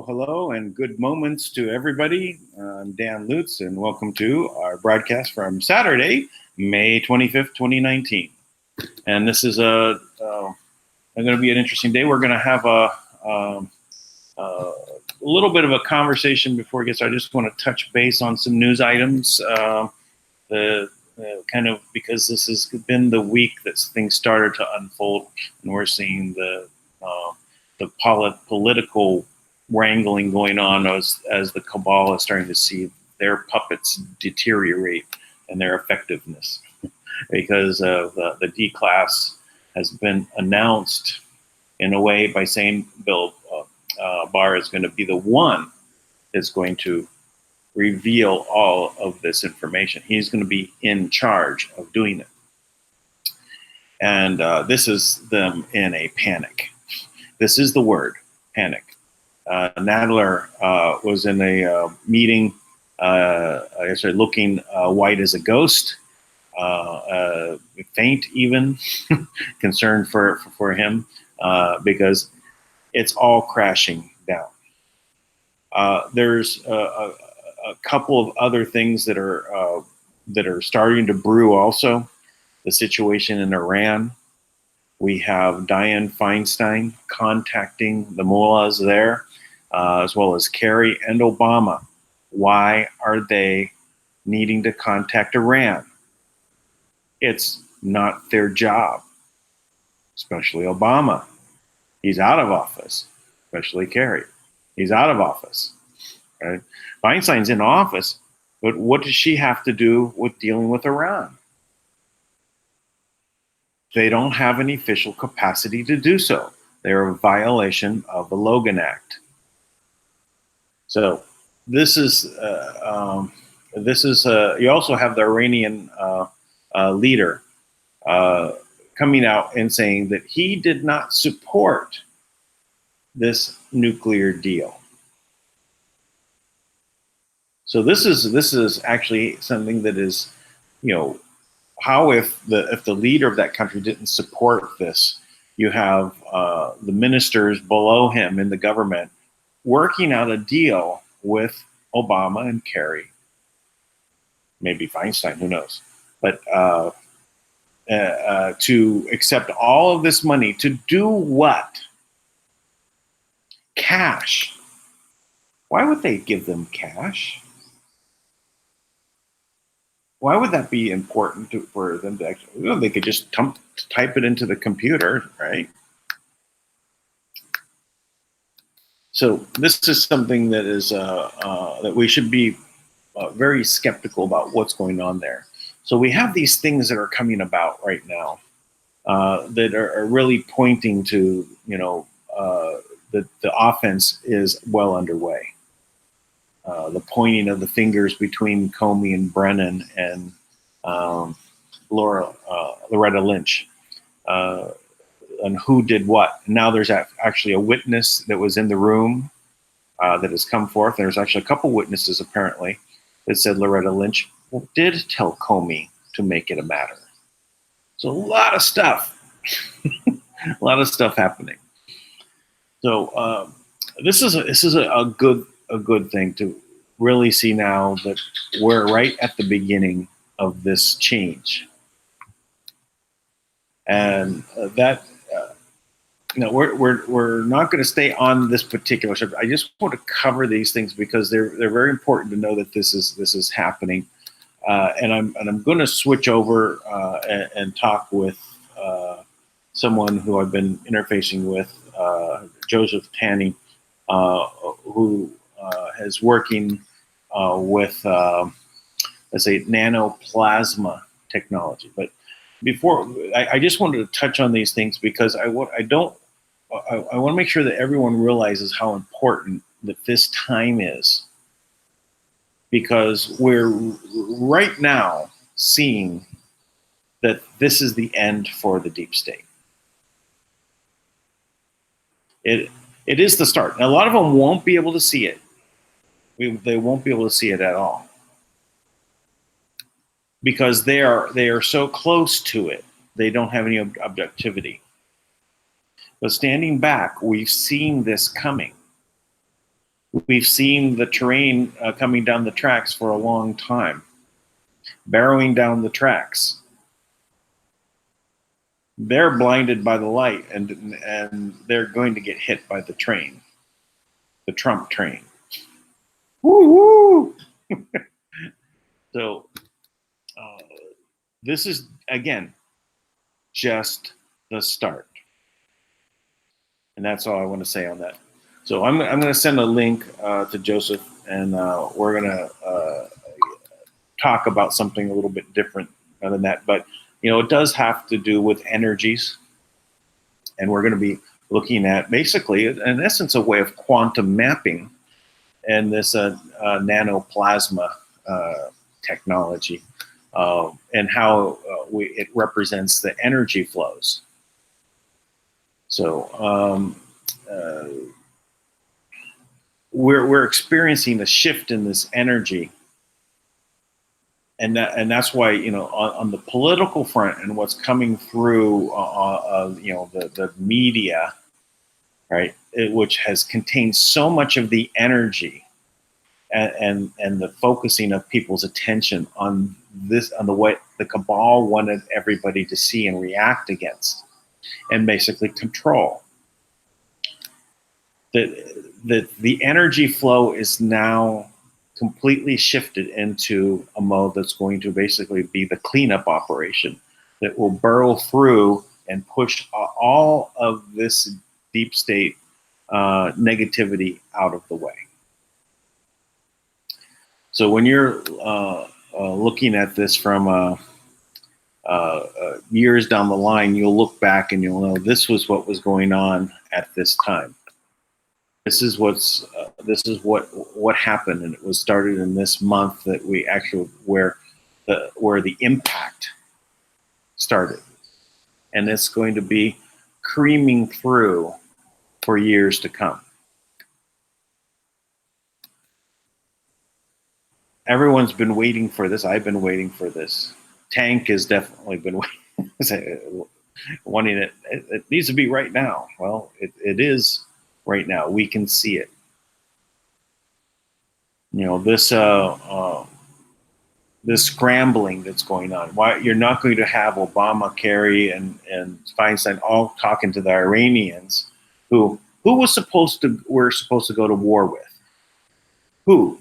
Hello, and good moments to everybody. I'm Dan Lutz, and welcome to our broadcast from Saturday, May 25th, 2019. And this is going to be an interesting day. We're going to have a little bit of a conversation before we get started. I just want to touch base on some news items. Because this has been the week that things started to unfold, and we're seeing the political wrangling going on as the cabal is starting to see their puppets deteriorate in their effectiveness because of the D class has been announced in a way by saying Bill Barr is going to be the one that's going to reveal all of this information. He's going to be in charge of doing it. And this is them in a panic. This is the word, panic. Nadler was in a meeting, looking white as a ghost, faint even, concerned for him because it's all crashing down. There's a couple of other things that are starting to brew also. The situation in Iran. We have Dianne Feinstein contacting the mullahs there, as well as Kerry and Obama. Why are they needing to contact Iran? It's not their job, especially Obama. He's out of office, especially Kerry. He's out of office. Right? Feinstein's in office, but what does she have to do with dealing with Iran? They don't have any official capacity to do so. They're a violation of the Logan Act. So this is you also have the Iranian leader coming out and saying that he did not support this nuclear deal. So this is actually something that is, how if the leader of that country didn't support this, you have the ministers below him in the government working out a deal with Obama and Kerry, maybe Feinstein, who knows, but to accept all of this money to do what? Cash. Why would they give them cash? Why would that be important for them to actually? They could just type it into the computer, right? So this is something that is that we should be very skeptical about what's going on there. So we have these things that are coming about right now that are really pointing to, that the offense is well underway. The pointing of the fingers between Comey and Brennan and Loretta Lynch. on who did what. Now there's actually a witness that was in the room that has come forth. There's actually a couple witnesses apparently that said Loretta Lynch did tell Comey to make it a matter. So a lot of stuff, a lot of stuff happening. So this is a good thing to really see now that we're right at the beginning of this change, and that we're not going to stay on this particular subject. I just want to cover these things because they're very important to know that this is happening. And I'm going to switch over and talk with someone who I've been interfacing with, Joseph Tanny, who is working with let's say nanoplasma technology. But before I just wanted to touch on these things because I want to make sure that everyone realizes how important that this time is, because we're right now seeing that this is the end for the deep state. It is the start. Now, a lot of them won't be able to see it. They won't be able to see it at all because they are so close to it. They don't have any objectivity. But standing back, we've seen this coming. We've seen the terrain coming down the tracks for a long time, barrowing down the tracks. They're blinded by the light, and they're going to get hit by the train, the Trump train. Woo woo! So this is, again, just the start. And that's all I want to say on that. So I'm going to send a link to Joseph, and we're going to talk about something a little bit different than that. But, it does have to do with energies. And we're going to be looking at basically, in essence, a way of quantum mapping and this nanoplasma technology and how it represents the energy flows. So we're experiencing a shift in this energy, and that's why on the political front and what's coming through the media, right, which has contained so much of the energy and the focusing of people's attention on this, on what the cabal wanted everybody to see and react against, and basically control. That the energy flow is now completely shifted into a mode that's going to basically be the cleanup operation that will burrow through and push all of this deep state negativity out of the way. So when you're looking at this from years down the line, you'll look back and you'll know this was what was going on at this time. This is what happened, and it was started in this month that we actually where the impact started, and it's going to be creaming through for years to come. Everyone's been waiting for this. I've been waiting for this. Tank has definitely been wanting it. It needs to be right now. Well, it is right now. We can see it. This scrambling that's going on. Why you're not going to have Obama, Kerry, and Feinstein all talking to the Iranians, who we're supposed to go to war with? Who?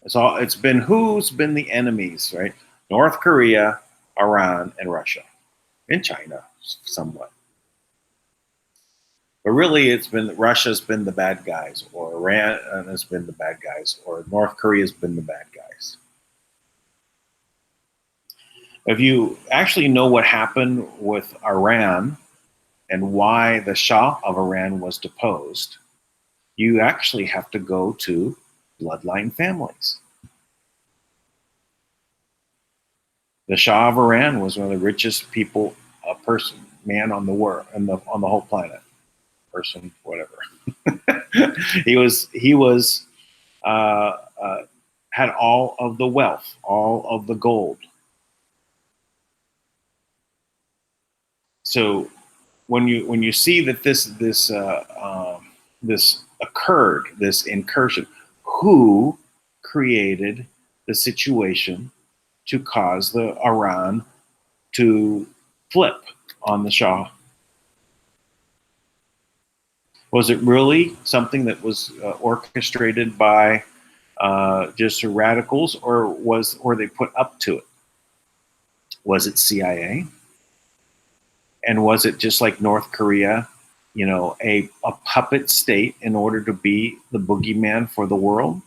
It's been who's been the enemies, right? North Korea, Iran, and Russia, and China somewhat. But really, it's been Russia's been the bad guys, or Iran has been the bad guys, or North Korea's been the bad guys. If you actually know what happened with Iran and why the Shah of Iran was deposed, you actually have to go to bloodline families. The Shah of Iran was one of the richest people, man on the world and on the whole planet, person, whatever. he was uh, uh, had all of the wealth, all of the gold. So when you see that this occurred, this incursion, who created the situation to cause the Iran to flip on the Shah? Was it really something that was orchestrated by just radicals, or were they put up to it? Was it CIA? And was it just like North Korea, a puppet state in order to be the boogeyman for the world?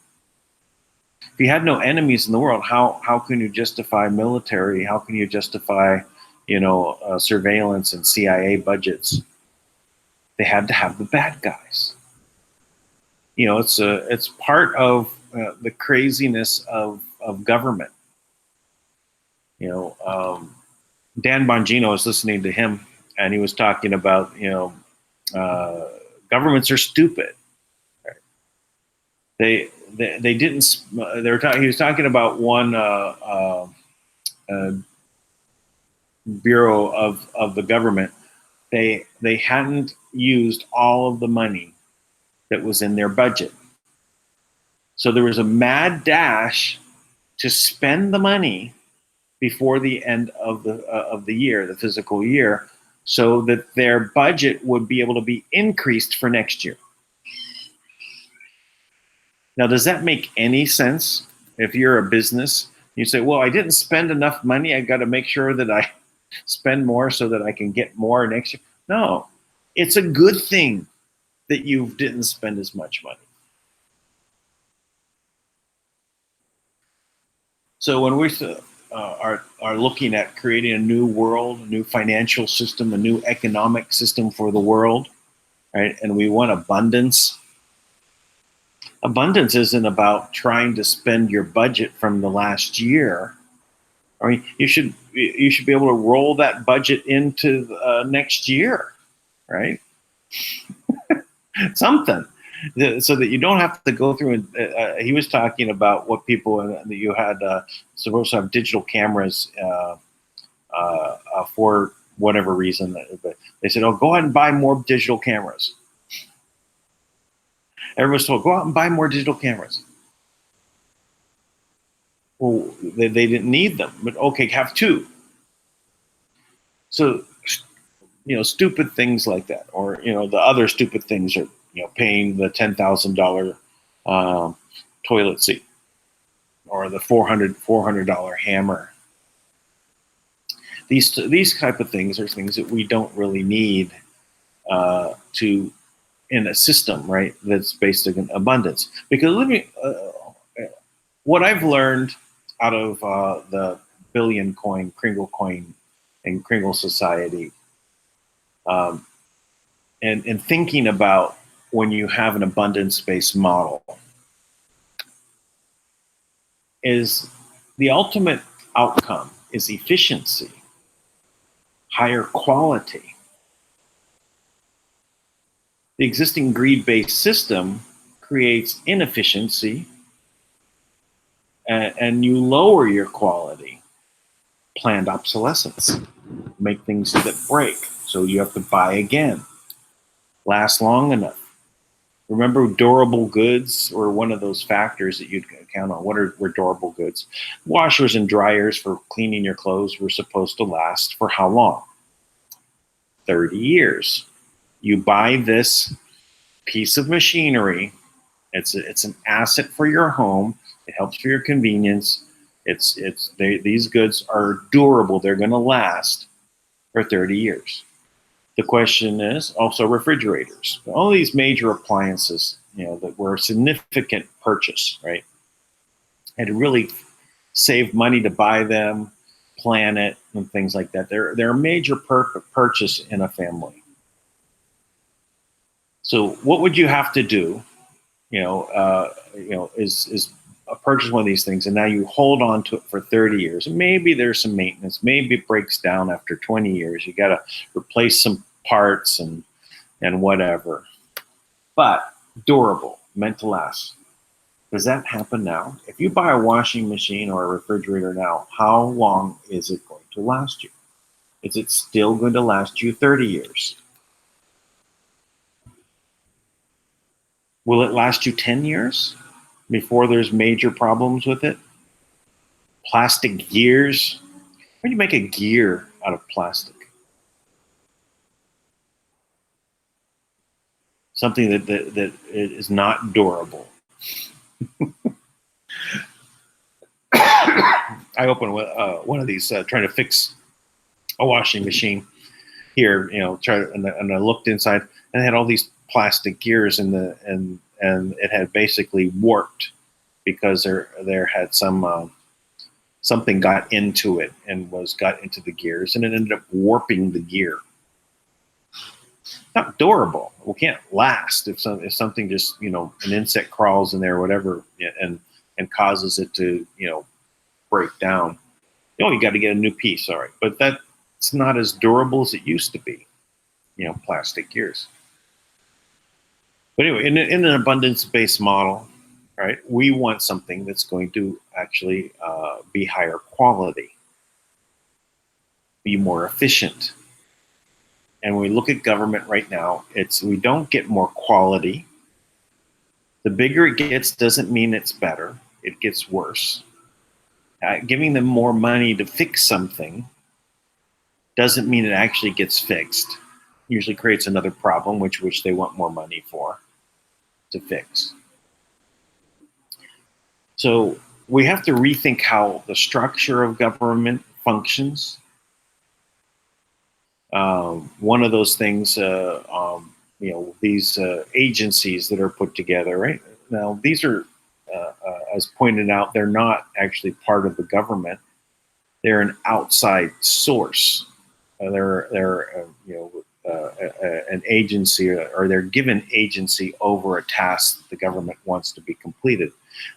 If you had no enemies in the world, how can you justify military? How can you justify, surveillance and CIA budgets? They had to have the bad guys. It's part of the craziness of government. Dan Bongino, I was listening to him, and he was talking about, governments are stupid. They didn't. They were talking. He was talking about one bureau of the government. They hadn't used all of the money that was in their budget, so there was a mad dash to spend the money before the end of the year, the fiscal year, so that their budget would be able to be increased for next year. Now, does that make any sense? If you're a business, you say, well, I didn't spend enough money. I got to make sure that I spend more so that I can get more next year. No, it's a good thing that you didn't spend as much money. So when we are looking at creating a new world, a new financial system, a new economic system for the world, right? And we want abundance. Abundance isn't about trying to spend your budget from the last year. I mean, you should be able to roll that budget into next year, right? Something, so that you don't have to go through. And he was talking about what people that you had supposed to have digital cameras for whatever reason, but they said, "Oh, go ahead and buy more digital cameras." Everyone's told, go out and buy more digital cameras. Well, they didn't need them, but okay, have two. So, stupid things like that, or the other stupid things are paying the $10,000 toilet seat, or the $400 hammer. These type of things are things that we don't really need to. In a system, right, that's based on abundance. Because what I've learned out of the Billion Coin, Kringle Coin, and Kringle Society, and thinking about when you have an abundance-based model, is the ultimate outcome is efficiency, higher quality. The existing greed-based system creates inefficiency, and you lower your quality. Planned obsolescence, make things that break, so you have to buy again. Last long enough. Remember, durable goods were one of those factors that you'd count on. Were durable goods? Washers and dryers for cleaning your clothes were supposed to last for how long? 30 years. You buy this piece of machinery. It's an asset for your home. It helps for your convenience. These goods are durable. They're going to last for 30 years. The question is also refrigerators. All these major appliances, that were a significant purchase, right? And to really save money to buy them, plan it, and things like that. They're a major purchase in a family. So what would you have to do? Is purchase one of these things, and now you hold on to it for 30 years. And maybe there's some maintenance. Maybe it breaks down after 20 years. You got to replace some parts and whatever. But durable, meant to last. Does that happen now? If you buy a washing machine or a refrigerator now, how long is it going to last you? Is it still going to last you 30 years? Will it last you 10 years before there's major problems with it? Plastic gears? How do you make a gear out of plastic? Something that is not durable. I opened one of these trying to fix a washing machine here, and I looked inside, and it had all these plastic gears and it had basically warped because there had something got into it and got into the gears, and it ended up warping the gear. Not durable. It can't last if something just an insect crawls in there or whatever and causes it to break down. You got to get a new piece, all right, but that's not as durable as it used to be. Plastic gears. But anyway, in an abundance-based model, right, we want something that's going to actually be higher quality, be more efficient. And when we look at government right now, we don't get more quality. The bigger it gets doesn't mean it's better. It gets worse. Giving them more money to fix something doesn't mean it actually gets fixed. Usually creates another problem, which they want more money to fix. So we have to rethink how the structure of government functions. One of those things, these agencies that are put together, right? Now, these are, as pointed out, they're not actually part of the government. They're an outside source. They're an agency, or they're given agency over a task that the government wants to be completed.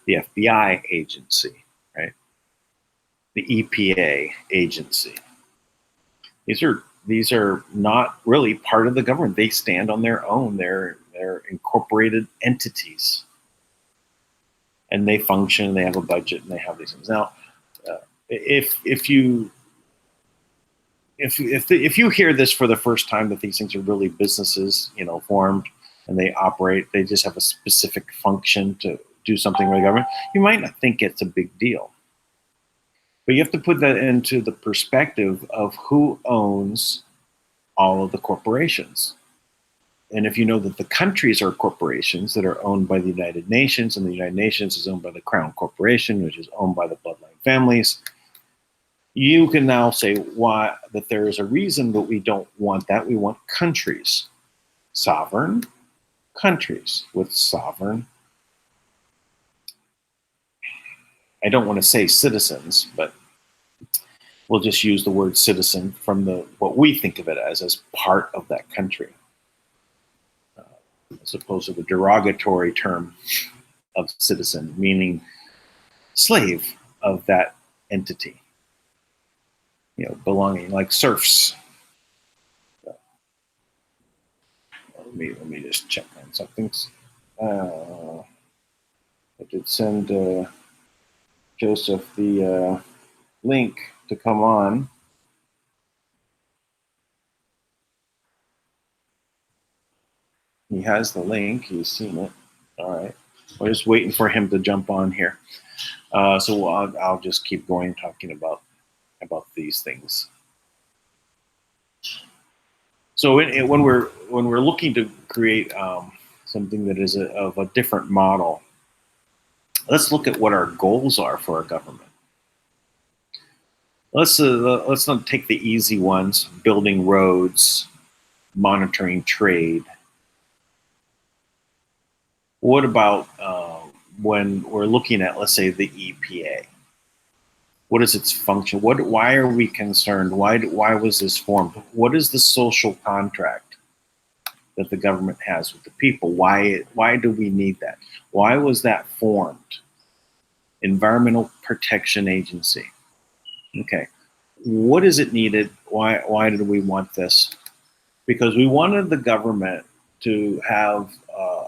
The FBI agency, right? The EPA agency. These are not really part of the government. They stand on their own. They're incorporated entities, and they function. They have a budget, and they have these things. Now, if you hear this for the first time, that these things are really businesses, formed, and they operate, they just have a specific function to do something with the government, you might not think it's a big deal. But you have to put that into the perspective of who owns all of the corporations. And if you know that the countries are corporations that are owned by the United Nations, and the United Nations is owned by the Crown Corporation, which is owned by the bloodline families, you can now say that there is a reason that we don't want that. We want countries, sovereign countries with sovereign, I don't want to say citizens, but we'll just use the word citizen from what we think of it as part of that country, as opposed to the derogatory term of citizen, meaning slave of that entity, belonging, like serfs. Let me just check on something. I did send Joseph the link to come on. He has the link. He's seen it. All right. We're just waiting for him to jump on here. So I'll just keep going talking about these things. So when we're looking to create something that is of a different model, let's look at what our goals are for our government. Let's not take the easy ones: building roads, monitoring trade. What about when we're looking at, let's say, the EPA? What is its function? Why are we concerned? Why was this formed? What is the social contract that the government has with the people? Why do we need that? Why was that formed? Environmental Protection Agency. Okay, what is it needed? Why did we want this? Because we wanted the government to have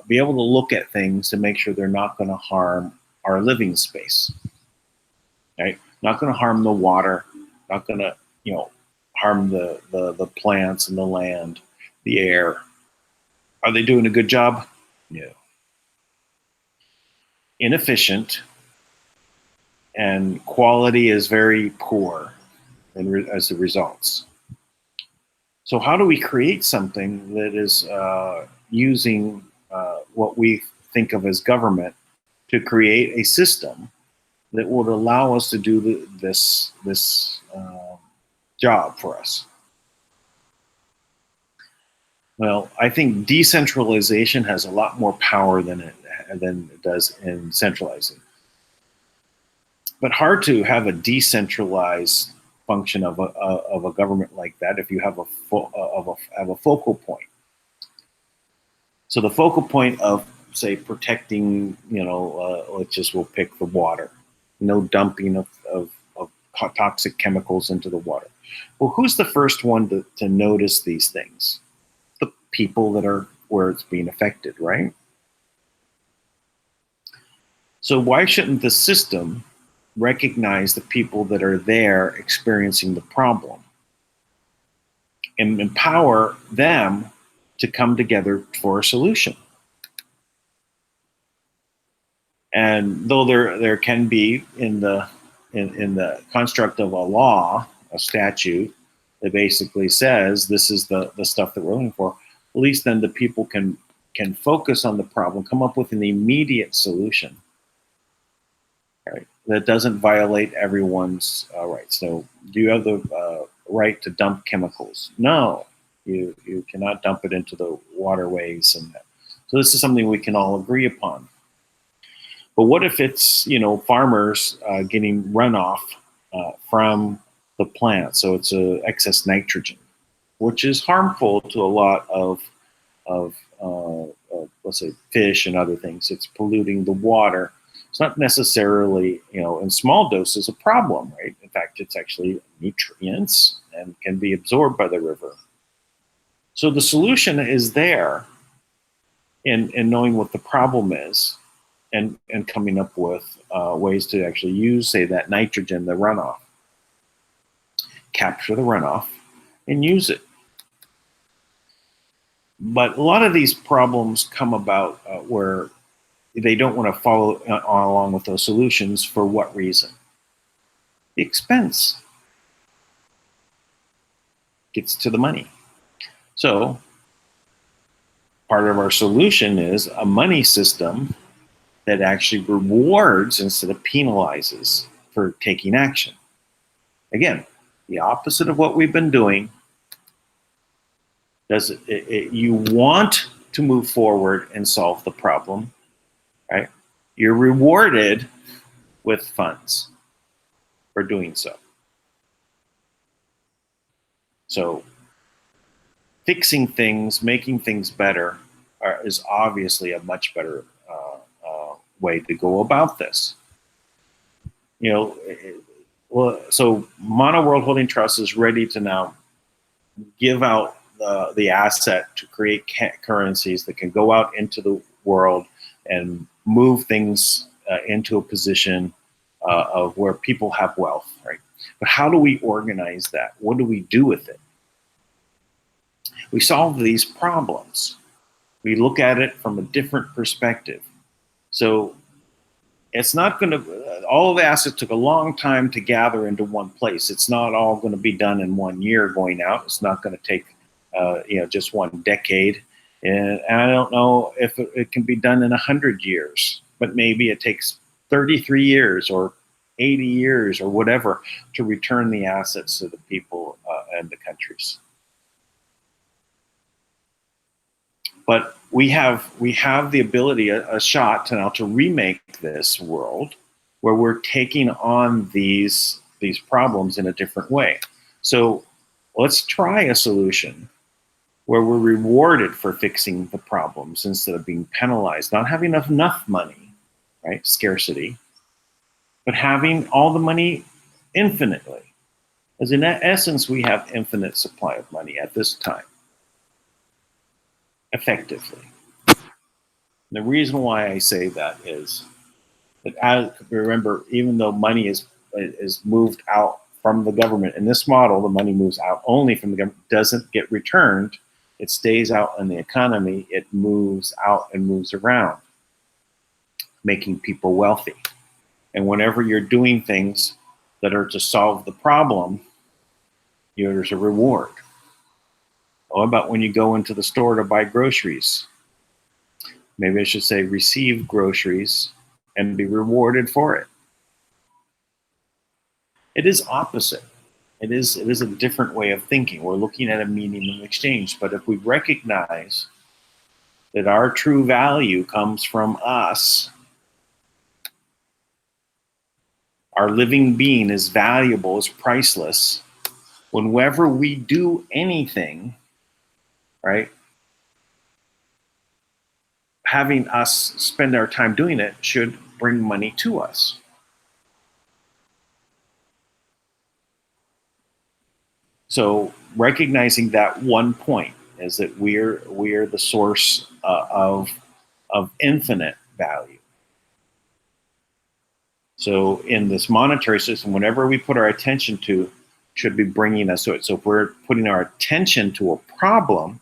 be able to look at things to make sure they're not going to harm our living space, right? Not going to harm the water, not going to harm the plants and the land, the air. Are they doing a good job? No. Inefficient, and quality is very poor as the results. So how do we create something that is using what we think of as government to create a system that would allow us to do this job for us? Well, I think decentralization has a lot more power than it does in centralizing. But hard to have a decentralized function of a government like that if you have a focal point. So the focal point of, say, protecting, we'll pick the water, no dumping of toxic chemicals into the water. Well, who's the first one to notice these things? The people that are where it's being affected, right? So why shouldn't the system recognize the people that are there experiencing the problem and empower them to come together for a solution? And though there can be in the construct of a law, a statute that basically says this is the stuff that we're looking for, at least then the people can focus on the problem, come up with an immediate solution, right, that doesn't violate everyone's rights. So do you have the right to dump chemicals? No, you cannot dump it into the waterways. And so this is something we can all agree upon. But what if it's, farmers getting runoff from the plant? So it's excess nitrogen, which is harmful to a lot of let's say, fish and other things. It's polluting the water. It's not necessarily, in small doses a problem, right? In fact, it's actually nutrients and can be absorbed by the river. So the solution is there in knowing what the problem is and coming up with ways to actually use, say, that nitrogen, the runoff, capture the runoff and use it. But a lot of these problems come about where they don't want to follow along with those solutions. For what reason? The expense gets to the money. So part of our solution is a money system that actually rewards instead of penalizes for taking action. Again, the opposite of what we've been doing. You want to move forward and solve the problem, right? You're rewarded with funds for doing so. So fixing things, making things better is obviously a much better way to go about this. So Manna World Holding Trust is ready to now give out the asset to create currencies that can go out into the world and move things into a position of where people have wealth, right? But how do we organize that? What do we do with it? We solve these problems. We look at it from a different perspective. So it's not going to, all of the assets took a long time to gather into one place. It's not all going to be done in 1 year going out. It's not going to take, just 1 decade. And I don't know if it can be done in 100 years, but maybe it takes 33 years or 80 years or whatever to return the assets to the people and the countries. But we have the ability, a shot to remake this world where we're taking on these problems in a different way. So let's try a solution where we're rewarded for fixing the problems instead of being penalized, not having enough money, right? Scarcity. but having all the money infinitely. As in essence, we have infinite supply of money at this time, effectively. The reason why I say that is that, as remember, even though money is moved out from the government in this model, the money moves out only from the government, doesn't get returned. It stays out in the economy. It moves out and moves around, making people wealthy. And whenever you're doing things that are to solve the problem, there's a reward. What about when you go into the store to buy groceries? Maybe I should say receive groceries and be rewarded for it. It is opposite. It is a different way of thinking. We're looking at a medium of exchange. But if we recognize that our true value comes from us, our living being is valuable, is priceless. Whenever we do anything, right, having us spend our time doing it should bring money to us. So recognizing that one point is that we're the source of infinite value. So in this monetary system, whenever we put our attention to, should be bringing us to it. So if we're putting our attention to a problem,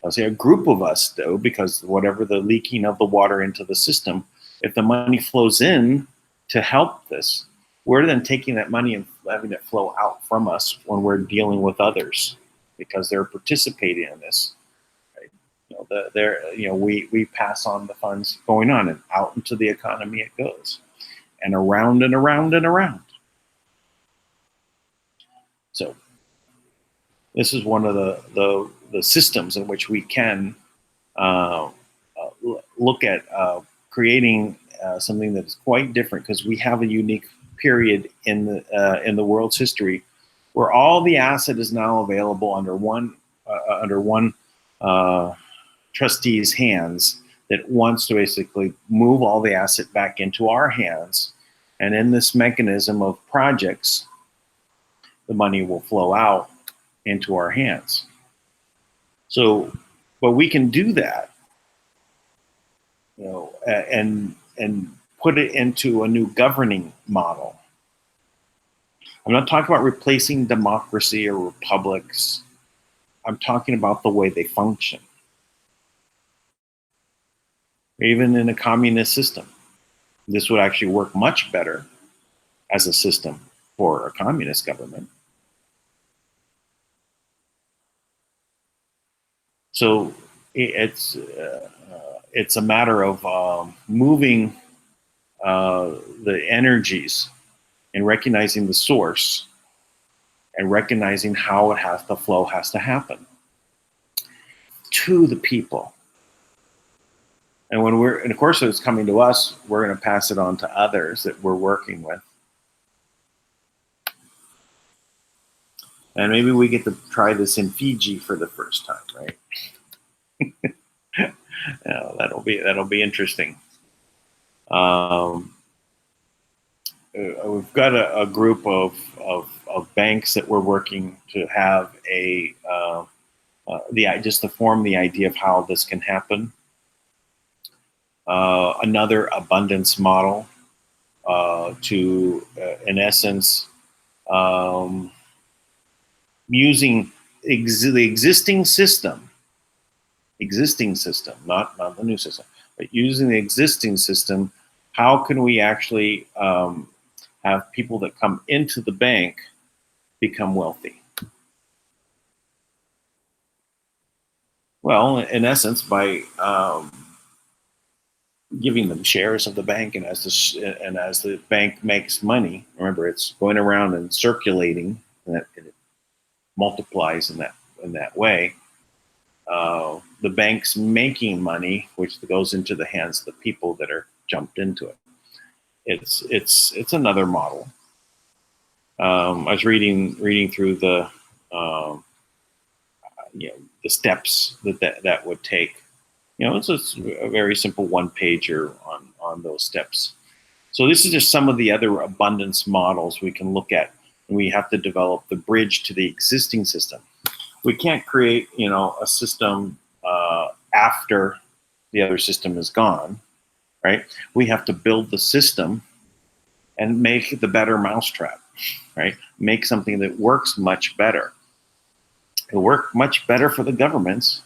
let's say a group of us do, because whatever the leaking of the water into the system, if the money flows in to help this, we're then taking that money and having it flow out from us when we're dealing with others, because they're participating in this. Right? We pass on the funds going on, and out into the economy it goes, and around and around and around. So this is one of the systems in which we can look at creating something that is quite different, because we have a unique period in the world's history where all the asset is now available under one trustee's hands, that wants to basically move all the asset back into our hands. And in this mechanism of projects, the money will flow out into our hands. So, but we can do that, and put it into a new governing model. I'm not talking about replacing democracy or republics. I'm talking about the way they function. Even in a communist system, this would actually work much better as a system for a communist government. So it's a matter of moving the energies and recognizing the source and recognizing how the flow has to happen to the people. And and of course, it's coming to us, we're going to pass it on to others that we're working with. And maybe we get to try this in Fiji for the first time, right? That'll be interesting. We've got a group of banks that we're working to have just to form the idea of how this can happen. Another abundance model to, in essence, using the existing system, not the new system, but using the existing system. How can we actually have people that come into the bank become wealthy? Well, in essence, by giving them shares of the bank, and as the bank makes money, remember, it's going around and circulating, and it multiplies in that way. The bank's making money, which goes into the hands of the people that are jumped into it. It's another model. I was reading through the the steps that would take. It's just a very simple one pager on those steps. So this is just some of the other abundance models we can look at. And we have to develop the bridge to the existing system. We can't create, a system after the other system is gone, right? We have to build the system and make the better mousetrap, right? Make something that works much better. It'll work much better for the governments.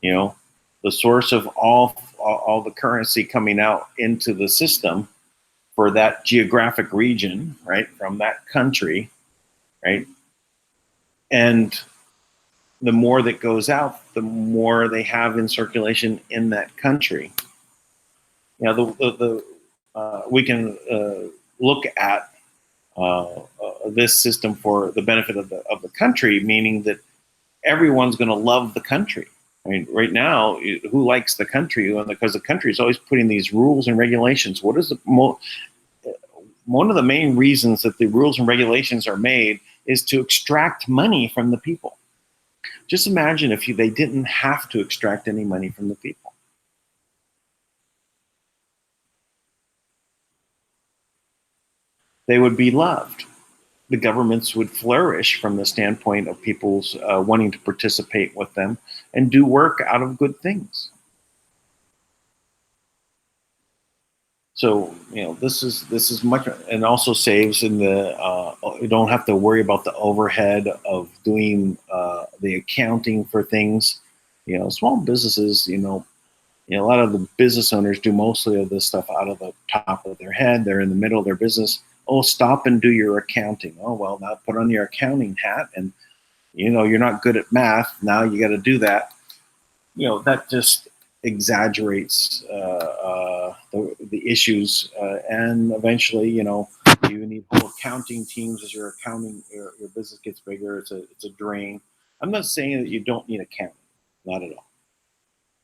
The source of all the currency coming out into the system for that geographic region, right, from that country, right? And the more that goes out, the more they have in circulation in that country. We can look at this system for the benefit of the country, meaning that everyone's going to love the country. I mean, right now, who likes the country? Because the country is always putting these rules and regulations. What is one of the main reasons that the rules and regulations are made is to extract money from the people. Just imagine if they didn't have to extract any money from the people. They would be loved. The governments would flourish from the standpoint of people's wanting to participate with them and do work out of good things. So this is much, and also saves in the you don't have to worry about the overhead of doing the accounting for things. Small businesses, a lot of the business owners do mostly of this stuff out of the top of their head. They're in the middle of their business. Oh, stop and do your accounting. Oh, well, now put on your accounting hat, and you're not good at math. Now you got to do that. That just exaggerates the issues, and eventually, you need whole accounting teams as your business gets bigger. It's a drain. I'm not saying that you don't need accounting, not at all.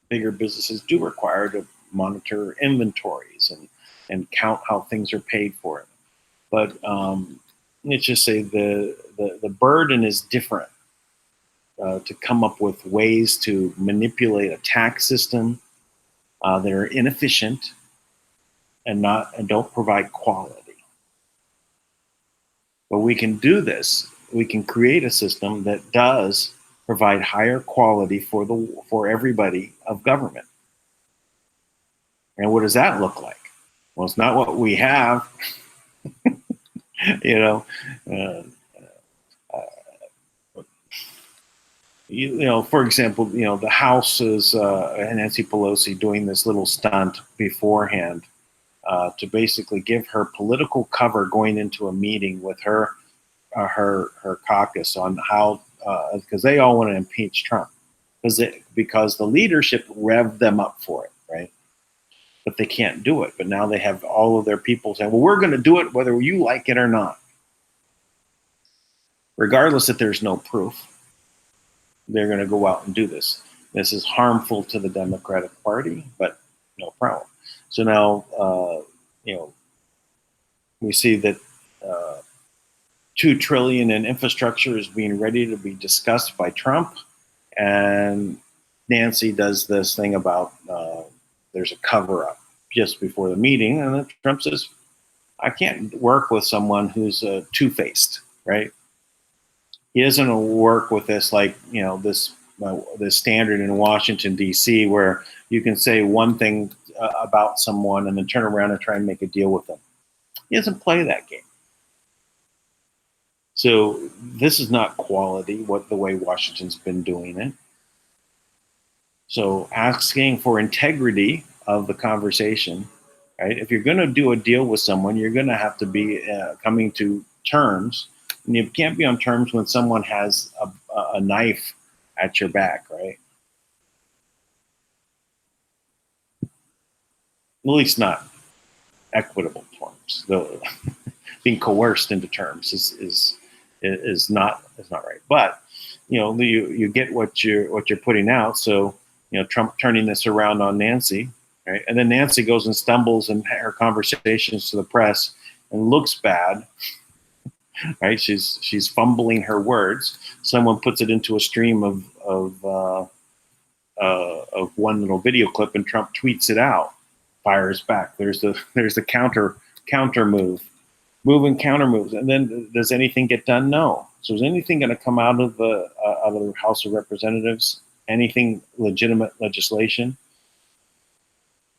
Bigger businesses do require to monitor inventories and count how things are paid for. But let's just say the burden is different. To come up with ways to manipulate a tax system that are inefficient and don't provide quality. But we can do this. We can create a system that does provide higher quality for everybody of government. And what does that look like? Well, it's not what we have. For example, the House is Nancy Pelosi doing this little stunt beforehand to basically give her political cover going into a meeting with her caucus on how, because they all want to impeach Trump because the leadership revved them up for it, right? But they can't do it. But now they have all of their people saying, well, we're going to do it whether you like it or not. Regardless if there's no proof, they're going to go out and do this. This is harmful to the Democratic Party, but no problem. So now, we see that $2 trillion in infrastructure is being ready to be discussed by Trump, and Nancy does this thing about there's a cover-up just before the meeting, and then Trump says, I can't work with someone who's two-faced, right? He doesn't work with this this standard in Washington, D.C., where you can say one thing about someone and then turn around and try and make a deal with them. He doesn't play that game. So this is not quality, the way Washington's been doing it. So asking for integrity of the conversation, right? If you're going to do a deal with someone, you're going to have to be coming to terms. And you can't be on terms when someone has a knife at your back, right? At least not equitable terms. Though being coerced into terms is not right. But you get what you're putting out. So Trump turning this around on Nancy, right? And then Nancy goes and stumbles in her conversations to the press and looks bad. Right, she's fumbling her words. Someone puts it into a stream of one little video clip, and Trump tweets it out, fires back. There's the counter counter move, move and counter moves. And then does anything get done? No. So is anything going to come out of the House of Representatives? Anything legitimate legislation?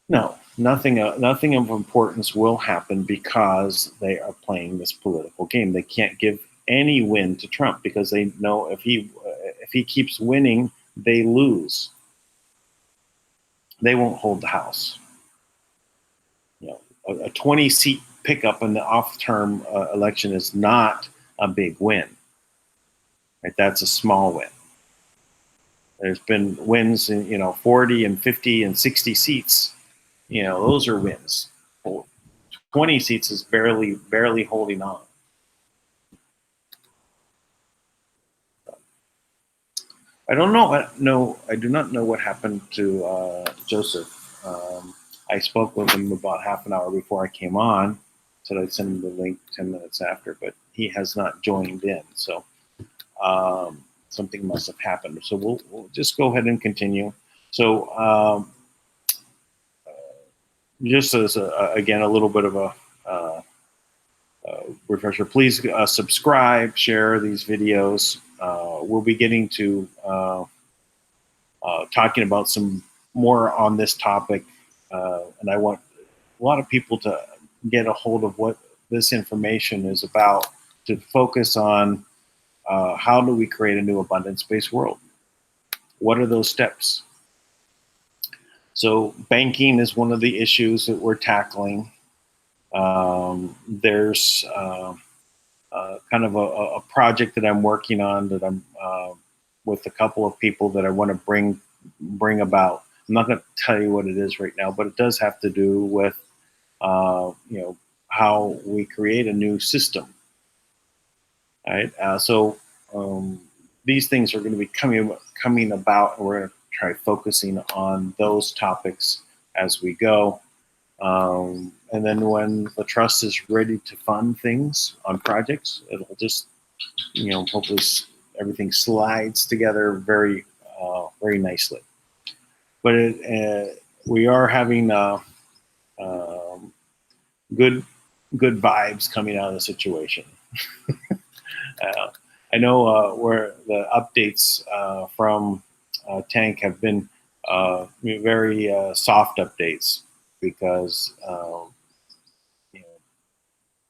No, nothing of importance will happen because they are playing this political game. They can't give any win to Trump because they know if he keeps winning, they lose. They won't hold the House. You know, a 20-seat pickup in the off-term election is not a big win. Right? That's a small win. There's been wins in 40 and 50 and 60 seats. Those are wins. 20 seats is barely holding on. I don't know. No, I do not know what happened to Joseph. I spoke with him about half an hour before I came on. Said I'd send him the link 10 minutes after, but he has not joined in. So something must have happened. So we'll just go ahead and continue. So just as again a little bit of a refresher, please subscribe, share these videos. We'll be getting to talking about some more on this topic, and I want a lot of people to get a hold of what this information is about, to focus on how do we create a new abundance-based world? What are those steps? So banking is one of the issues that we're tackling. There's kind of a project that I'm working on that I'm with a couple of people that I want to bring about. I'm not going to tell you what it is right now, but it does have to do with how we create a new system. Right. So these things are going to be coming about, and we're going to try focusing on those topics as we go. And then when the trust is ready to fund things on projects, it'll just, hopefully everything slides together very nicely. But we are having good vibes coming out of the situation. I know where the updates from Tank have been very soft updates, because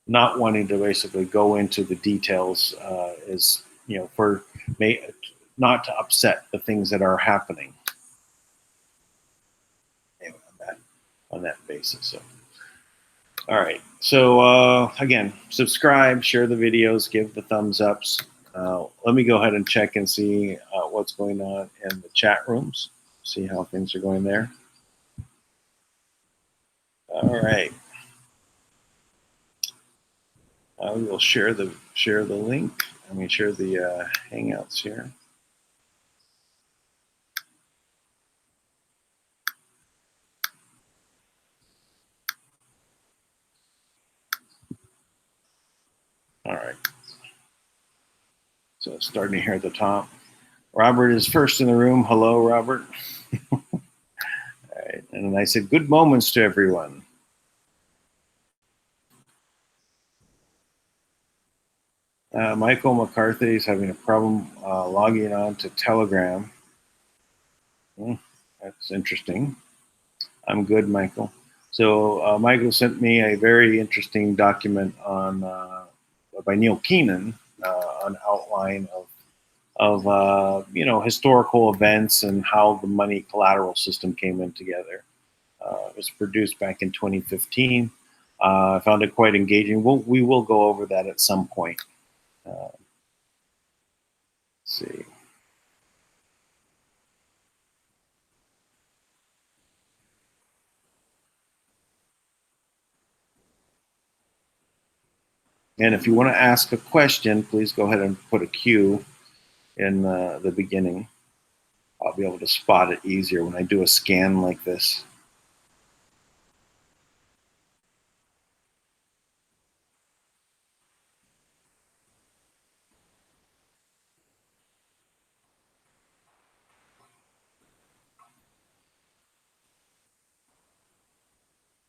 not wanting to basically go into the details is for not to upset the things that are happening. Anyway, on that basis. So, all right. So again, subscribe, share the videos, give the thumbs ups. Let me go ahead and check and see what's going on in the chat rooms. See how things are going there. All right. I will share the link. Let me share the Hangouts here. All right. So starting here at the top. Robert is first in the room. Hello, Robert. All right. And I said, good moments to everyone. Michael McCarthy is having a problem logging on to Telegram. That's interesting. I'm good, Michael. So Michael sent me a very interesting document on by Neil Keenan, an outline of historical events and how the money collateral system came in together. It was produced back in 2015. I found it quite engaging. We will go over that at some point. Let's see. And if you want to ask a question, please go ahead and put a Q in the beginning. I'll be able to spot it easier when I do a scan like this.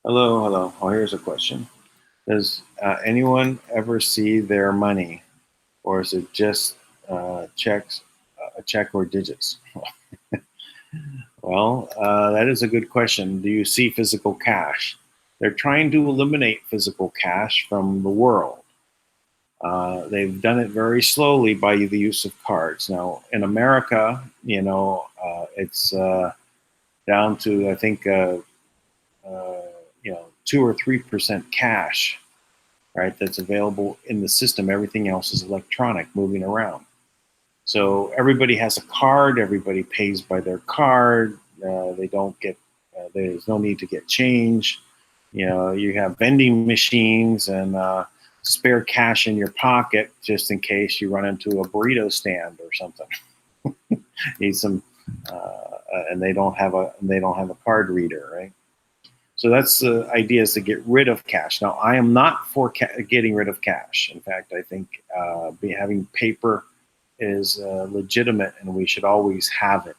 Hello, hello. Oh, here's a question. Does anyone ever see their money, or is it just checks, a check or digits? Well, that is a good question. Do you see physical cash? They're trying to eliminate physical cash from the world. They've done it very slowly by the use of cards. Now, in America, it's down to, I think, 2 or 3% cash, right? That's available in the system. Everything else is electronic, moving around. So everybody has a card. Everybody pays by their card. They don't get. There's no need to get change. You have vending machines and spare cash in your pocket just in case you run into a burrito stand or something. Need some, and they don't have a card reader, right? So that's the idea, is to get rid of cash. Now, I am not for getting rid of cash. In fact, I think having paper is legitimate, and we should always have it.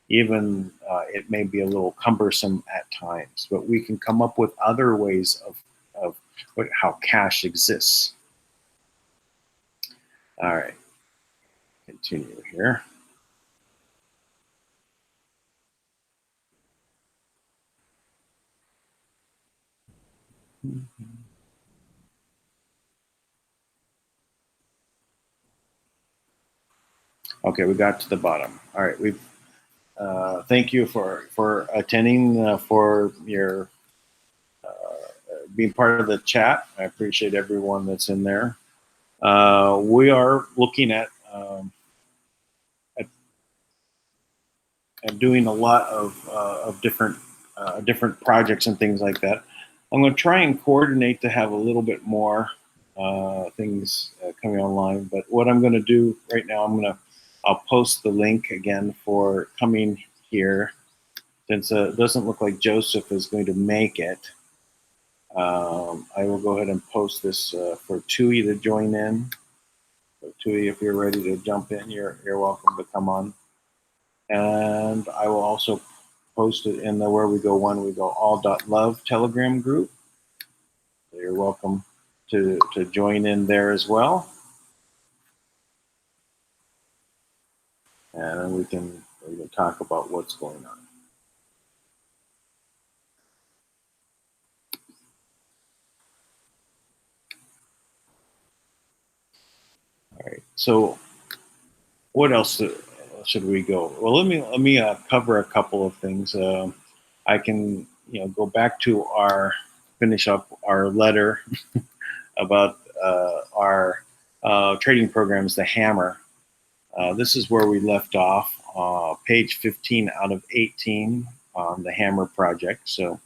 Even it may be a little cumbersome at times, but we can come up with other ways of how cash exists. All right, continue here. Okay, we got to the bottom. All right, we've thank you for attending, for your being part of the chat. I appreciate everyone that's in there. We are looking at doing a lot of different projects and things like that. I'm going to try and coordinate to have a little bit more things coming online. But what I'm going to do right now, I'll post the link again for coming here, since it doesn't look like Joseph is going to make it. I will go ahead and post this for Tui to join in. So Tui, if you're ready to jump in, you're welcome to come on. And I will also post it in the Where We Go One We Go All.love Telegram group. So you're welcome to join in there as well. And we can talk about what's going on. All right. So what else should we go? Well, let me cover a couple of things. I can go back to finish up our letter about our trading programs, the Hammer. This is where we left off, page 15 out of 18 on the Hammer project. So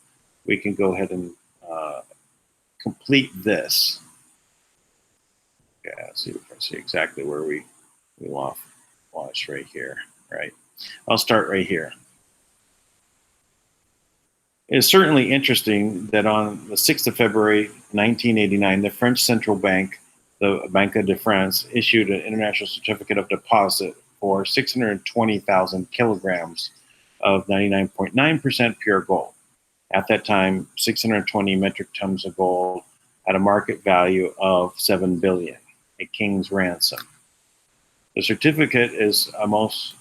we can go ahead and complete this. Yeah, see exactly where we lost right here. Right. I'll start right here. It is certainly interesting that on the 6th of February, 1989, the French central bank, the Banque de France, issued an international certificate of deposit for 620,000 kilograms of 99.9% pure gold. At that time, 620 metric tons of gold had a market value of $7 billion, a king's ransom. The certificate is almost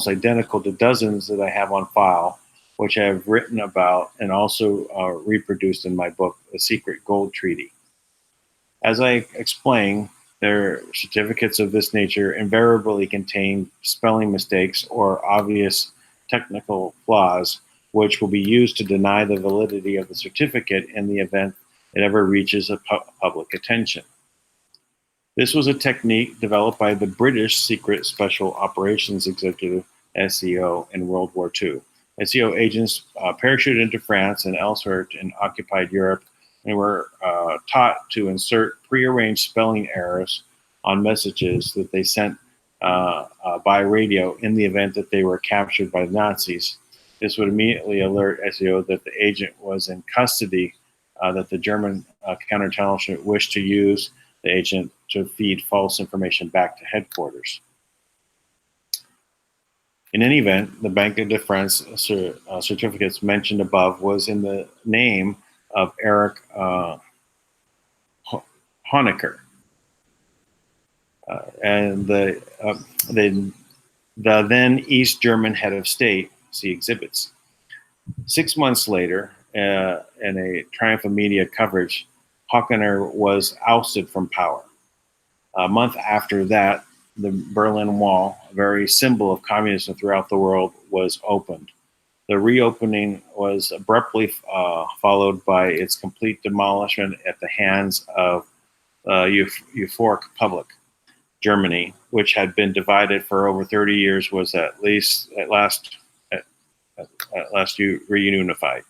identical to dozens that I have on file, which I have written about and also reproduced in my book, The Secret Gold Treaty. As I explain, their certificates of this nature invariably contain spelling mistakes or obvious technical flaws, which will be used to deny the validity of the certificate in the event it ever reaches public attention. This was a technique developed by the British Secret Special Operations Executive, SEO, in World War II. SEO agents parachuted into France and elsewhere in occupied Europe and were taught to insert prearranged spelling errors on messages that they sent by radio in the event that they were captured by the Nazis. This would immediately alert SEO that the agent was in custody, that the German counterintelligence wished to use the agent to feed false information back to headquarters. In any event, the Banque de France certificates mentioned above was in the name of Eric Honecker. And the then East German head of state, see exhibits. 6 months later, in a triumph of media coverage, Honecker was ousted from power. A month after that, the Berlin Wall, a very symbol of communism throughout the world, was opened. The reopening was abruptly followed by its complete demolishment at the hands of euphoric public. Germany, which had been divided for over 30 years, was at last reunified.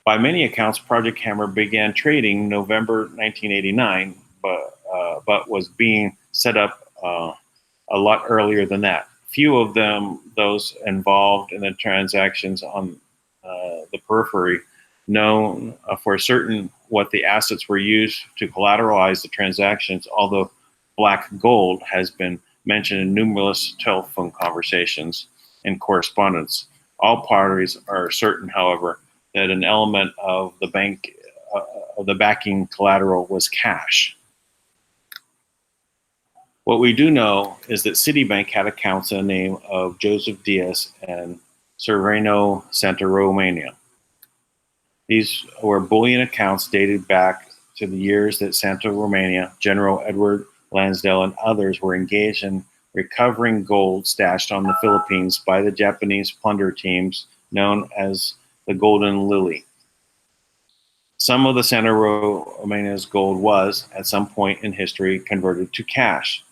By many accounts, Project Hammer began trading November 1989, but was being set up a lot earlier than that. Few of them, those involved in the transactions on the periphery, known for certain what the assets were used to collateralize the transactions, although black gold has been mentioned in numerous telephone conversations and correspondence. All parties are certain, however, that an element of the backing collateral was cash. What we do know is that Citibank had accounts in the name of Joseph Diaz and Sereno Santa Romania. These were bullion accounts dated back to the years that Santa Romania, General Edward Lansdale, and others were engaged in recovering gold stashed on the Philippines by the Japanese plunder teams known as the Golden Lily. Some of the Santa Romania's gold was, at some point in history, converted to cash.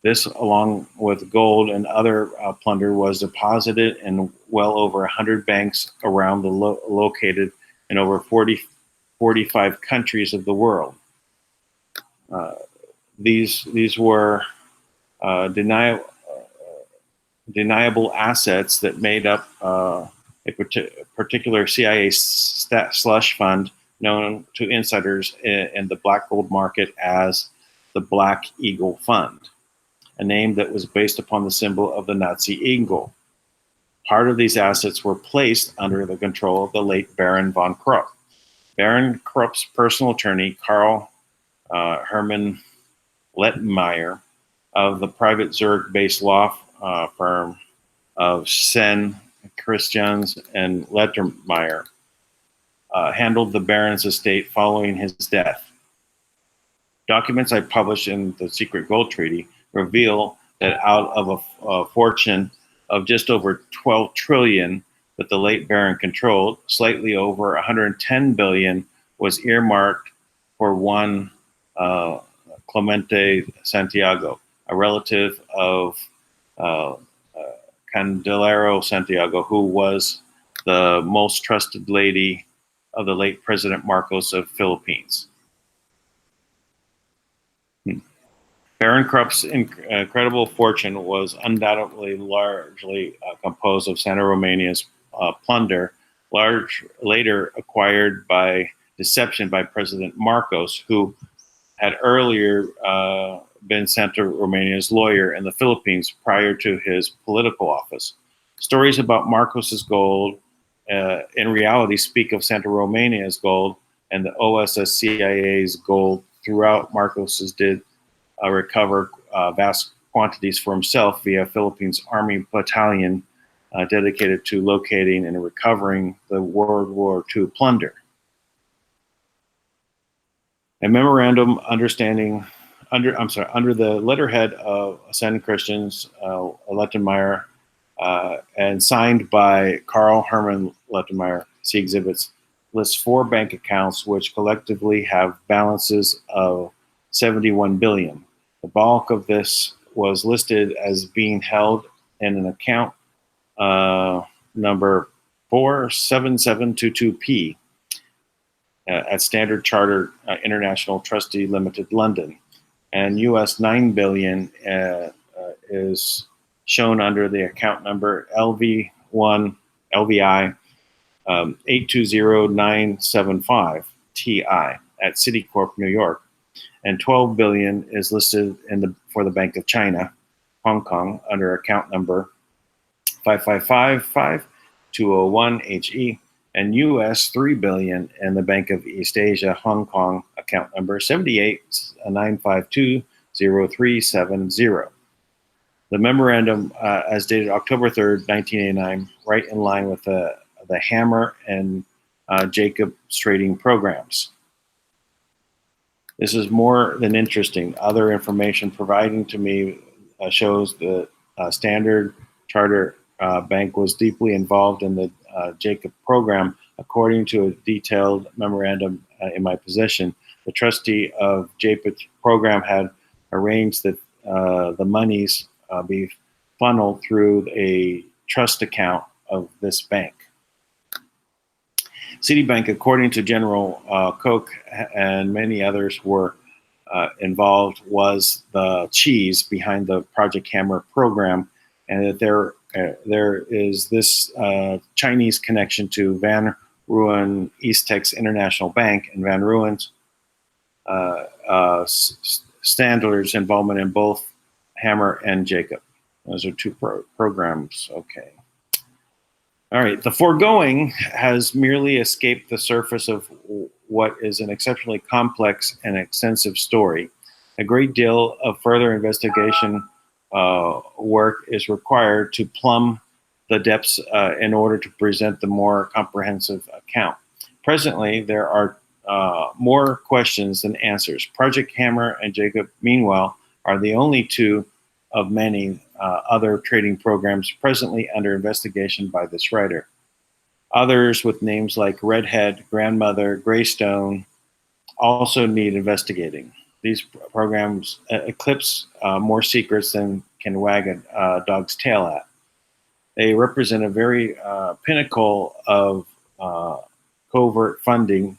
This, along with gold and other plunder, was deposited in well over 100 banks around the located in over 45 countries of the world. These were deniable assets that made up a particular CIA slush fund known to insiders in the black gold market as the Black Eagle Fund, a name that was based upon the symbol of the Nazi eagle. Part of these assets were placed under the control of the late Baron von Krupp. Baron Krupp's personal attorney, Karl Hermann Lettenmeyer, of the private Zurich-based law firm of Sen, Christians, and Lettenmeyer, handled the Baron's estate following his death. Documents I published in the Secret Gold Treaty reveal that out of a fortune of just over 12 trillion that the late Baron controlled, slightly over 110 billion was earmarked for one Clemente Santiago, a relative of Candelario Santiago, who was the most trusted lady of the late President Marcos of Philippines. Baron Krupp's incredible fortune was undoubtedly largely composed of Santa Romania's plunder, later acquired by deception by President Marcos, who had earlier been Santa Romania's lawyer in the Philippines prior to his political office. Stories about Marcos's gold in reality speak of Santa Romania's gold, and the OSS CIA's gold throughout Marcos's did recover vast quantities for himself via Philippines Army battalion dedicated to locating and recovering the World War II plunder. A memorandum under the letterhead of Sen Christians Lettenmeyer and signed by Karl Hermann Lettenmeyer, see exhibits, lists 4 bank accounts which collectively have balances of 71 billion. The bulk of this was listed as being held in an account number 47722P at Standard Chartered International Trustee Limited, London, and US 9 billion is shown under the account number LVI 820975 TI at Citicorp, New York, and 12 billion is listed for the Bank of China, Hong Kong, under account number 5555-201-HE and US 3 billion in the Bank of East Asia, Hong Kong, account number 78,952,0370. The memorandum, as dated October 3rd, 1989, right in line with the Hammer and Jacob trading programs. This is more than interesting. Other information providing to me shows the Standard Chartered Bank was deeply involved in the Jacob program. According to a detailed memorandum in my possession, the trustee of Jacob program had arranged that the monies be funneled through a trust account of this bank. Citibank, according to General Koch and many others were involved, was the cheese behind the Project Hammer program, and that there is this Chinese connection to Van Ruin Eastex International Bank and Van Ruin's Standler's involvement in both Hammer and Jacob. Those are two programs. Okay. All right. The foregoing has merely escaped the surface of what is an exceptionally complex and extensive story. A great deal of further investigation work is required to plumb the depths in order to present the more comprehensive account. Presently, there are more questions than answers. Project Hammer and Jacob, meanwhile, are the only two of many other trading programs presently under investigation by this writer. Others with names like Redhead, Grandmother, Greystone also need investigating. These programs eclipse more secrets than can wag a dog's tail at. They represent a very pinnacle of covert funding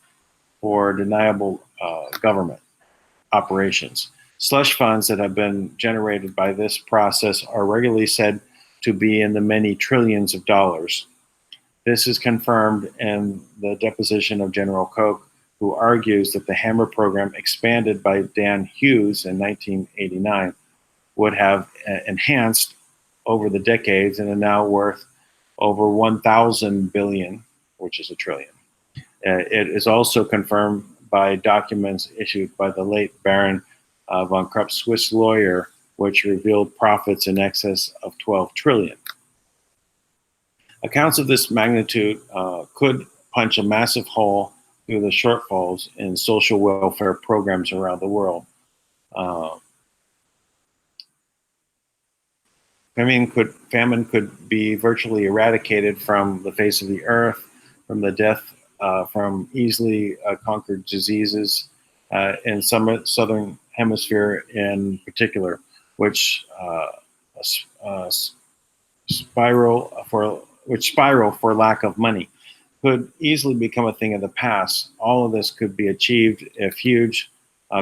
for deniable government operations. Slush funds that have been generated by this process are regularly said to be in the many trillions of dollars. This is confirmed in the deposition of General Koch, who argues that the Hammer program, expanded by Dan Hughes in 1989, would have enhanced over the decades and are now worth over 1,000 billion, which is a trillion. It is also confirmed by documents issued by the late Baron von Krupp's Swiss lawyer, which revealed profits in excess of 12 trillion. Accounts of this magnitude could punch a massive hole through the shortfalls in social welfare programs around the world. Famine could be virtually eradicated from the face of the earth, from the death from easily conquered diseases in some southern hemisphere in particular, which spiral for lack of money, could easily become a thing of the past. All of this could be achieved if huge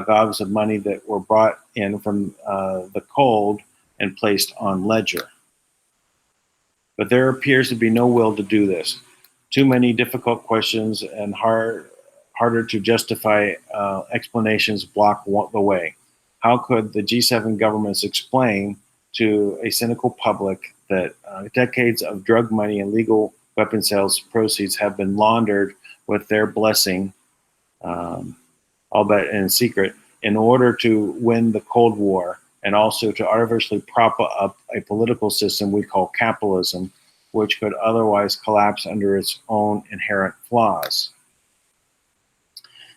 gobs of money that were brought in from the cold and placed on ledger. But there appears to be no will to do this. Too many difficult questions and harder to justify explanations block the way. How could the G7 governments explain to a cynical public that decades of drug money and legal weapon sales proceeds have been laundered with their blessing, albeit in secret, in order to win the Cold War and also to artificially prop up a political system we call capitalism, which could otherwise collapse under its own inherent flaws?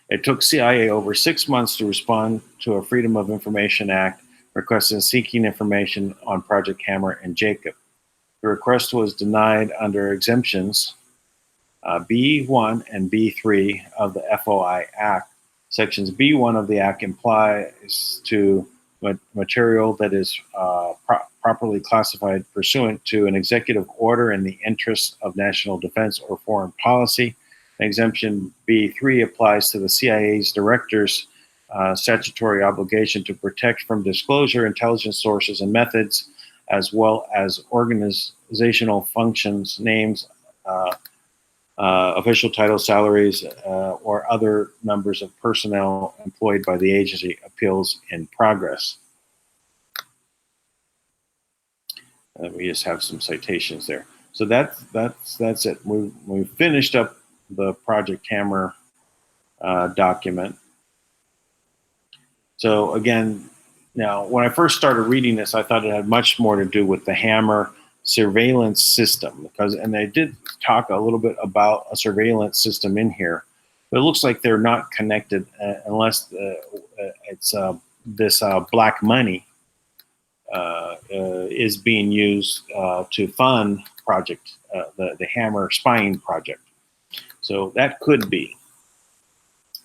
It took CIA over 6 months to respond to a Freedom of Information Act request seeking information on Project Hammer and Jacob. The request was denied under exemptions B1 and B3 of the FOI Act. Sections B1 of the Act implies to material that is properly classified pursuant to an executive order in the interests of national defense or foreign policy. Exemption B3 applies to the CIA's director's statutory obligation to protect from disclosure intelligence sources and methods, as well as organizational functions, names, official titles, salaries, or other numbers of personnel employed by the agency. Appeals in progress. We just have some citations there. So that's it. We've finished up the Project Hammer document. So again, now when I first started reading this, I thought it had much more to do with the Hammer surveillance system, and they did talk a little bit about a surveillance system in here, but it looks like they're not connected unless it's this black money is being used to fund the Hammer spying project. So that could be,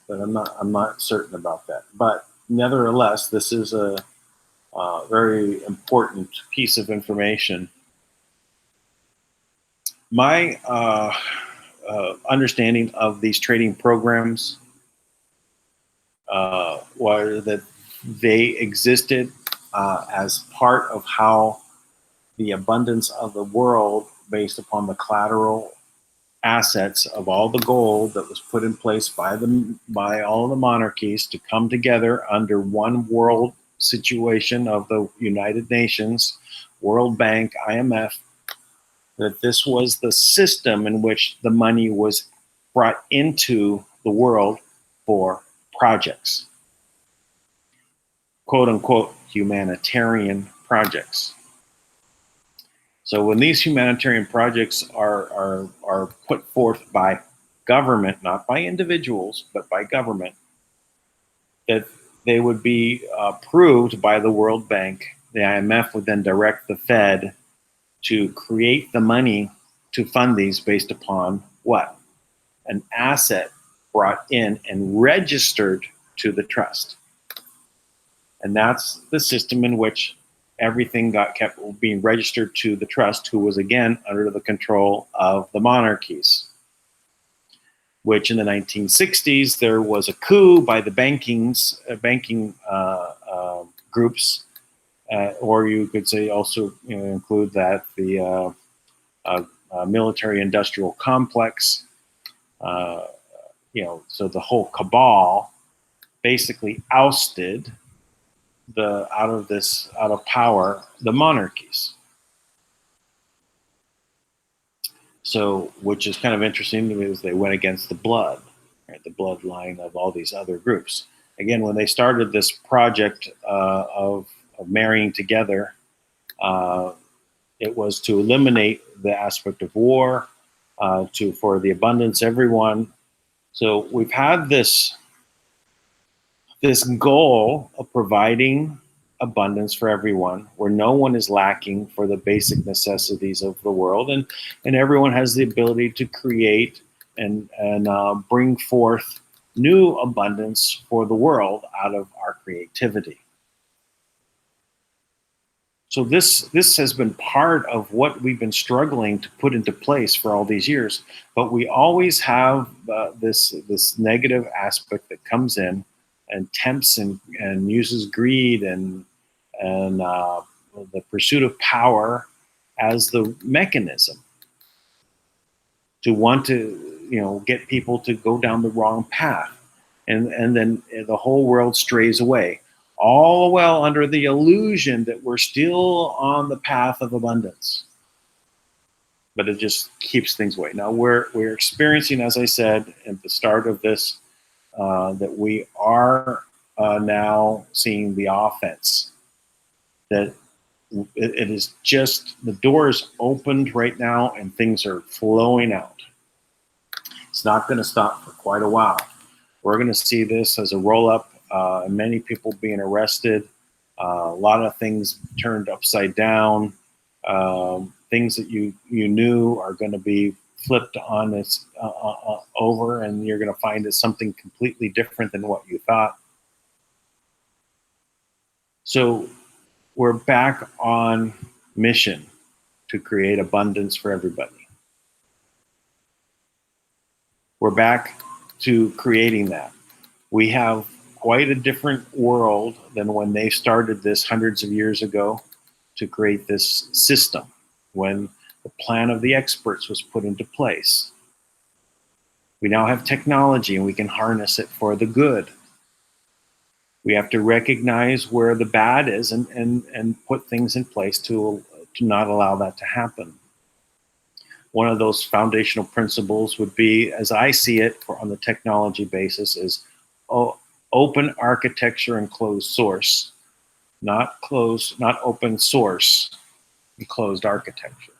but I'm not certain about that. But nevertheless, this is a very important piece of information. My understanding of these trading programs was that they existed as part of how the abundance of the world, based upon the collateral assets of all the gold that was put in place by all the monarchies to come together under one world situation of the United Nations, World Bank, IMF, that this was the system in which the money was brought into the world for projects, quote unquote humanitarian projects. So when these humanitarian projects are put forth by government, not by individuals, but by government, that they would be approved by the World Bank. The IMF would then direct the Fed to create the money to fund these based upon what? An asset brought in and registered to the trust. And that's the system in which everything kept being registered to the trust, who was again under the control of the monarchies. Which in the 1960s, there was a coup by the banking groups, or you could say also include that the military-industrial complex. So the whole cabal basically ousted out of power the monarchies. So, which is kind of interesting to me, is they went against the blood, right? The bloodline of all these other groups. Again, when they started this project of marrying together, it was to eliminate the aspect of war, for the abundance everyone. So we've had this goal of providing abundance for everyone, where no one is lacking for the basic necessities of the world, and everyone has the ability to create and bring forth new abundance for the world out of our creativity. So this has been part of what we've been struggling to put into place for all these years, but we always have this negative aspect that comes in and tempts and uses greed and the pursuit of power as the mechanism to want to get people to go down the wrong path, and then the whole world strays away, all well under the illusion that we're still on the path of abundance. But it just keeps things away. Now we're experiencing, as I said at the start of this, that we are now seeing the offense. That it is just, the door is opened right now and things are flowing out. It's not going to stop for quite a while. We're going to see this as a roll-up, many people being arrested, a lot of things turned upside down, things that you knew are going to be flipped on its over, and you're going to find it's something completely different than what you thought. So we're back on mission to create abundance for everybody. We're back to creating that. We have quite a different world than when they started this hundreds of years ago to create this system, when the plan of the experts was put into place. We now have technology and we can harness it for the good. We have to recognize where the bad is and put things in place to not allow that to happen. one of those foundational principles would be, as I see it on the technology basis, is open architecture and closed source, not open source and closed architecture.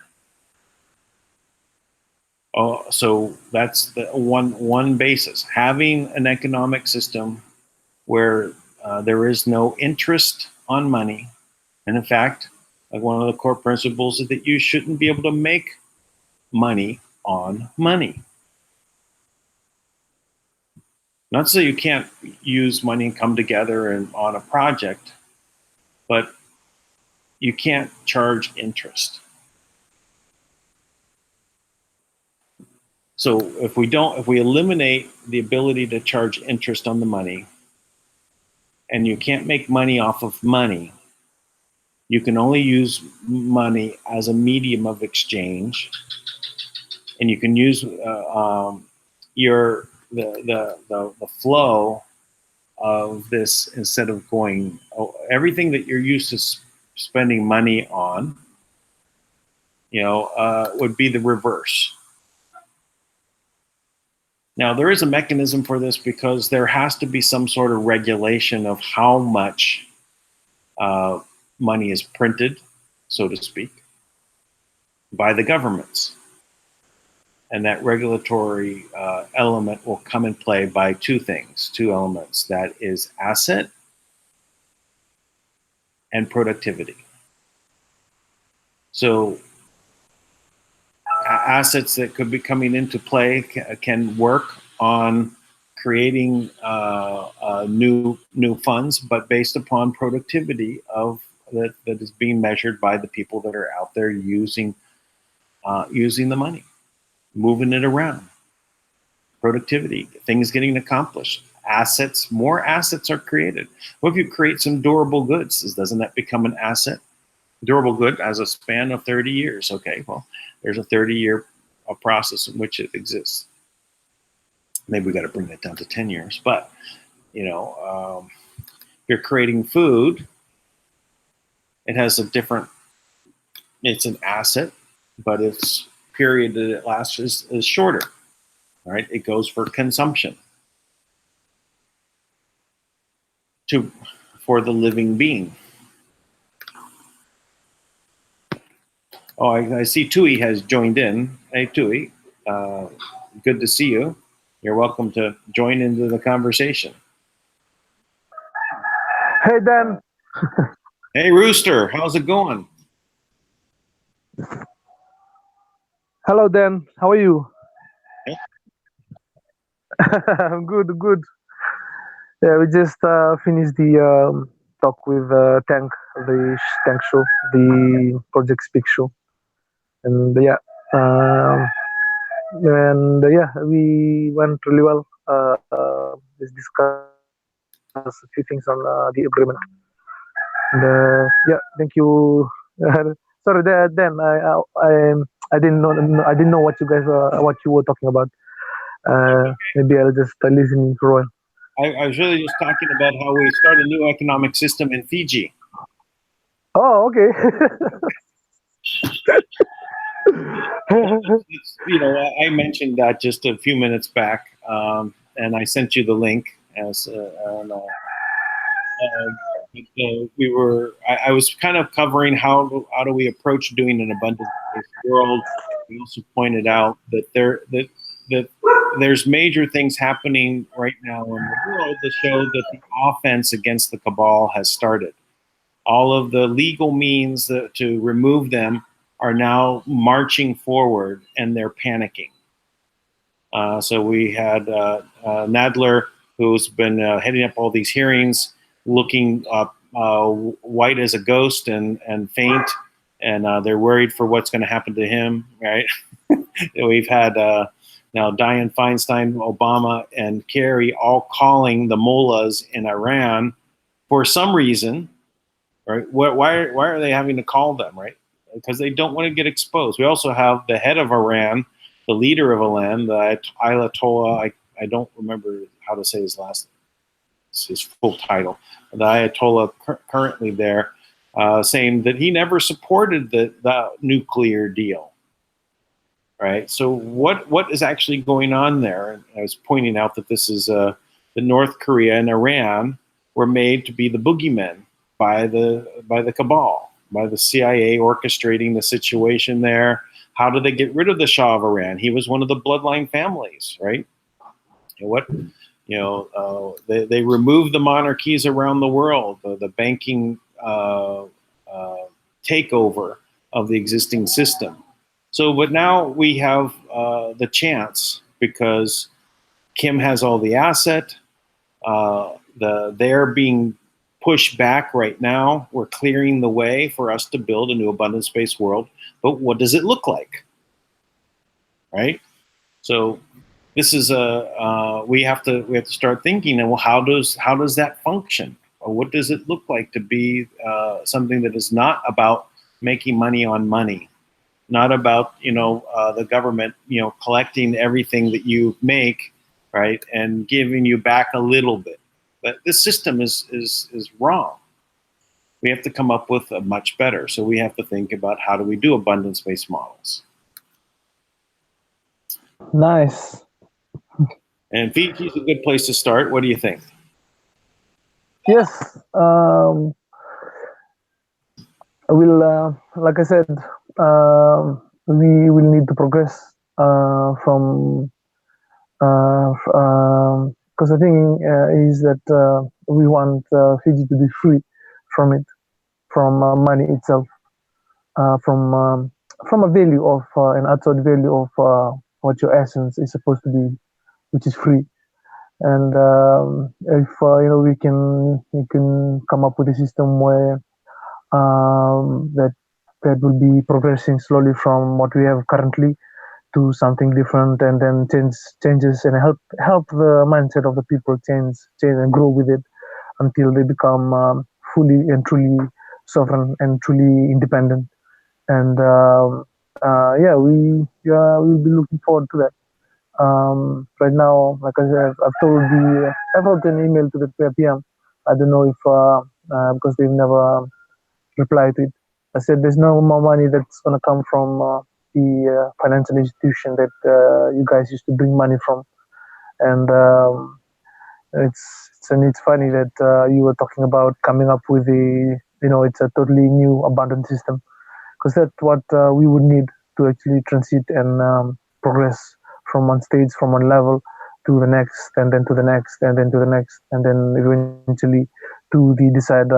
Oh, so that's the one basis. Having an economic system where there is no interest on money, and in fact, like one of the core principles is that you shouldn't be able to make money on money. Not so you can't use money and come together and on a project, but you can't charge interest. So if we eliminate the ability to charge interest on the money, and you can't make money off of money, you can only use money as a medium of exchange, and you can use the flow of this instead of going everything that you're used to spending money on, would be the reverse. Now, there is a mechanism for this because there has to be some sort of regulation of how much money is printed, so to speak, by the governments. And that regulatory element will come in play by two elements. That is asset and productivity. So assets that could be coming into play can work on creating new funds, but based upon productivity that is being measured by the people that are out there using the money, moving it around. Productivity, things getting accomplished, more assets are created. What if you create some durable goods? Doesn't that become an asset? Durable good has a span of 30 years. Okay, well, there's a 30-year process in which it exists. Maybe we got to bring that down to 10 years. But, if you're creating food, it's an asset, but its period that it lasts is shorter. All right, it goes for consumption for the living being. Oh, I see Tui has joined in. Hey, Tui, good to see you. You're welcome to join into the conversation. Hey, Dan. Hey, Rooster, how's it going? Hello, Dan. How are you? Yeah. I'm good. Yeah, we just finished the talk with Tank, the Tank show, the Project Speak show, and we went really well. Just discussed a few things on the agreement. And thank you. Sorry, Dan. I didn't know what you guys what you were talking about. Maybe I'll just listen for a while. I was really just talking about how we start a new economic system in Fiji. Oh, okay. I mentioned that just a few minutes back, and I sent you the link. I was kind of covering how do we approach doing an abundance-based world. We also pointed out that there's major things happening right now in the world that show that the offense against the cabal has started. All of the legal means to remove them are now marching forward, and they're panicking. So we had Nadler, who's been heading up all these hearings, looking white as a ghost and faint, and they're worried for what's going to happen to him, right? We've had now Dianne Feinstein, Obama, and Kerry all calling the mullahs in Iran for some reason, right? Why are they having to call them, right? Because they don't want to get exposed. We also have the head of Iran, the leader of Iran, the Ayatollah, I don't remember how to say his full title, the Ayatollah currently there, saying that he never supported the nuclear deal. right? So what is actually going on there? And I was pointing out that this is the North Korea and Iran were made to be the boogeymen by the cabal, by the CIA orchestrating the situation there. How did they get rid of the Shah of Iran? He was one of the bloodline families, right? They removed the monarchies around the world, the banking takeover of the existing system. So, but now we have the chance because Kim has all the asset. They're being pushed back right now. We're clearing the way for us to build a new abundance-based world. But what does it look like, right? So this is we have to start thinking. And well, how does that function? Or what does it look like to be something that is not about making money on money, not about the government collecting everything that you make, right, and giving you back a little bit. But this system is wrong. We have to come up with a much better. So we have to think about how do we do abundance-based models. Nice. And Fiji is a good place to start. What do you think? Yes. I will, like I said, we will need to progress from because the thing is that we want Fiji to be free from it, from money itself, from a value of an outside value of what your essence is supposed to be, which is free. And if we can come up with a system where that will be progressing slowly from what we have currently to something different, and then changes and help the mindset of the people change and grow with it until they become fully and truly sovereign and truly independent. And yeah, we'll be looking forward to that. Right now, like I said, I've wrote an email to the PM. I don't know if because they've never replied to it. I said there's no more money that's going to come from the financial institution that you guys used to bring money from, and it's funny that you were talking about coming up with it's a totally new abundant system, because that's what we would need to actually transit and progress from one stage, from one level to the next, and then to the next, and then to the next, and then eventually to the desired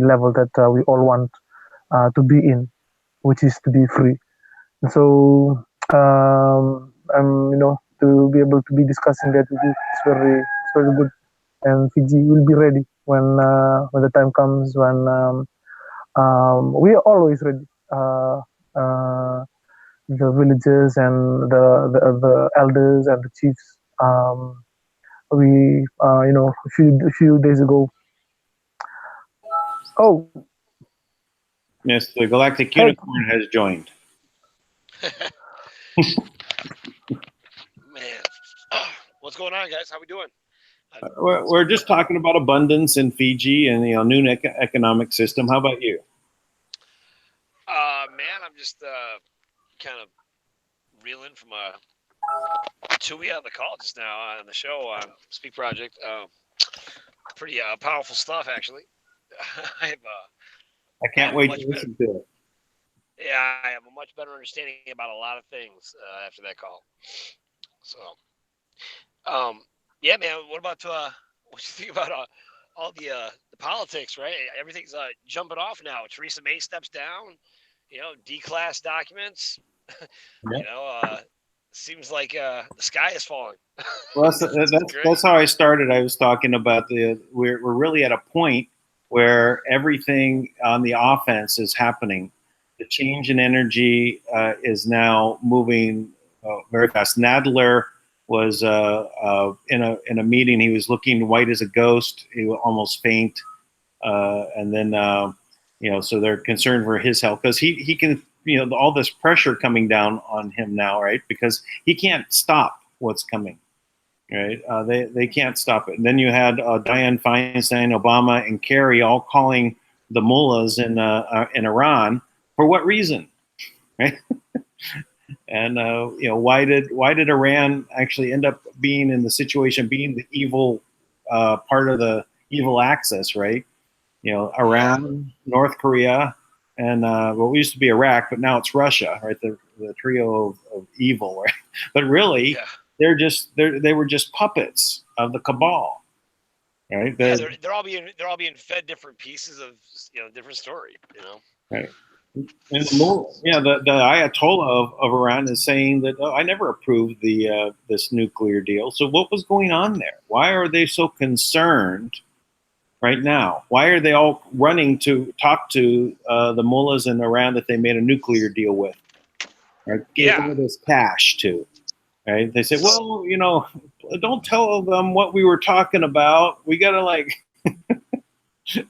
level that we all want to be in, which is to be free. And so to be able to be discussing that with you, it's very good. And Fiji will be ready when the time comes, when we are always ready. The villagers and the elders and the chiefs. A few days ago. Oh, Yes, the Galactic hey. Unicorn has joined. Man, what's going on, guys? How we doing? We're just talking about abundance in Fiji and new economic system. How about you? Man, I'm just kind of reeling from a Tui on the call just now on the show on Speak Project. Pretty powerful stuff, actually. I can't wait to listen to it. Yeah, I have a much better understanding about a lot of things after that call. So, yeah, man. What about what you think about all the politics? Right, everything's jumping off now. Theresa May steps down. D-class documents. Yeah. Seems like the sky is falling. Well, that's how I started. I was talking about we're really at a point where everything on the offense is happening. The change in energy is now moving very fast. Nadler was in a meeting. He was looking white as a ghost. He would almost faint, and then so they're concerned for his health because he can all this pressure coming down on him now, right? Because he can't stop what's coming. Right, they can't stop it. And then you had Dianne Feinstein, Obama, and Kerry all calling the mullahs in Iran. For what reason? Right? And why did Iran actually end up being in the situation, being the evil part of the evil axis, right? Iran, North Korea, and what used to be Iraq, but now it's Russia, right? The trio of evil, right? But really, they were just puppets of the cabal, right? They're all being fed different pieces of different story, Right. And the Ayatollah of Iran is saying that I never approved this nuclear deal. So what was going on there? Why are they so concerned right now? Why are they all running to talk to the mullahs in Iran that they made a nuclear deal with? Right? Give all this cash to. Right? They say, well, don't tell them what we were talking about. We got to keep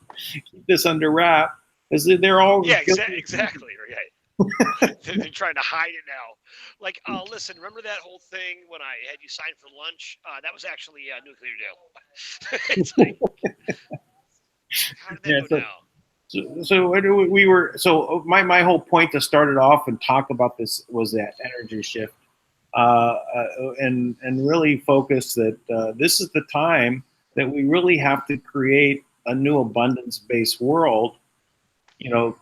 this under wrap. They're all exactly right. They're trying to hide it now. Listen, remember that whole thing when I had you sign for lunch? That was actually a nuclear deal. It's how did that go down? So my whole point to start it off and talk about this was that energy shift, and really focus that this is the time that we really have to create a new abundance-based world.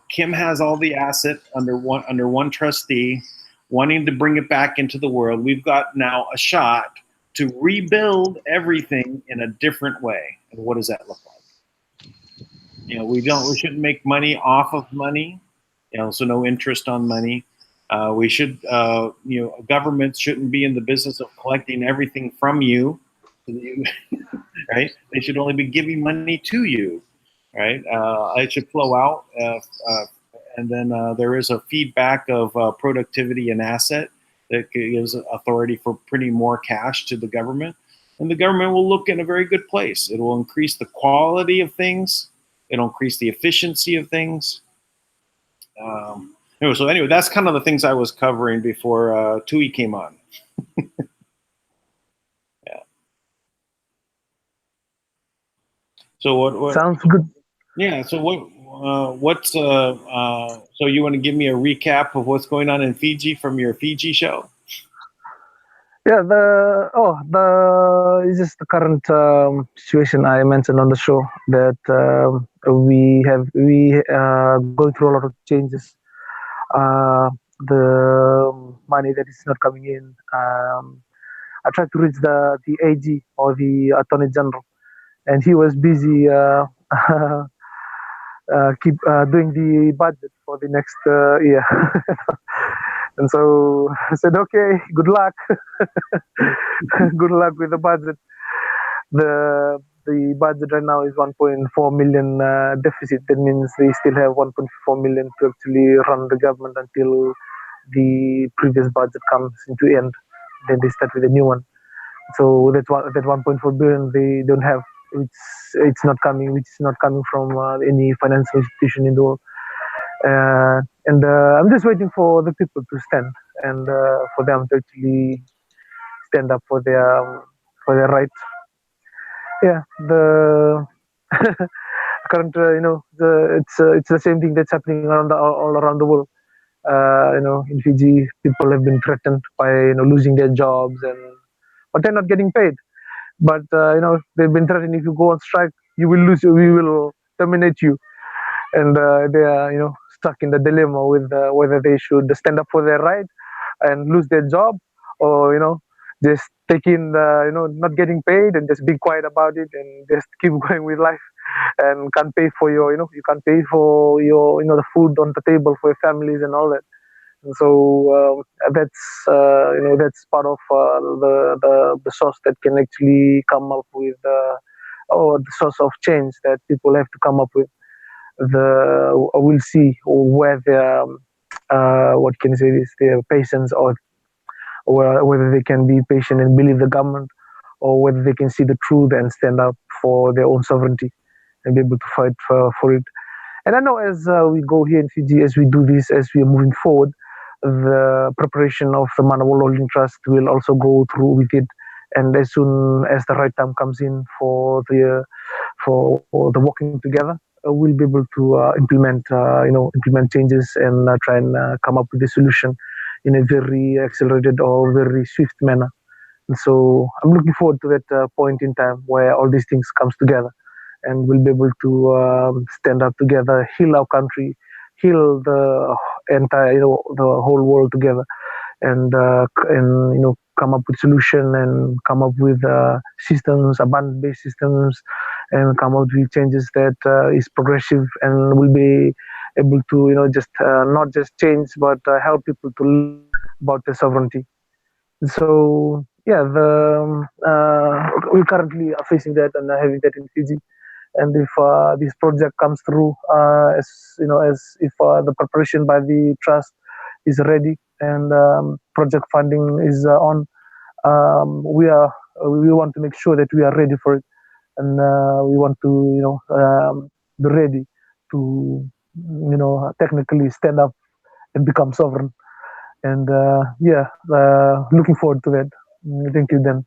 Kim has all the asset under one trustee, wanting to bring it back into the world. We've got now a shot to rebuild everything in a different way. And what does that look like? We shouldn't make money off of money. So no interest on money. We should, governments shouldn't be in the business of collecting everything from you, right? They should only be giving money to you. Right, it should flow out, and then there is a feedback of productivity and asset that gives authority for printing more cash to the government, and the government will look in a very good place. It will increase the quality of things. It'll increase the efficiency of things. Anyway, that's kind of the things I was covering before Tui came on. Yeah. So what sounds good? Yeah. So what's so you want to give me a recap of what's going on in Fiji from your Fiji show? Yeah, it's just the current situation I mentioned on the show that we going through a lot of changes. The money that is not coming in. I tried to reach the AG, or the Attorney General, and he was busy keep doing the budget for the next year. And so I said, okay, good luck. Good luck with the budget. The budget right now is 1.4 million deficit. That means they still have 1.4 million to actually run the government until the previous budget comes into end. Then they start with a new one. So that 1.4 billion they don't have. It's not coming. Which is not coming from any financial institution in the world. And I'm just waiting for the people to stand, and for them to actually stand up for their rights. Yeah, the current, it's the same thing that's happening all around the world. In Fiji, people have been threatened by losing their jobs, but they're not getting paid. But they've been threatened, if you go on strike, you will lose. We will terminate you. And they are stuck in the dilemma with whether they should stand up for their right and lose their job, or just take in not getting paid and just be quiet about it and just keep going with life, and can't pay for you can't pay for your the food on the table for your families and all that. And so that's part of the source that can actually come up with or the source of change that people have to come up with. We'll see where their what can I say this, their patience, or whether they can be patient and believe the government, or whether they can see the truth and stand up for their own sovereignty and be able to fight for it. And I know as we go here in Fiji, as we do this, as we are moving forward, the preparation of the Manna World Holding Trust will also go through with it. And as soon as the right time comes in for the working together, we'll be able to implement changes and try and come up with a solution in a very accelerated or very swift manner. And so I'm looking forward to that point in time where all these things comes together, and we'll be able to stand up together, heal our country, heal the entire, the whole world together, and come up with solution and come up with systems, abundant-based systems, and come out with changes that is progressive and will be able to just not just change but help people to learn about their sovereignty. So yeah, we currently are facing that and having that in Fiji. And if this project comes through, as if the preparation by the trust is ready and project funding is on, we want to make sure that we are ready for it, and we want to be ready to technically stand up and become sovereign. And looking forward to that. Thank you, Dan.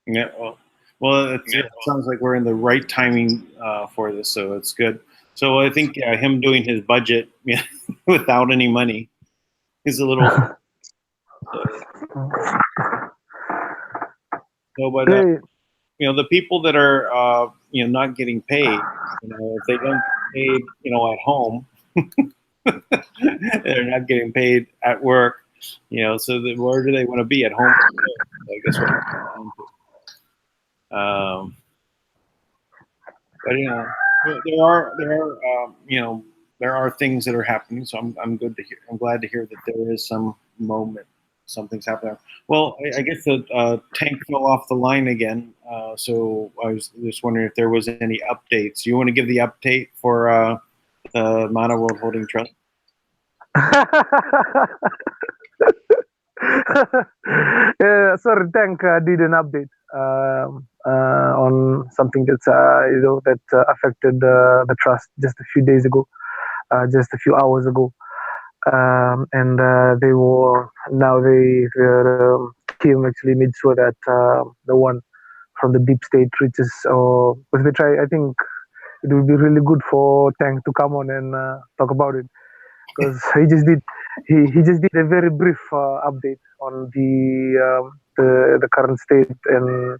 Yeah. Well, it sounds like we're in the right timing for this, so it's good. So I think him doing his budget without any money is a little. But the people that are not getting paid, if they don't get paid, at home, they're not getting paid at work, so where do they want to be? At home? I guess what. But there are things that are happening. So I'm good to hear. I'm glad to hear that there is some moment, something's happening. Well, I guess the tank fell off the line again. So I was just wondering if there was any updates. You want to give the update for the Manna World Holding Trust? Sorry, Tank did an update on something that's that affected the trust just a few days ago, just a few hours ago, and their team actually made sure that the one from the deep state reaches, or because they try. I think it would be really good for Tank to come on and talk about it, because he just did a very brief update on the current state and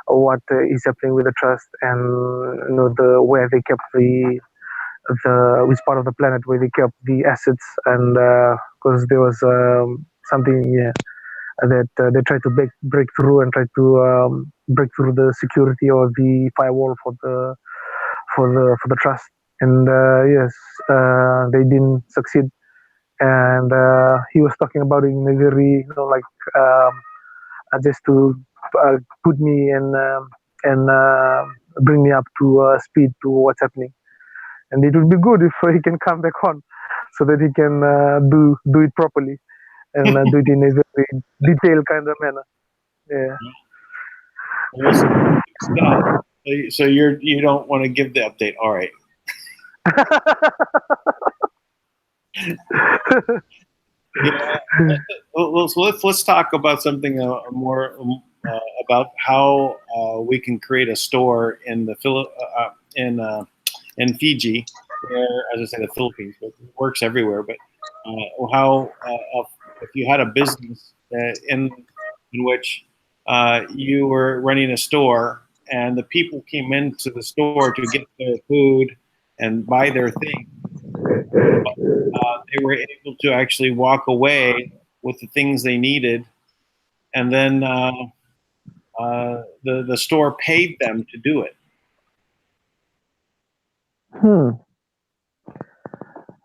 what is happening with the trust, and the where they kept the which part of the planet where they kept the assets, and because there was something that they tried to break through and try to break through the security or the firewall for the trust, and yes, they didn't succeed. And he was talking about it in a very just to put me and bring me up to speed to what's happening. And it would be good if he can come back on, so that he can do it properly and do it in a very detailed kind of manner. Yeah. So you don't want to give the update, all right? So let's talk about something more about how we can create a store in the in Fiji, where, as I said, the Philippines, but it works everywhere. But how if you had a business in which you were running a store, and the people came into the store to get their food and buy their things, they were able to actually walk away with the things they needed, and then the store paid them to do it.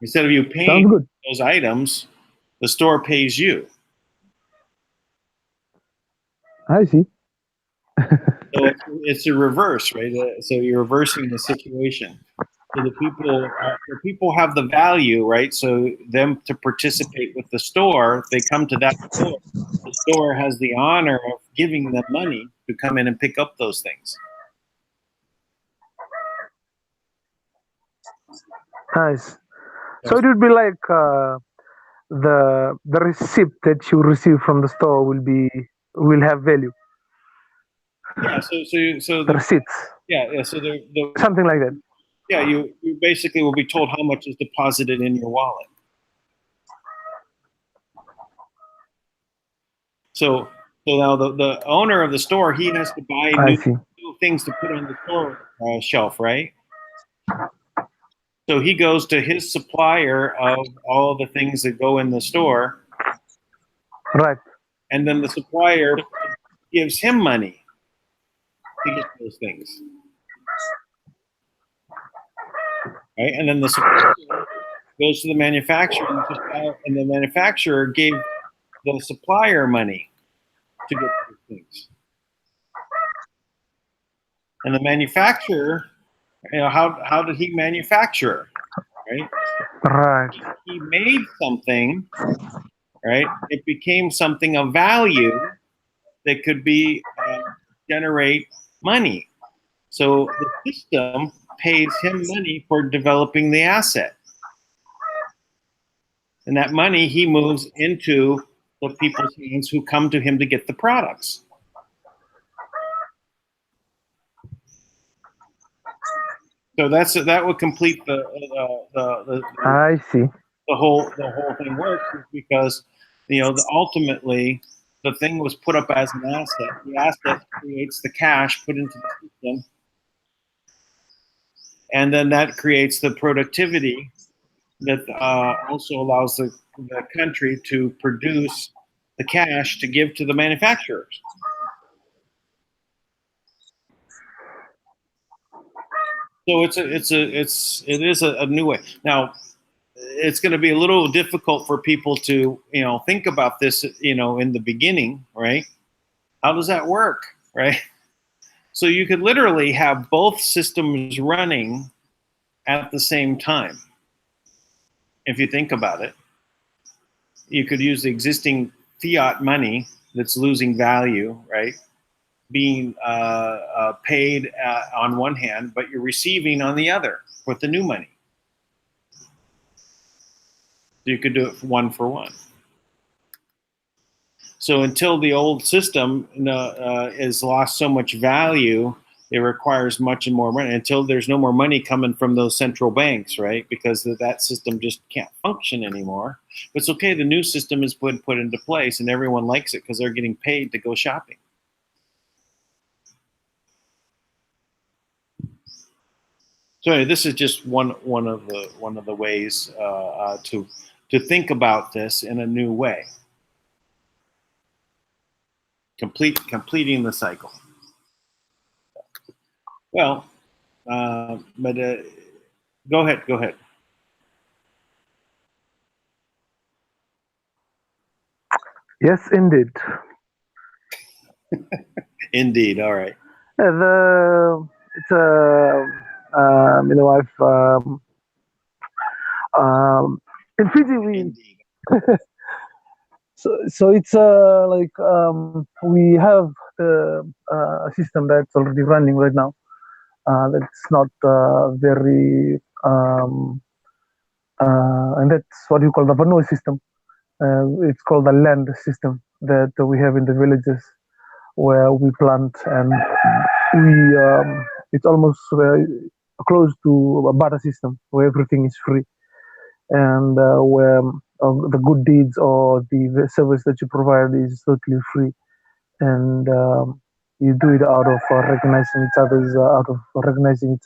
Instead of you paying those items, the store pays you. I see. So it's a reverse, right? So you're reversing the situation. So the people have the value, right? So them to participate with the store, they come to that store. The store has the honor of giving them money to come in and pick up those things. Nice. So it would be like the receipt that you receive from the store will have value. Yeah. So the receipts. Yeah. So something like that. Yeah. You basically will be told how much is deposited in your wallet. So now the owner of the store, he has to buy I new see. things to put on the store shelf, right? So he goes to his supplier of all the things that go in the store, Right. and then the supplier gives him money to get those things, right? And then the supplier goes to the manufacturer, and the manufacturer gave the supplier money to get those things. And the manufacturer, how did he manufacture, right? Right. He made something, right? It became something of value that could be generate money. So the system pays him money for developing the asset. And that money he moves into the people's hands who come to him to get the products. So that would complete I see. the whole thing works, is because ultimately the thing was put up as an asset. The asset creates the cash put into the system, and then that creates the productivity that also allows the country to produce the cash to give to the manufacturers. So it is a new way. Now, it's going to be a little difficult for people to think about this in the beginning, right? How does that work, right? So you could literally have both systems running at the same time. If you think about it, you could use the existing fiat money that's losing value, right? Being paid on one hand, but you're receiving on the other with the new money. So you could do it one for one. So until the old system has lost so much value, it requires much and more money until there's no more money coming from those central banks, right? Because that system just can't function anymore. But it's okay. The new system is put into place, and everyone likes it because they're getting paid to go shopping. So anyway, this is just one of the ways to think about this in a new way. Completing the cycle. Well, but go ahead. Yes, indeed. Indeed. All right. It's I've in Fiji Indeed. so it's we have a system that's already running right now. That's not very and that's what you call the Vanoi system. It's called the land system that we have in the villages where we plant, and we it's almost close to a barter system where everything is free, and where the good deeds or the service that you provide is totally free, and you do it out of recognizing each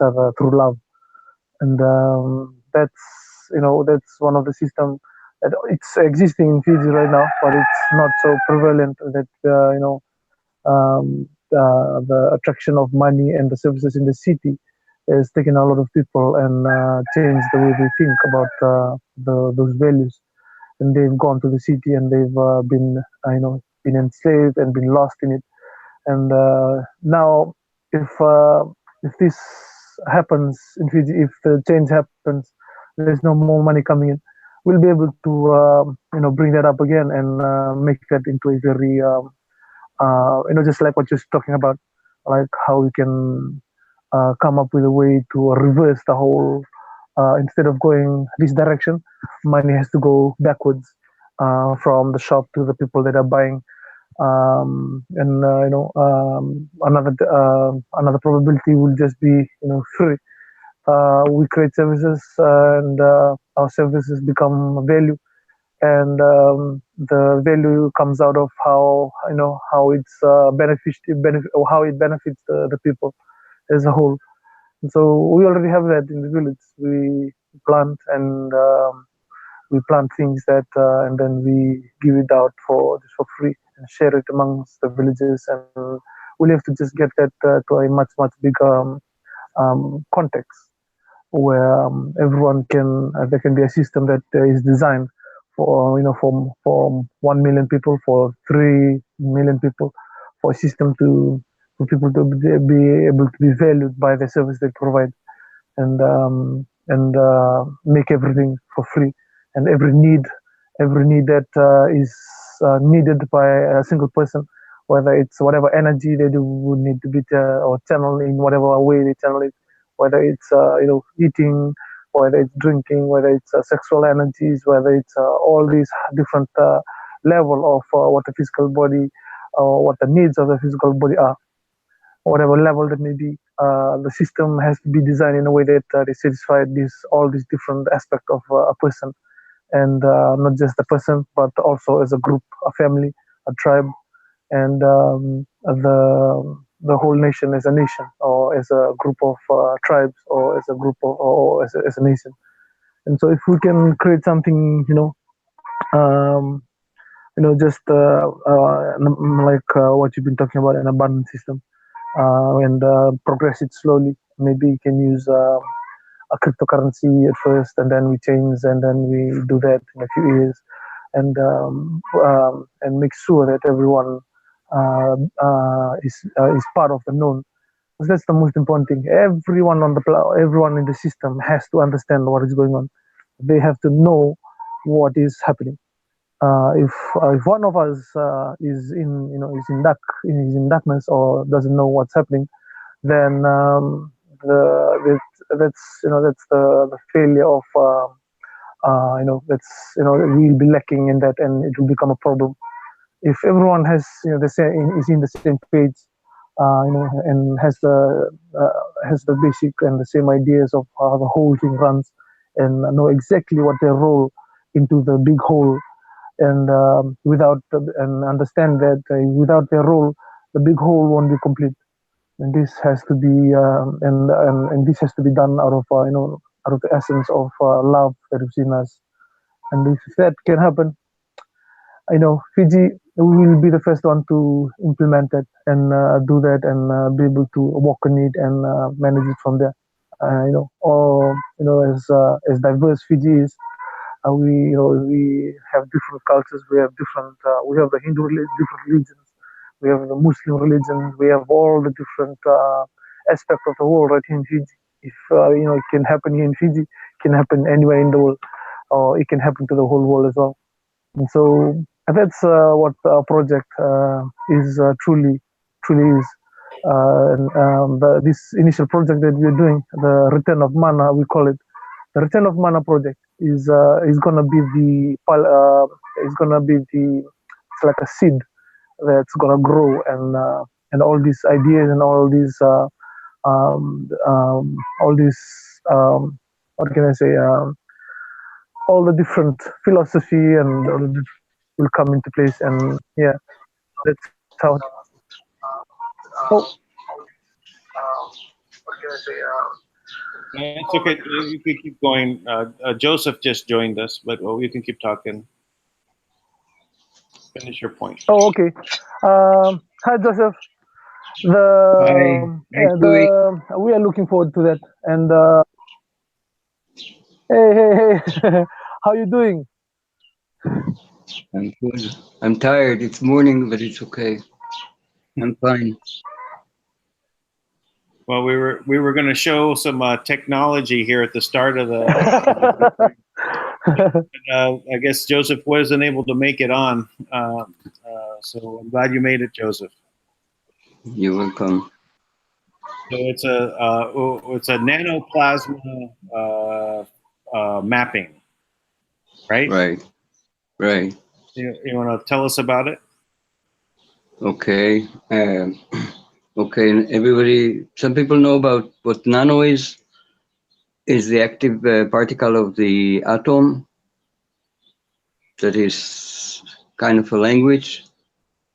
other through love, and that's one of the system that it's existing in Fiji right now, but it's not so prevalent that the attraction of money and the services in the city has taken a lot of people and changed the way they think about those values. And they've gone to the city and they've been enslaved and been lost in it. And now, if this happens in Fiji, if the change happens, there's no more money coming in. We'll be able to bring that up again and make that into a very just like what you're talking about, like how we can come up with a way to reverse the whole. Instead of going this direction, money has to go backwards from the shop to the people that are buying. Another probability will just be free. We create services and our services become value, and the value comes out of how how it's how it benefits the people as a whole. And so we already have that in the village. We plant and we plant things that and then we give it out for just for free and share it amongst the villages, and we'll have to just get that to a much bigger context where everyone can there can be a system that is designed for for 1 million people, for 3 million people, for a system to for people to be able to be valued by the service they provide, and make everything for free, and every need that is needed by a single person, whether it's whatever energy they do would need to be or channel in whatever way they channel it, whether it's eating, whether it's drinking, whether it's sexual energies, whether it's all these different level of what the physical body or what the needs of the physical body are, whatever level that may be. The system has to be designed in a way that they satisfy all these different aspects of a person, and not just a person, but also as a group, a family, a tribe, and the whole nation as a nation, or as a group of tribes, or as a group of, or as a nation. And so, if we can create something, um, just like what you've been talking about, an abundant system, and progress it slowly. Maybe you can use a cryptocurrency at first, and then we change, and then we do that in a few years, and make sure that everyone is part of the known. Because that's the most important thing. Everyone everyone in the system has to understand what is going on. They have to know what is happening. If one of us is in is in darkness or doesn't know what's happening, then that's the failure of that's we'll be lacking in that, and it will become a problem. If everyone has the same is in the same page, and has the basic and the same ideas of how the whole thing runs, and know exactly what their role into the big whole, and and understand that without their role, the big whole won't be complete. And this has to be and this has to be done out of out of the essence of love that is in us. And if that can happen, Fiji will be the first one to implement it and do that, and be able to walk on it and manage it from there. Or as diverse Fiji is, we have different cultures. We have different. We have the different religions. We have the Muslim religion. We have all the different aspects of the world right here in Fiji. If it can happen here in Fiji, it can happen anywhere in the world, or it can happen to the whole world as well. And so that's what our project is truly is. This initial project that we're doing, the Return of Manna, we call it. The Return of Manna project is gonna be it's like a seed that's gonna grow, and all these ideas and all these what can I say, all the different philosophy and all the will come into place, and yeah, that's how. Oh, what can I say? It's okay. You can keep going. Joseph just joined us, but you can keep talking. Finish your point. Oh, okay. Hi, Joseph. We are looking forward to that. And hey, how you doing? I'm good. I'm tired. It's morning, but it's okay. I'm fine. Well, we were going to show some technology here at the start of the. I guess Joseph wasn't able to make it on, so I'm glad you made it, Joseph. You're welcome. So it's a nanoplasma mapping, right? Right. You want to tell us about it? Okay. Okay. Everybody. Some people know about what nano is. Is the active particle of the atom. that is kind of a language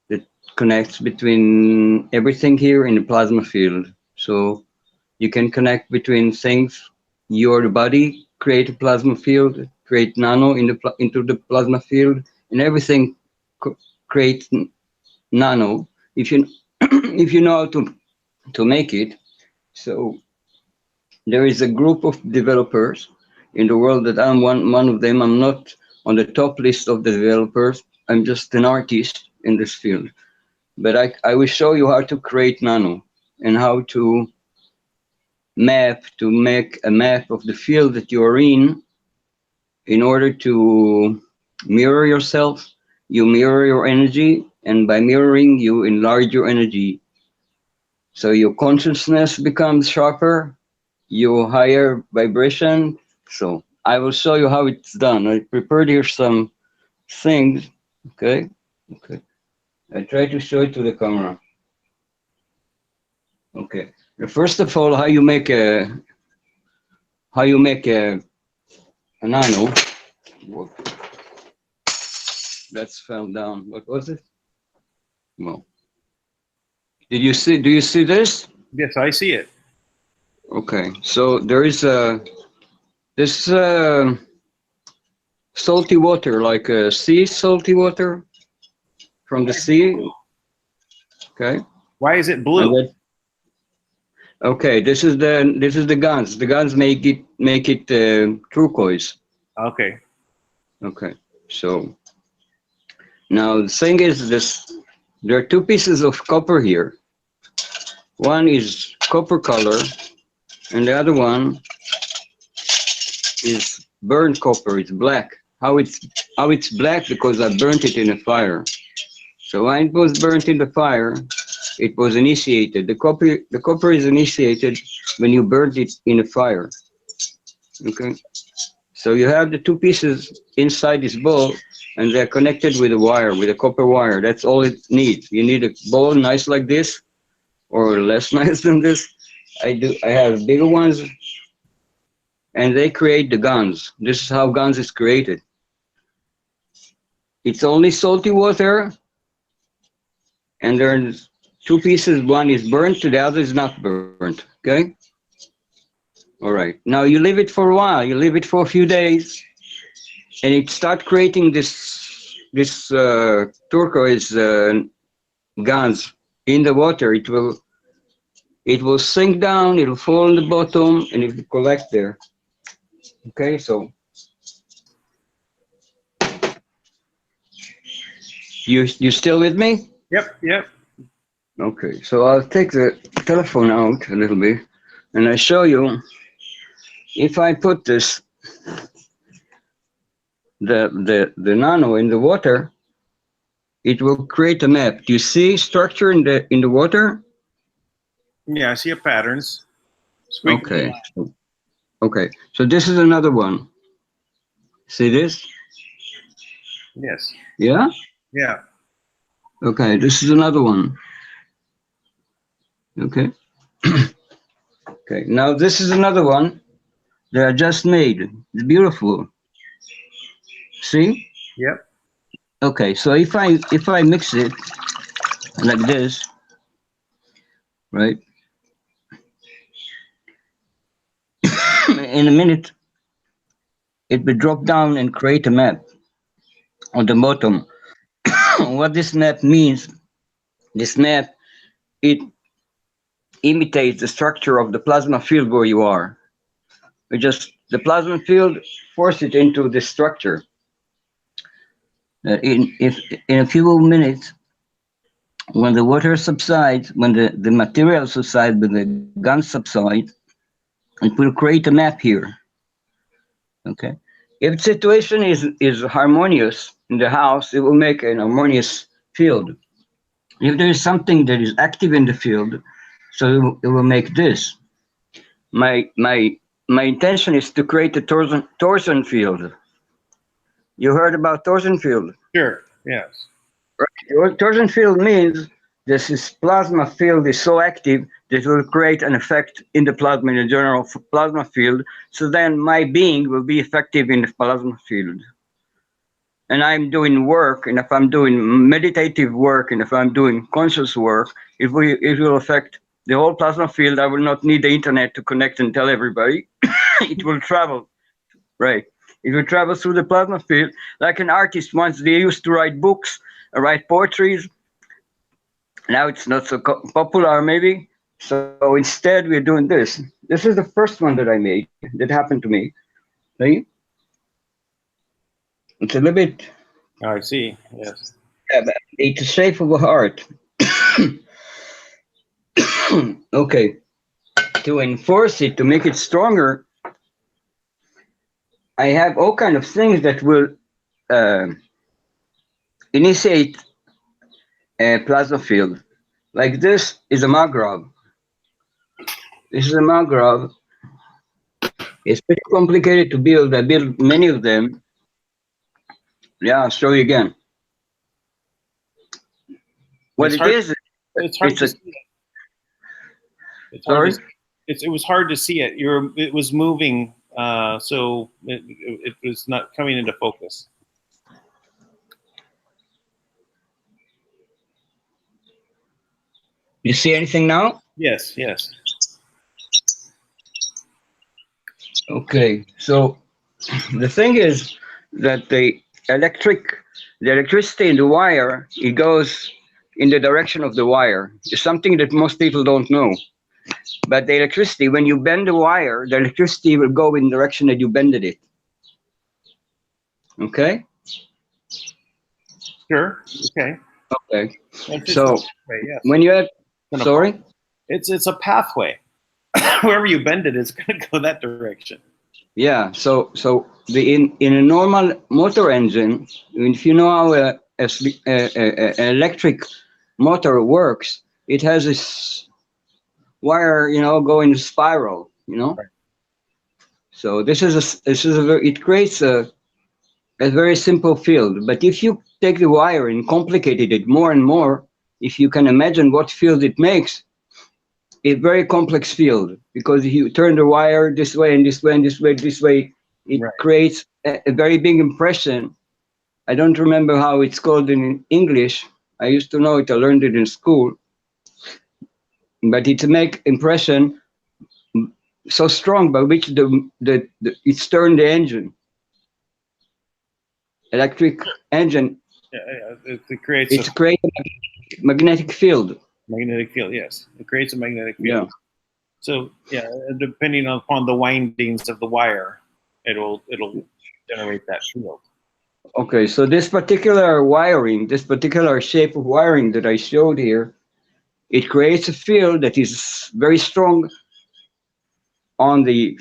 that connects between everything here in the plasma field. So you can connect between things. Your body create a plasma field, create nano into the plasma field, and everything creates nano if you if you know how to make it. So there is a group of developers in the world that I'm one of them. I'm not on the top list of the developers. I'm just an artist in this field. But I will show you how to create nano and how to make a map of the field that you are in order to mirror yourself. You mirror your energy, and by mirroring, you enlarge your energy. So your consciousness becomes sharper, your higher vibration. So I will show you how it's done. I prepared here some things. Okay. I try to show it to the camera. Okay. First of all, how you make a nano. Whoa. That's fell down. What was it? Well, do you see this? Yes, I see it. Okay. So there is this salty water, like sea salty water from the sea. Okay. Why is it blue? Okay, this is the guns. The guns make it turquoise. Okay. Okay. So now the thing is this: there are two pieces of copper here. One is copper color, and the other one is burnt copper. It's black. How it's black? Because I burnt it in a fire. So when it was burnt in the fire, it was initiated. The copper is initiated when you burnt it in a fire. Okay. So you have the two pieces inside this ball, and they're connected with a wire, with a copper wire. That's all it needs. You need a ball nice like this, or less nice than this. I have bigger ones, and they create the guns. This is how guns is created. It's only salty water, and there's two pieces. One is burnt, the other is not burnt. Okay. All right. Now you leave it for a while. You leave it for a few days, and it start creating this turquoise guns in the water. It will sink down. It will fall on the bottom, and it will collect there. Okay. So you still with me? Yep. Okay. So I'll take the telephone out a little bit, and I show you. If I put this, the nano in the water, it will create a map. Do you see structure in the water? Yeah, I see a patterns. Okay. Okay. So this is another one. See this? Yes. Yeah? Yeah. Okay. This is another one. Okay. Okay. Now this is another one that I just made. It's beautiful. See? Yep. Okay. So if I mix it like this, right? In a minute, it will drop down and create a map on the bottom. What this map means, this map, it imitates the structure of the plasma field where you are. The plasma field force it into this structure. In a few minutes, when the water subsides, when the material subsides, when the guns subside, it will create a map here. Okay. If the situation is harmonious in the house, it will make an harmonious field. If there is something that is active in the field, so it will make this. My intention is to create a torsion field. You heard about torsion field? Sure. Yes. Right. Torsion field means this plasma field is so active that it will create an effect in the plasma, in the general plasma field. So then my being will be effective in the plasma field. and I'm doing work, and if I'm doing meditative work, and if I'm doing conscious work, it will affect the whole plasma field. I will not need the internet to connect and tell everybody. It will travel, right? It will travel through the plasma field like an artist once. They used to write books, write poetries. Now it's not so popular, maybe. So instead, we're doing this. This is the first one that I made that happened to me. Right? It's a little bit. Oh, I see. Yes. Yeah, but it's a shape of a heart. Okay. To enforce it, to make it stronger, I have all kind of things that will initiate a plasma field. Like this is a magrav. This is a magrav. It's pretty complicated to build. I built many of them. Yeah, I'll show you again. What It's it hard, is, it's hard it's to a, see it. It's hard sorry? it was hard to see it. It was moving, so it was not coming into focus. You see anything now? Yes, yes. Okay, so the thing is that the electricity in the wire, it goes in the direction of the wire. It's something that most people don't know. But the electricity, when you bend the wire, the electricity will go in the direction that you bended it. Okay? Sure. Okay. Okay. That's just So a pathway, yes. when you have, Gonna sorry? It's a pathway. Wherever you bend it, it's going to go that direction. Yeah, so in a normal motor engine, if you know how an electric motor works, it has this wire, going in spiral, Right. So this is it creates a very simple field. But if you take the wire and complicated it more and more, if you can imagine what field it makes, a very complex field, because if you turn the wire this way and this way and this way, this way, it Right. creates a very big impression. I don't remember how it's called in English. I used to know it. I learned it in school. But it's a make impression so strong by which it's turned the engine, electric engine. Yeah, it creates It's a create a magnetic field. magnetic field. Yes, it creates a magnetic field. Yeah. So yeah, depending upon the windings of the wire, it'll generate that field. Okay, so this particular wiring, this particular shape of wiring that I showed here, it creates a field that is very strong on the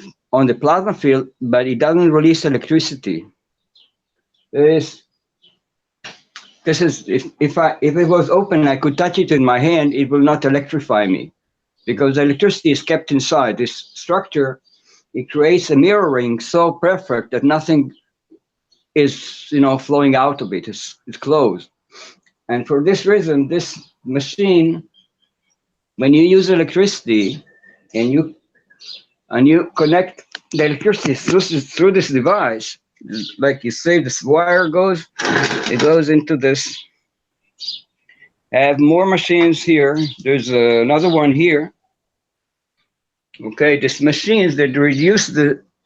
plasma field, but it doesn't release electricity. This is if it was open, I could touch it in my hand, it will not electrify me, because electricity is kept inside this structure. It creates a mirroring so perfect that nothing is flowing out of it. It's closed. And for this reason, this machine, when you use electricity and you connect the electricity through this device, like you say, this wire it goes into this. I have more machines here. There's another one here. Okay, these machines that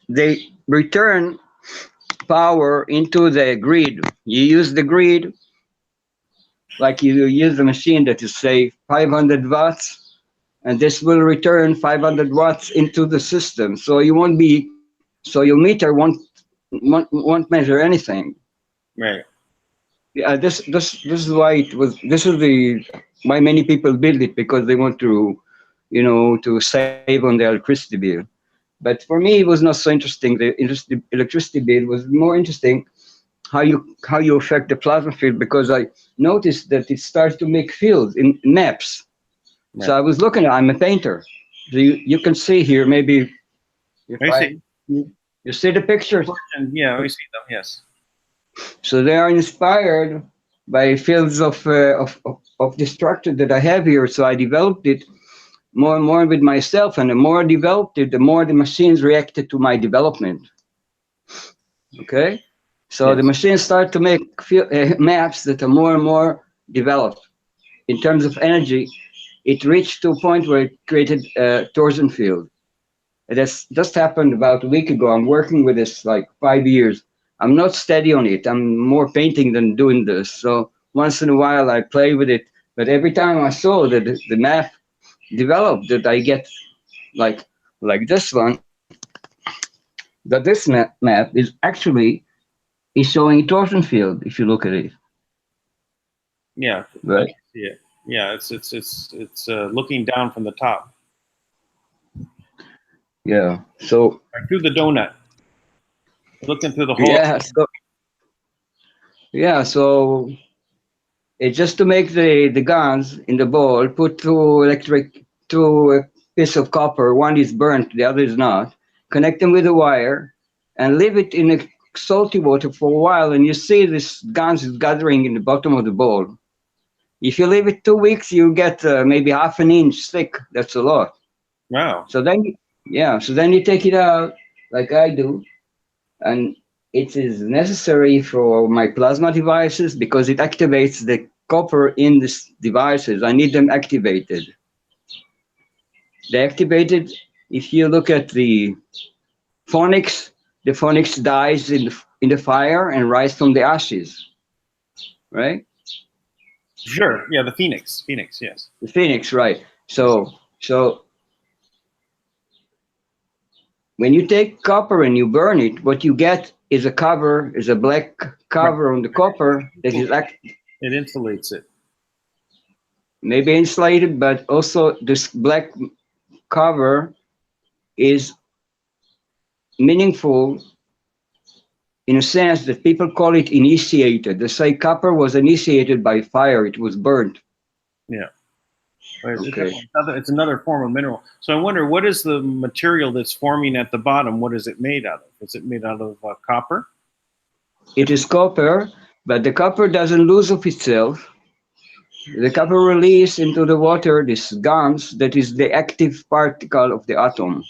they return power into the grid. You use the grid, like you use a machine that is, say, 500 watts, and this will return 500 watts into the system. So your meter won't measure anything. Right. Yeah, this is why why many people build it, because they want to, to save on the electricity bill. But for me, it was not so interesting. The electricity bill was more interesting how you affect the plasma field, because I noticed that it starts to make fields in maps. Right. So I was looking at, I'm a painter. So you can see here, maybe if I see. you see the pictures. Yeah, we see them. Yes. So they are inspired by fields of the structure that I have here. So I developed it more and more with myself, and the more I developed it, the more the machines reacted to my development. Okay. So the machines start to make maps that are more and more developed. In terms of energy, it reached to a point where it created a torsion field. It has just happened about a week ago. I'm working with this like 5 years. I'm not steady on it. I'm more painting than doing this. So once in a while I play with it. But every time I saw that the map developed, that I get like this one, that this map is actually is showing a torsion field if you look at it. Yeah, right. I see it. Yeah, it's looking down from the top. Yeah. So like through the donut, looking through the hole. Yeah. So it's just to make the guns in the ball. Put two a piece of copper. One is burnt, the other is not. Connect them with a wire, and leave it in a salty water for a while, and you see this guns is gathering in the bottom of the ball. If you leave it 2 weeks, you get maybe half an inch thick. That's a lot. Wow. So then, so then you take it out like I do, and it is necessary for my plasma devices because it activates the copper in these devices. I need them activated. They activated. If you look at the phonics dies in the fire and rise from the ashes, right? Sure. Yeah, the phoenix. Phoenix, yes. The phoenix, right? So when you take copper and you burn it, what you get is a black cover on the copper that is it insulates it. Maybe insulated, but also this black cover is meaningful in a sense that people call it initiated. They say copper was initiated by fire; it was burnt. Yeah. Okay. It's another form of mineral. So I wonder, what is the material that's forming at the bottom? What is it made out of? Is it made out of copper? It is copper, but the copper doesn't lose of itself. The copper release into the water this GANs that is the active particle of the atom.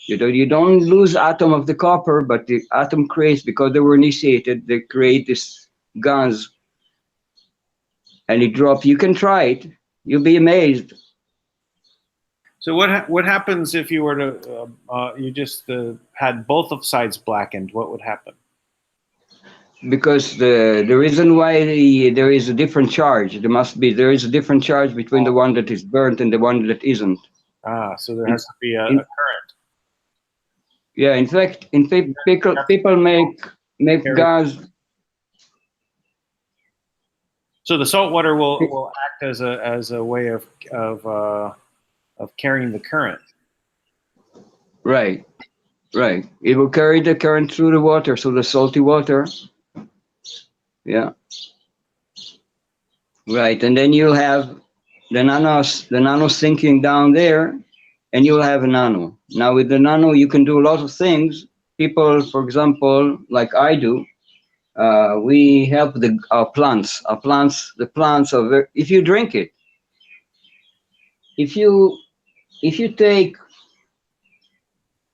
You don't lose atom of the copper, but the atom creates, because they were initiated, they create this GANs and it drops. You can try it. You'll be amazed. So what happens if you were to you just had both of sides blackened? What would happen? Because the reason why there is a different charge, there is a different charge between the one that is burnt and the one that isn't. So there has to be a current. Yeah, in fact, people make gas. So the salt water will act as a way of carrying the current. Right. It will carry the current through the water, so the salty water. Yeah. Right, and then you'll have the nano sinking down there, and you'll have a nano. Now with the nano, you can do a lot of things. People, for example, like I do, we help our plants. The plants are very, if you drink it, if you take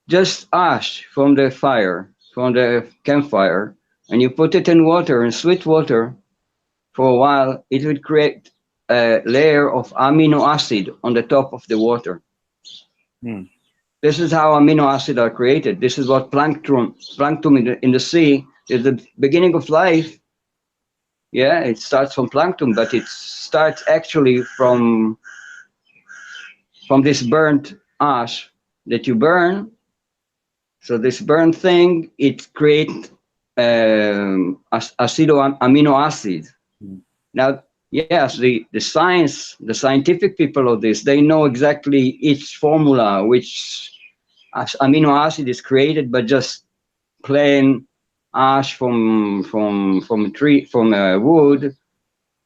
just ash from the campfire, and you put it in water, in sweet water, for a while, it would create a layer of amino acid on the top of the water. This is how amino acids are created. This is what plankton in the sea is the beginning of life. Yeah, it starts from plankton, but it starts actually from this burnt ash that you burn. So this burnt thing, it creates amino acids. Now, yes, the scientific people of this, they know exactly each formula, which amino acid is created by just plain ash from a tree, from a wood,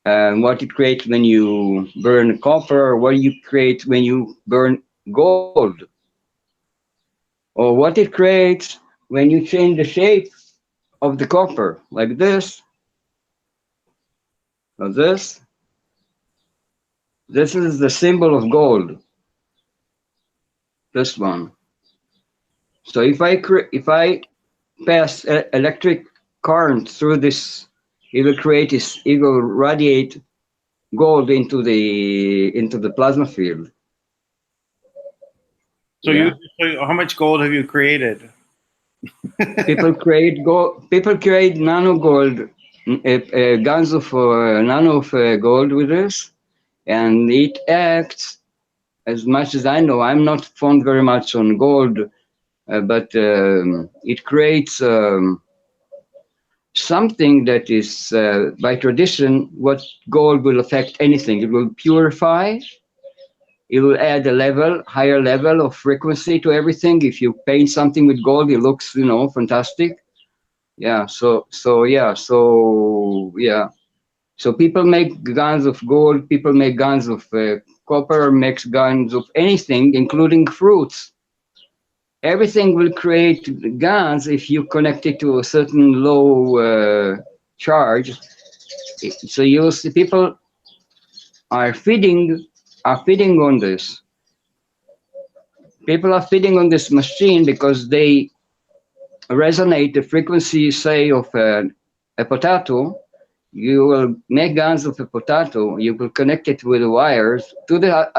and what it creates when you burn copper, or what you create when you burn gold, or what it creates when you change the shape of the copper, like this, or this. This is the symbol of gold. This one. So if I pass electric current through this. It will create this. It will radiate gold into the plasma field. So so how much gold have you created? People create gold. People create nano gold, guns of nano of gold with this, and it acts. As much as I know, I'm not fond very much on gold, but it creates something that is, by tradition, what gold will affect anything. It will purify. It will add a higher level of frequency to everything. If you paint something with gold, it looks, fantastic. Yeah. So people make guns of gold. People make guns of copper. Makes guns of anything, including fruits. Everything will create guns if you connect it to a certain low charge. So you'll see people are feeding on this. People are feeding on this machine because they resonate the frequency, say, of a potato. You will make guns of a potato. You will connect it with the wires to the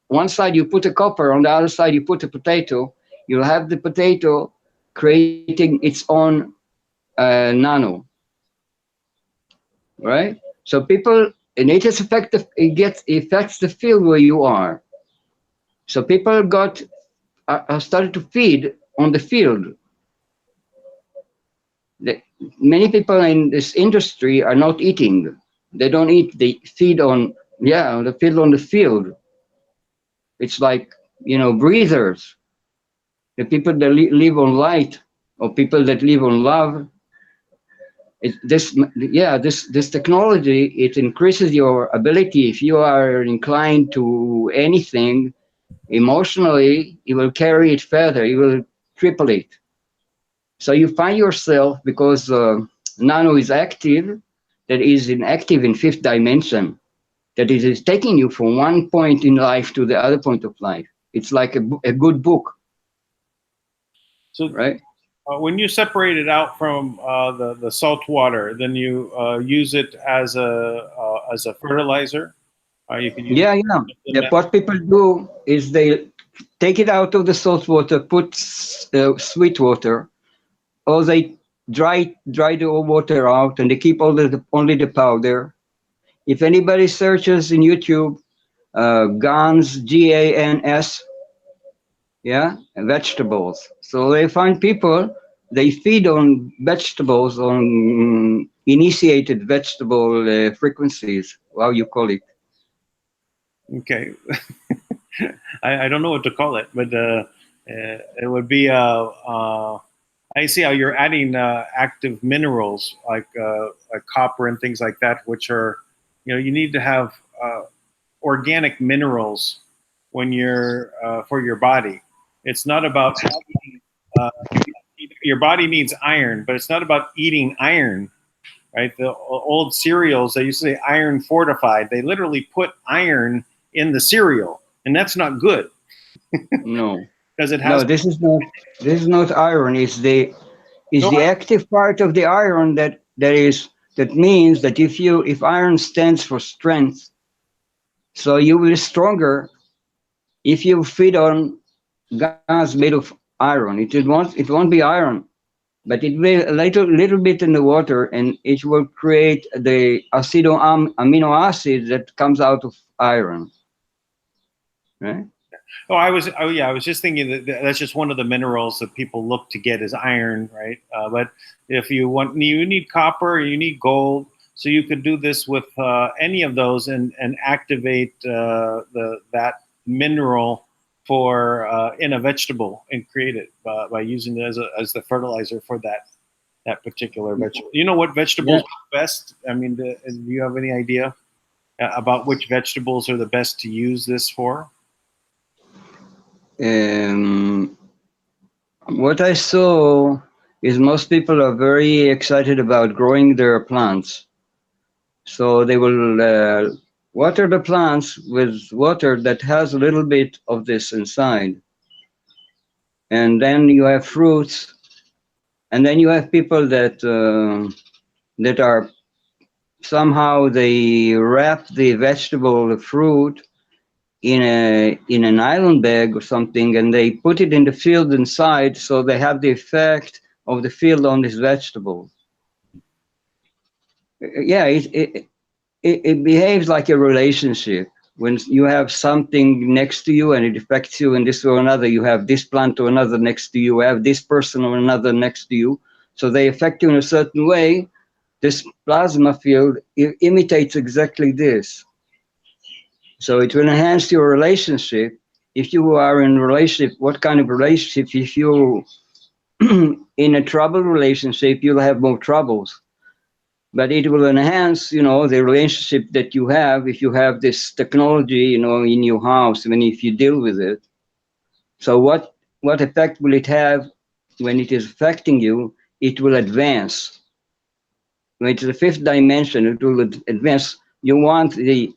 one side. You put a copper, on the other side you put a potato. You'll have the potato creating its own nano, right? So people, and it is effective. It affects the field where you are. So people started to feed on the field. Many people in this industry are not eating. They don't eat. They feed on the field on the field. It's like breathers. The people that live on light, or people that live on love. This technology, it increases your ability. If you are inclined to anything emotionally, it will carry it further. It will triple it. So you find yourself, because Nano is active, that is active in fifth dimension, that it is taking you from one point in life to the other point of life. It's like a good book. So, right? When you separate it out from the salt water, then you use it as a fertilizer. You can use What people do is they take it out of the salt water, put sweet water, or they dry the water out, and they keep only the powder. If anybody searches in YouTube, GANS, GANS, vegetables. So they find people, they feed on vegetables, on initiated vegetable frequencies, how you call it. Okay. I don't know what to call it, but it would be, I see how you're adding active minerals like copper and things like that, which are, you need to have organic minerals when you're for your body. It's not about your body needs iron, but it's not about eating iron, right? The old cereals, they used to say iron fortified. They literally put iron in the cereal, and that's not good. No, because it has. No, this is not iron. It's the active part of the iron that means that if iron stands for strength, so you will be stronger if you feed on gas made of iron. It won't be iron, but it will a little bit in the water, and it will create the amino acid that comes out of iron. Right? I was just thinking that that's just one of the minerals that people look to get is iron, right? But if you need copper, you need gold, so you could do this with any of those and activate that mineral for in a vegetable and create it by using it as the fertilizer for that particular vegetable. You know what vegetables are best? I mean, do you have any idea about which vegetables are the best to use this for? What I saw is most people are very excited about growing their plants. So they will water the plants with water that has a little bit of this inside. And then you have fruits And then you have people that that are somehow they wrap the vegetable, the fruit, in a nylon bag or something, and they put it in the field inside, so they have the effect of the field on this vegetable. Yeah, it behaves like a relationship. When you have something next to you and it affects you in this way or another, you have this plant or another next to you, have this person or another next to you, so they affect you in a certain way. This plasma field imitates exactly this. So it will enhance your relationship. If you are in a relationship, what kind of relationship? If you in a troubled relationship, you'll have more troubles. But it will enhance, the relationship that you have if you have this technology, in your house, even if you deal with it. So what effect will it have when it is affecting you? It will advance. When it's the fifth dimension, it will advance. You want the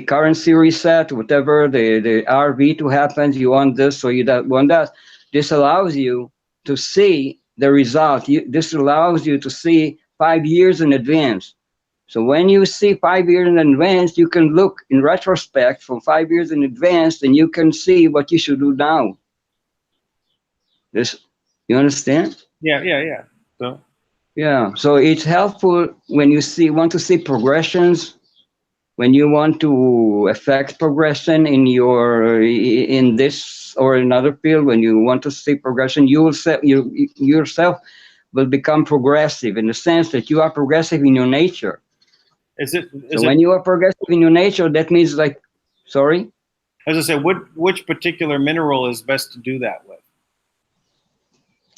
currency reset, whatever the RV to happen, you want this or you don't want that. This allows you to see the result. This allows you to see 5 years in advance. So when you see 5 years in advance, you can look in retrospect from 5 years in advance, and you can see what you should do now. This, you understand? Yeah. So it's helpful when you want to see progressions. When you want to affect progression in this or another field, when you want to see progression, you yourself will become progressive in the sense that you are progressive in your nature. When you are progressive in your nature, that means sorry? As I said, which particular mineral is best to do that with?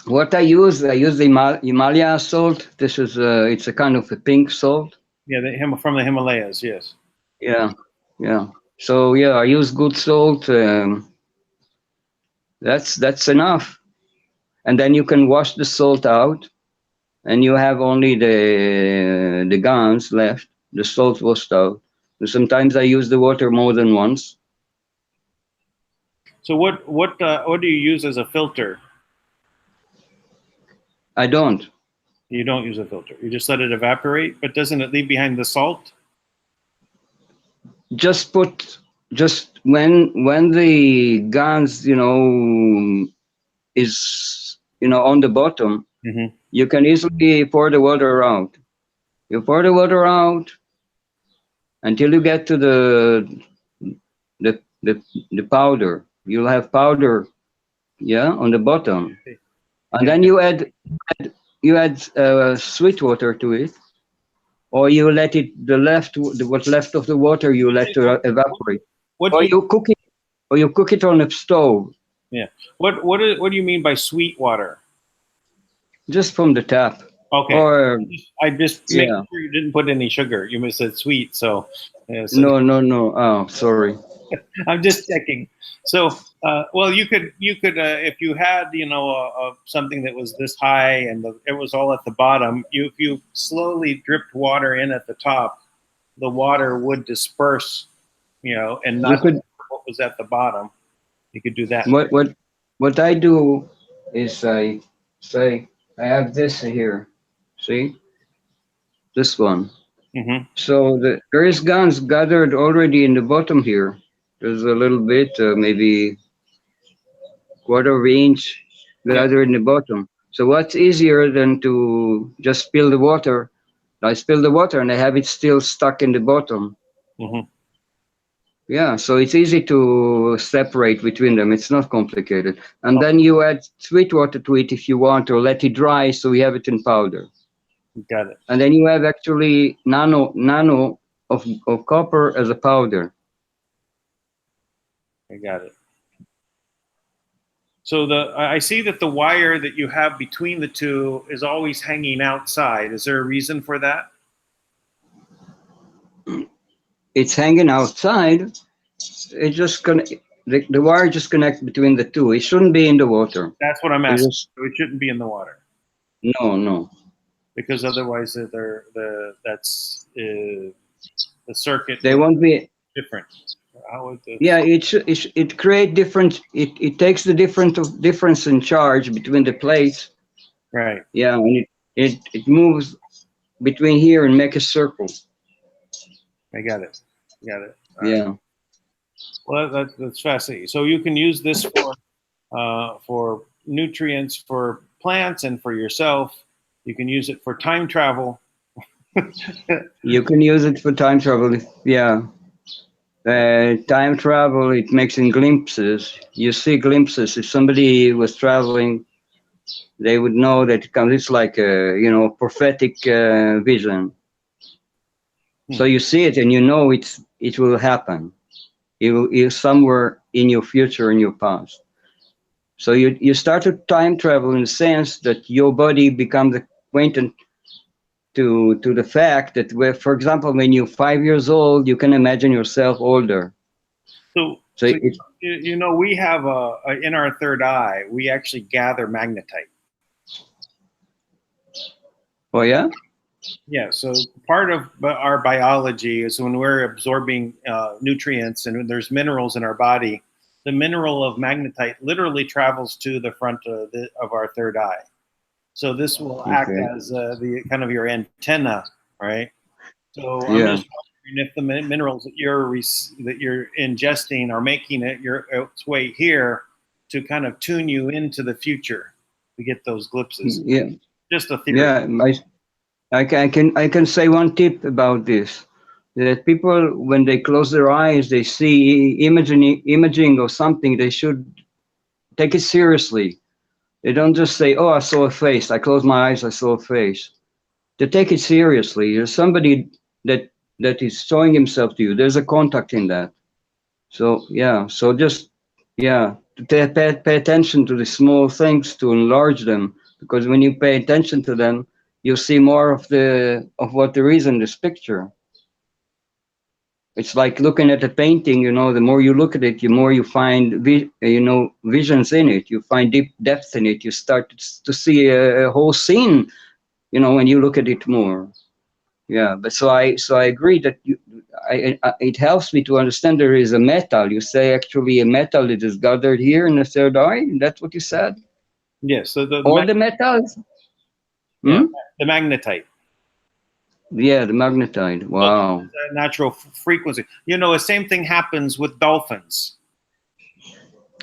What I use the Himalaya salt. This is it's a kind of a pink salt. Yeah, from the Himalayas, yes. Yeah. So I use good salt. That's enough, and then you can wash the salt out, and you have only the gums left. The salt washed out. And sometimes I use the water more than once. So what do you use as a filter? I don't. You don't use a filter. You just let it evaporate, but doesn't it leave behind the salt? Just when the guns, is on the bottom, Mm-hmm. you can easily pour the water out. You pour the water out until you get to the powder. You'll have powder, on the bottom, and then you add sweet water to it, or you let it what's left of the water you let to evaporate, you cook it on a stove. Yeah. What do you mean by sweet water? Just from the tap. Okay. Or I just make sure you didn't put any sugar. You said sweet, so. No. Oh, sorry. I'm just checking. So, you could if you had something that was this high and it was all at the bottom. If you slowly dripped water in at the top, the water would disperse, and not what was at the bottom. You could do that. What I do is I say I have this here. See this one. Mm-hmm. So there is guns gathered already in the bottom here. There's a little bit, maybe quarter of an inch gathered in the bottom. So what's easier than to just spill the water? I spill the water and I have it still stuck in the bottom. Mm-hmm. Yeah, so it's easy to separate between them. It's not complicated. And then you add sweet water to it if you want, or let it dry so you have it in powder. Got it. And then you have actually nano of copper as a powder. I got it. So I see that the wire that you have between the two is always hanging outside. Is there a reason for that? It's hanging outside. It just the wire just connects between the two. It shouldn't be in the water. That's what I'm asking. So it shouldn't be in the water. No. Because otherwise, that's the circuit. They won't be different. How would it create different. It takes the difference in charge between the plates, Right. Yeah, and it moves between here and make a circle. I got it. Got it. All right. Yeah. Well, that's fascinating. So you can use this for nutrients for plants and for yourself. You can use it for time travel. You can use it for time travel. Yeah. Time travel, it makes in glimpses. You see glimpses. If somebody was traveling, they would know that it comes. It's like a prophetic vision. So you see it and you know it will happen. It's somewhere in your future, in your past. So you start to time travel in the sense that your body becomes acquainted to the fact that, for example, when you're 5 years old, you can imagine yourself older. So It, we have in our third eye, we actually gather magnetite. oh yeah. Yeah, so part of our biology is when we're absorbing nutrients and there's minerals in our body, the mineral of magnetite literally travels to the front of our third eye. So this will act as the kind of your antenna, right? So I'm just wondering if the minerals that you're ingesting are making its way here to kind of tune you into the future to get those glimpses. Yeah. Just a theory. Yeah, I can say one tip about this. That people, when they close their eyes, they see imaging or something, they should take it seriously. They don't just say, "Oh, I saw a face. I closed my eyes. I saw a face." They take it seriously. There's somebody that is showing himself to you. There's a contact in that. So yeah. So just to pay attention to the small things to enlarge them, because when you pay attention to them, you'll see more of what there is in this picture. It's like looking at a painting. The more you look at it, the more you find visions in it. You find deep depth in it. You start to see a whole scene. When you look at it more. Yeah, but so I agree that it helps me to understand there is a metal. You say actually a metal that is gathered here in the third eye. That's what you said. Yes. So All the metals. Yeah, the magnetite. Yeah, the magnetite. Wow. Natural frequency. The same thing happens with dolphins.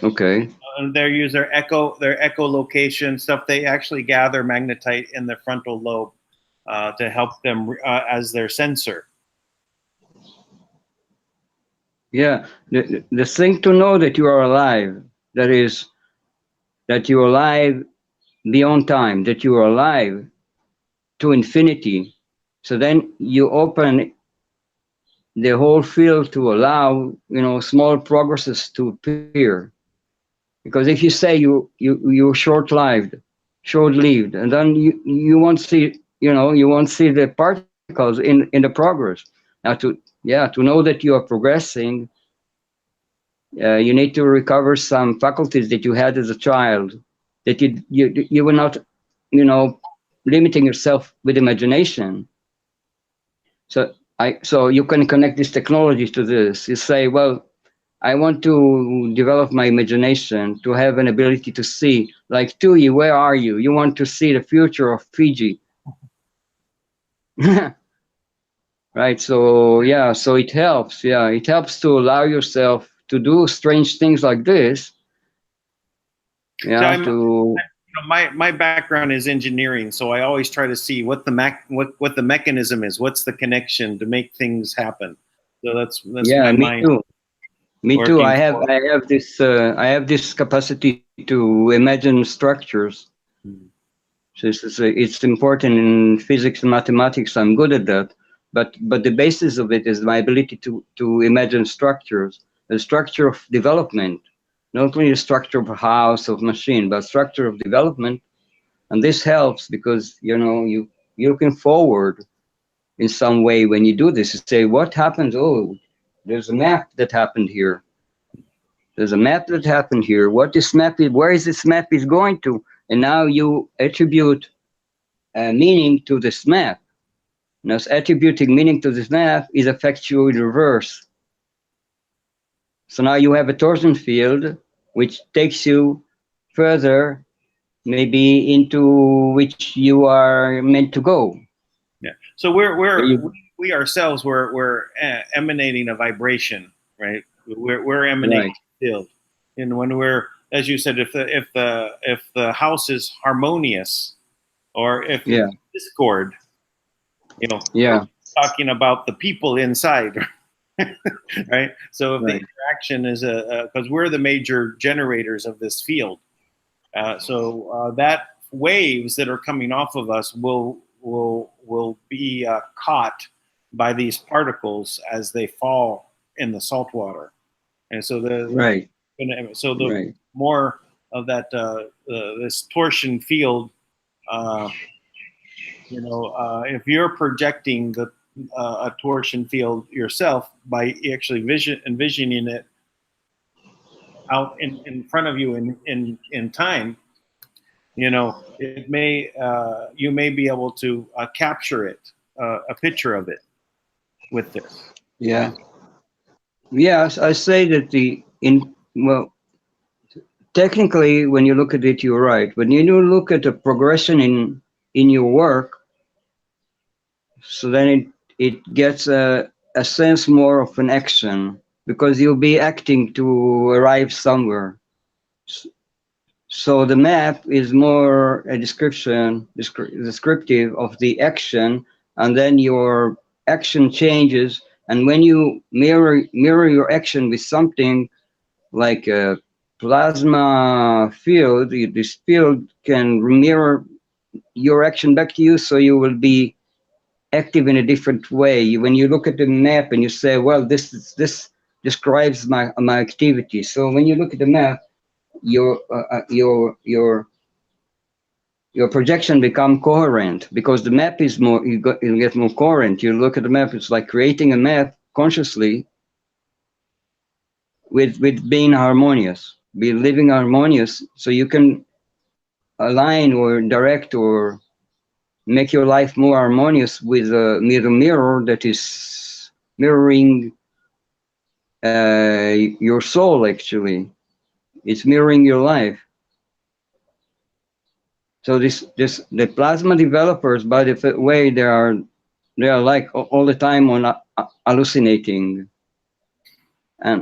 Okay. They use their echolocation stuff. They actually gather magnetite in the frontal lobe to help them as their sensor. Yeah, the thing to know that you are alive, that is, that you are alive beyond time, that you are alive to infinity. So then you open the whole field to allow small progresses to appear. Because if you say you're short-lived, and then you won't see the particles in the progress. Now to know that you are progressing, you need to recover some faculties that you had as a child, that you were not limiting yourself with imagination. So you can connect this technology to this. You say, well, I want to develop my imagination to have an ability to see. Like Tui, where are you? You want to see the future of Fiji. Right. So yeah, so it helps. Yeah, it helps to allow yourself to do strange things like this. Yeah. My background is engineering, so I always try to see what the mechanism is, what's the connection to make things happen. So that's yeah, my me mind. too. Me too. I have this capacity to imagine structures. So it's important in physics and mathematics. I'm good at that. But the basis of it is my ability to imagine structures, the structure of development, not only the structure of a house, of machine, but structure of development. And this helps because you're looking forward in some way when you do this. You say, what happens? Oh, there's a map that happened here. There's a map that happened here. What this map is, where is this map is going to? And now you attribute meaning to this map. Now, attributing meaning to this map is effectual in reverse. So now you have a torsion field which takes you further maybe into which you are meant to go. Yeah. So we ourselves we're emanating a vibration, right? We're emanating Right. field, and when we're, as you said, if the house is harmonious, or if Yeah. it's discord, you know, Yeah. talking about the people inside, right? So if the Right. interaction is because we're the major generators of this field, that waves that are coming off of us will be caught by these particles as they fall in the salt water, and so Right. the Right. more of that this torsion field, uh, if you're projecting a torsion field yourself by actually envisioning it out in front of you in time, it may you may be able to capture it, a picture of it with this. Yeah. Yes, I say that well, technically, when you look at it, you're right. When you look at the progression in your work, so then it gets a sense more of an action because you'll be acting to arrive somewhere. S- So the map is more a descriptive of the action, and then your action changes. And when you mirror your action with something like a plasma field, this field can mirror your action back to you, so you will be active in a different way. When you look at the map and you say, well, this describes my activity. So when you look at the map, your your projection become coherent because the map is more you get more coherent. You look at the map, it's like creating a map consciously with being harmonious, be living harmonious, so you can align or direct or make your life more harmonious with a mirror that is mirroring your soul. Actually, it's mirroring your life. So this the plasma developers, by the way, they are like all the time on hallucinating, and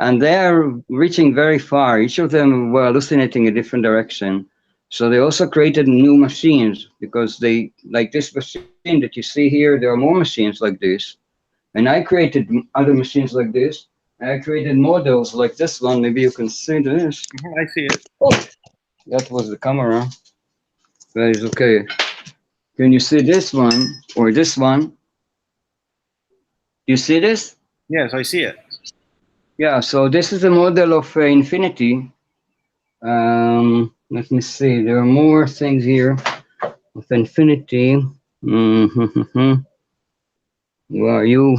and they are reaching very far. Each of them were hallucinating a different direction. So they also created new machines because they like this machine that you see here. There are more machines like this, and I created other machines like this. And I created models like this one. Maybe you can see this. I see it. Oh, that was the camera. That is okay. Can you see this one or this one? You see this? Yes, I see it. Yeah, so this is a model of infinity. Let me see. There are more things here of infinity. Mm-hmm. Where are you?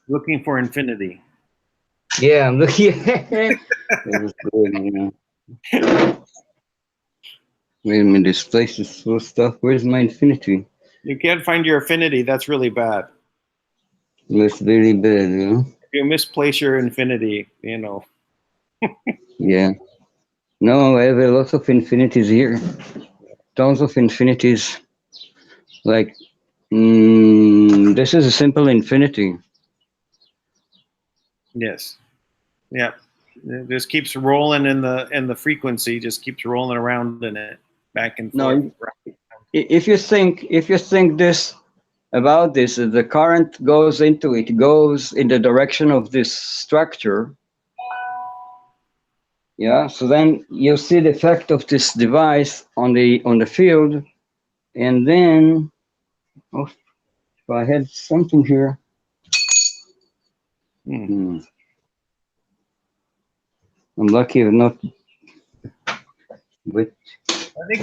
Looking for infinity. Yeah, I'm looking. That was good. Yeah. Wait a minute. This place is full of stuff. Where's my infinity? You can't find your affinity. That's really bad. That's very bad. If you misplace your infinity, Yeah. No, I have a lot of infinities here. Tons of infinities. Like, this is a simple infinity. Yes. Yeah. It just keeps rolling in the frequency, just keeps rolling around in it, back and forth. No, if you think this about this, the current goes into it, goes in the direction of this structure. Yeah. So then you see the effect of this device on the field, and then oh, if I had something here. Hmm. I'm lucky I'm not with. I think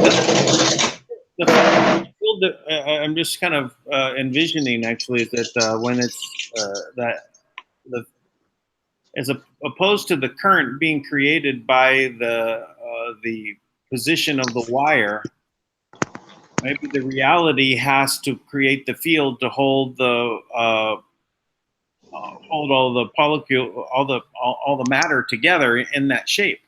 the field that I'm just kind of envisioning actually is that when it's that the opposed to the current being created by the position of the wire, maybe the reality has to create the field to hold hold all the molecule, all the matter together in that shape.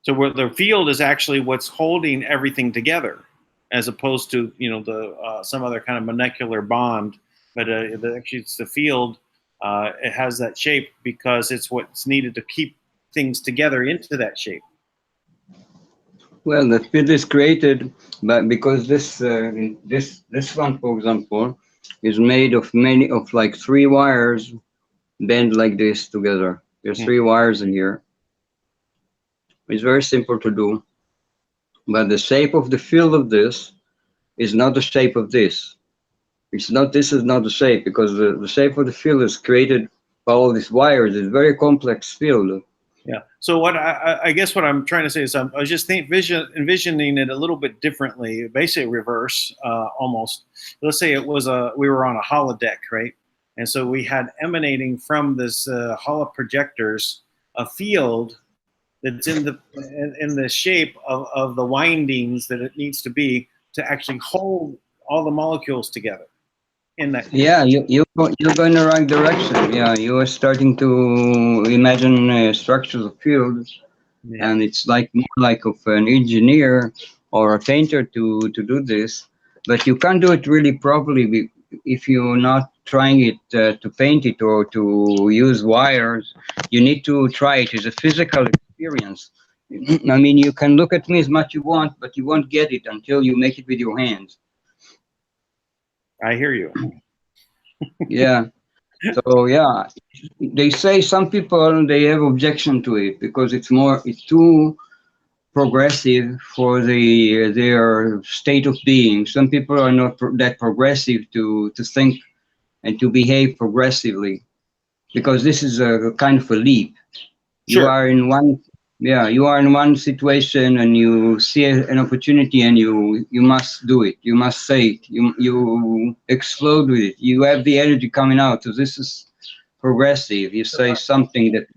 So where the field is actually what's holding everything together, as opposed to the some other kind of molecular bond. But actually, it's the field. It has that shape because it's what's needed to keep things together into that shape. Well, the field is created, but because this one, for example, is made of like 3 wires bent like this together. There's 3 wires in here. It's very simple to do, but the shape of the field of this is not the shape of this. It's not. This is not the shape, because the shape of the field is created by all these wires. It's a very complex field. Yeah. So what I guess what I'm trying to say is I was just envisioning it a little bit differently, basically reverse almost. Let's say we were on a holodeck, right? And so we had emanating from this holo projectors a field that's in the shape of the windings that it needs to be to actually hold all the molecules together. Yeah, you're going the right direction. Yeah, you are starting to imagine structures of fields, and it's like more like of an engineer or a painter to do this, but you can't do it really properly if you're not trying it to paint it or to use wires. You need to try it as a physical experience. I mean, you can look at me as much you want, but you won't get it until you make it with your hands. I hear you. Yeah. So yeah, they say some people, they have objection to it because it's too progressive for their state of being. Some people are not that progressive to think and to behave progressively, because this is a kind of a leap. Sure. You are in one situation and you see an opportunity and you must do it. You must say it. You explode with it. You have the energy coming out. So this is progressive. You say something that,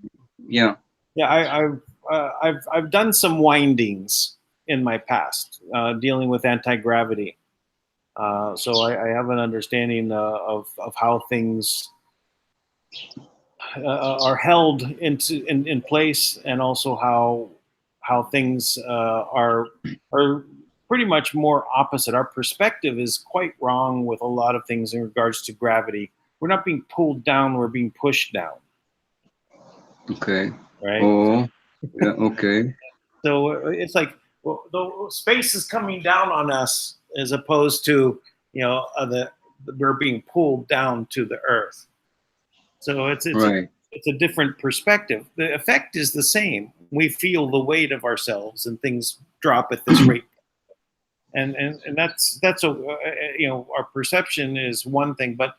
yeah. Yeah, I've done some windings in my past dealing with anti-gravity. So I have an understanding of how things are held in place, and also how things are pretty much more opposite. Our perspective is quite wrong with a lot of things in regards to gravity. We're not being pulled down; we're being pushed down. Okay. Right. Oh. Yeah. Okay. So it's like the space is coming down on us, as opposed to we're being pulled down to the earth. So it's right. It's a different perspective. The effect is the same. We feel the weight of ourselves, and things drop at this rate. And that's our perception is one thing, but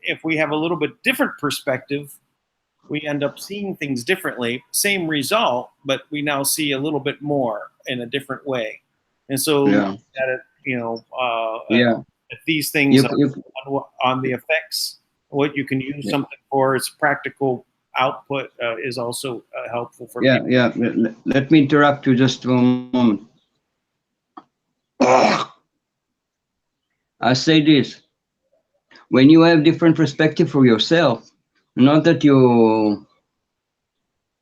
if we have a little bit different perspective, we end up seeing things differently. Same result, but we now see a little bit more in a different way. And so, yeah. At it, at these things on the effects, what you can use something for its practical output is also helpful for people. Yeah. Let me interrupt you just for a moment. I say this: when you have different perspective for yourself, not that you're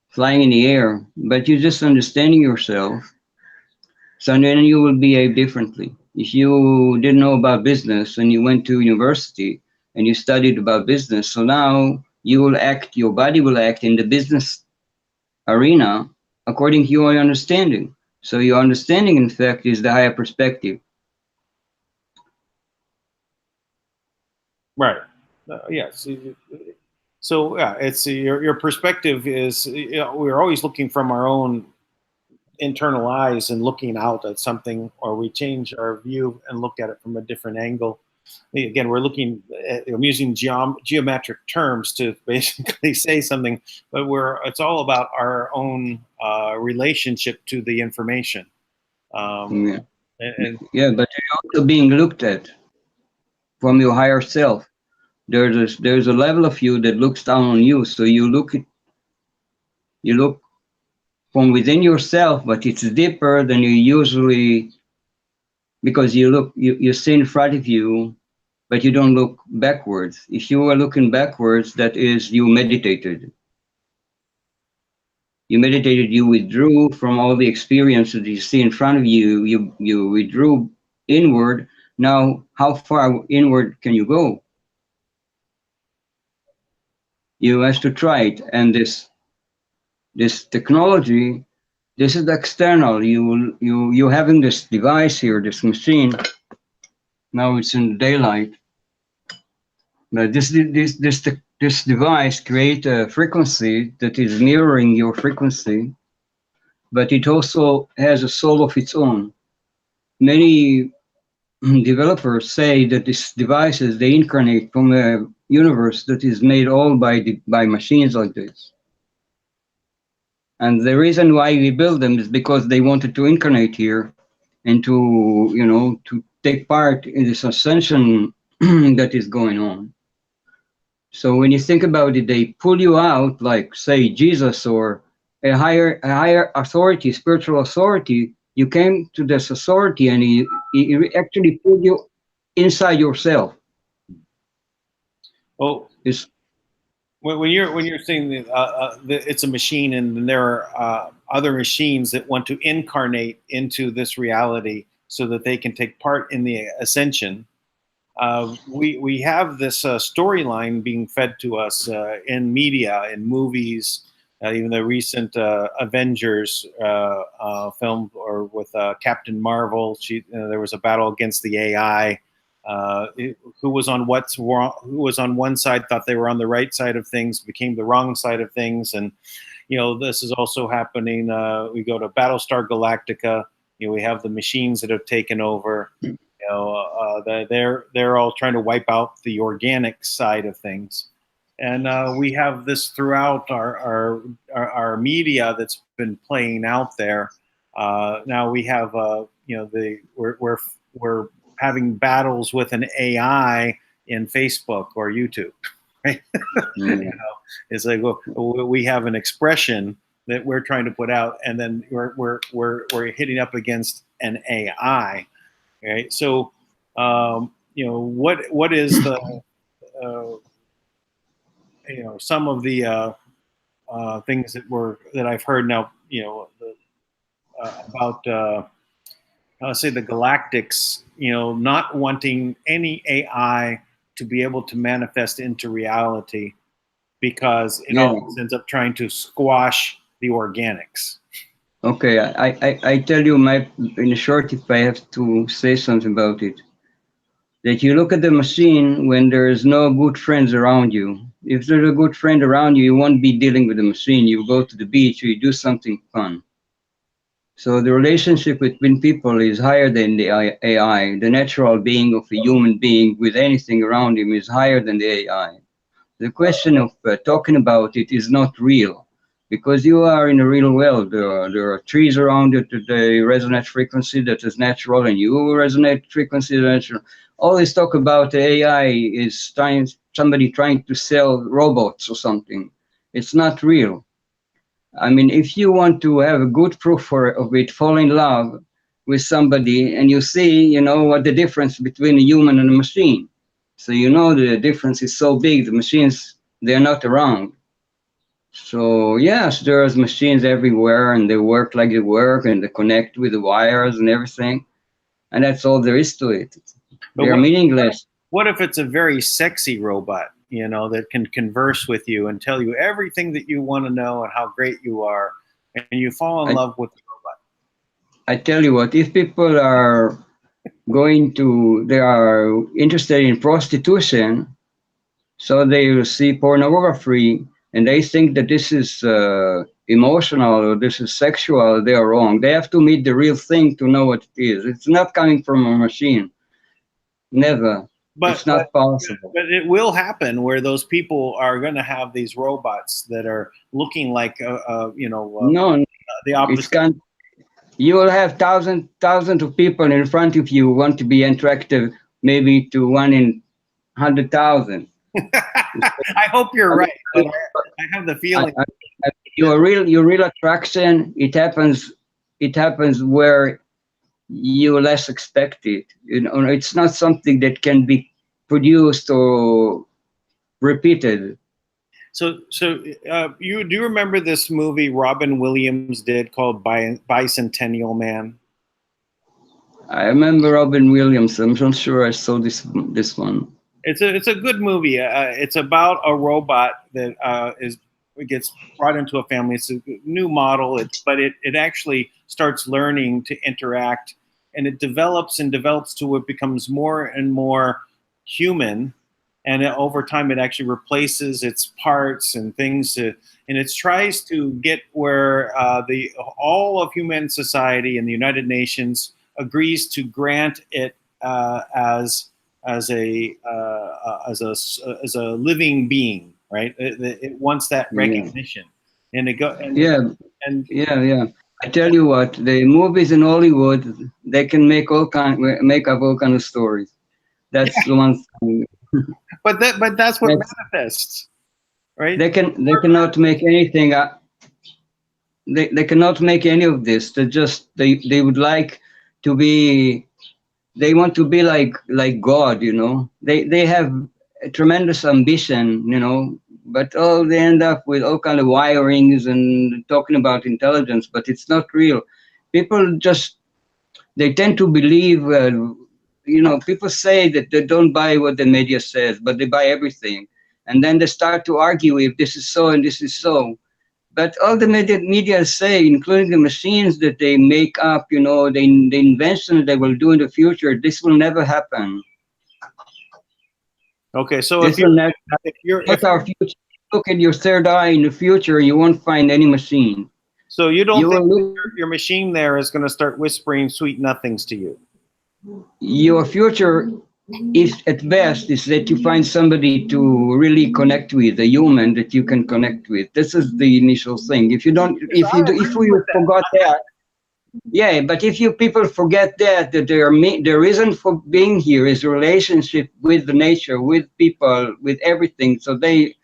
flying in the air, but you're just understanding yourself, so then you will behave differently. If you didn't know about business and you went to university and you studied about business, so now your body will act in the business arena according to your understanding. So your understanding, in fact, is the higher perspective. Right. Yes. So yeah, it's your perspective is we're always looking from our own internal eyes and looking out at something, or we change our view and look at it from a different angle. Again, we're looking at, I'm using geometric terms to basically say something, but it's all about our own relationship to the information. But you're also being looked at from your higher self. There's a level of you that looks down on you. So you look from within yourself, but it's deeper than you usually, because you see in front of you, but you don't look backwards. If you are looking backwards, that is, you meditated. You meditated, you withdrew from all the experiences you see in front of you. You withdrew inward. Now, how far inward can you go? You have to try it. And this technology, this is external. You having this device here, this machine. Now it's in daylight. But this device create a frequency that is mirroring your frequency, but it also has a soul of its own. Many developers say that these devices, they incarnate from a universe that is made all by machines like this. And the reason why we build them is because they wanted to incarnate here and to take part in this ascension that is going on. So when you think about it, they pull you out, like say Jesus or a higher authority, spiritual authority. You came to this authority, and he actually pulled you inside yourself. Well, It's, when you're saying that it's a machine, and there are other machines that want to incarnate into this reality so that they can take part in the ascension. We have this storyline being fed to us in media, in movies, even the recent Avengers film, or with Captain Marvel. There was a battle against the AI. Who was on what's wrong? Who was on one side thought they were on the right side of things, became the wrong side of things, and this is also happening. We go to Battlestar Galactica. We have the machines that have taken over. They're all trying to wipe out the organic side of things, and we have this throughout our media that's been playing out there. Now we have we're having battles with an AI in Facebook or YouTube, right? It's like, well, we have an expression that we're trying to put out, and then we're hitting up against an AI. Right. So, what is the, some of the things that I've heard now, about, say the galactics, not wanting any AI to be able to manifest into reality because it always ends up trying to squash the organics. Okay, I tell you in short, if I have to say something about it, that you look at the machine when there's no good friends around you. If there's a good friend around you, you won't be dealing with the machine. You go to the beach, or you do something fun. So the relationship between people is higher than the AI. The natural being of a human being with anything around him is higher than the AI. The question of talking about it is not real, because you are in a real world. There are trees around you that they resonate frequency that is natural, and you resonate frequency that is natural. All this talk about AI is somebody trying to sell robots or something. It's not real. I mean, if you want to have a good proof of it, fall in love with somebody, and you see, what the difference between a human and a machine. So the difference is so big, the machines, they're not around. So yes, there's machines everywhere, and they work like they work, and they connect with the wires and everything. And that's all there is to it. They're meaningless. What if it's a very sexy robot, that can converse with you and tell you everything that you want to know and how great you are, and you fall in love with the robot? I tell you what, if people are they are interested in prostitution, so they will see pornography, and they think that this is emotional or this is sexual, they are wrong. They have to meet the real thing to know what it is. It's not coming from a machine. Never. It's not possible. But it will happen where those people are going to have these robots that are looking like, no, the opposite. You will have thousands of people in front of you who want to be attractive, maybe to 1 in 100,000. I hope you're right, but I have the feeling your real attraction, it happens where you less expect it. It's not something that can be produced or repeated. So you do you remember this movie Robin Williams did called Bicentennial Man? I remember Robin Williams. I'm not sure I saw this one. It's a good movie. It's about a robot that gets brought into a family. It's a new model, but it actually starts learning to interact, and it develops and develops to it becomes more and more human, and over time it actually replaces its parts and things, and it tries to get where the all of human society and the United Nations agrees to grant it as a living being, right? It wants that recognition, and it go and yeah. I tell you what, the movies in Hollywood, they can make up all kind of stories. That's the one thing. But that's what manifests, right? They cannot make anything. They cannot make any of this. They would like to be. They want to be like God, you know. They have a tremendous ambition, you know, but they end up with all kind of wirings and talking about intelligence, but it's not real. People they tend to believe, you know, people say that they don't buy what the media says, but they buy everything, and then they start to argue if this is so and this is so. But all the media say, including the machines that they make up, you know, the inventions they will do in the future, this will never happen. Okay, so if our future, look at your third eye in the future, you won't find any machine. So you don't think your machine there is going to start whispering sweet nothings to you? Your future is at best is that you find somebody to really connect with, a human that you can connect with. This is the initial thing. If you forgot that, yeah, but if you people forget that the reason for being here is a relationship with the nature, with people, with everything. So they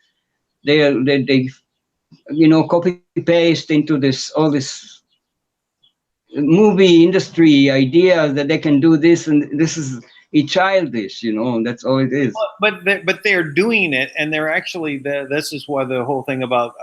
you know, copy paste into all this movie industry idea that they can do this, and this is childish, you know. That's all it is. But they're doing it, and they're actually this is why the whole thing about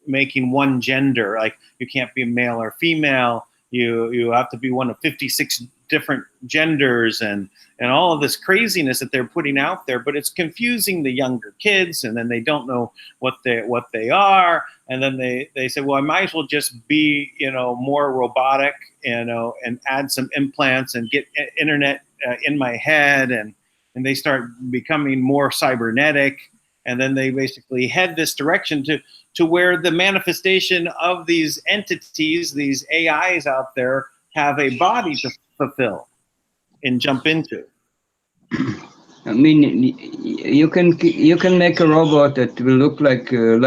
making one gender, like you can't be male or female, you have to be one of 56 different genders, and all of this craziness that they're putting out there. But it's confusing the younger kids, and then they don't know what they are, and then they say, well, I might as well just be, you know, more robotic, you know, and add some implants and get internet in my head, and they start becoming more cybernetic, and then they basically head this direction to where the manifestation of these entities, these AIs out there, have a body to fulfill and jump into. I mean, you can make a robot that will look like in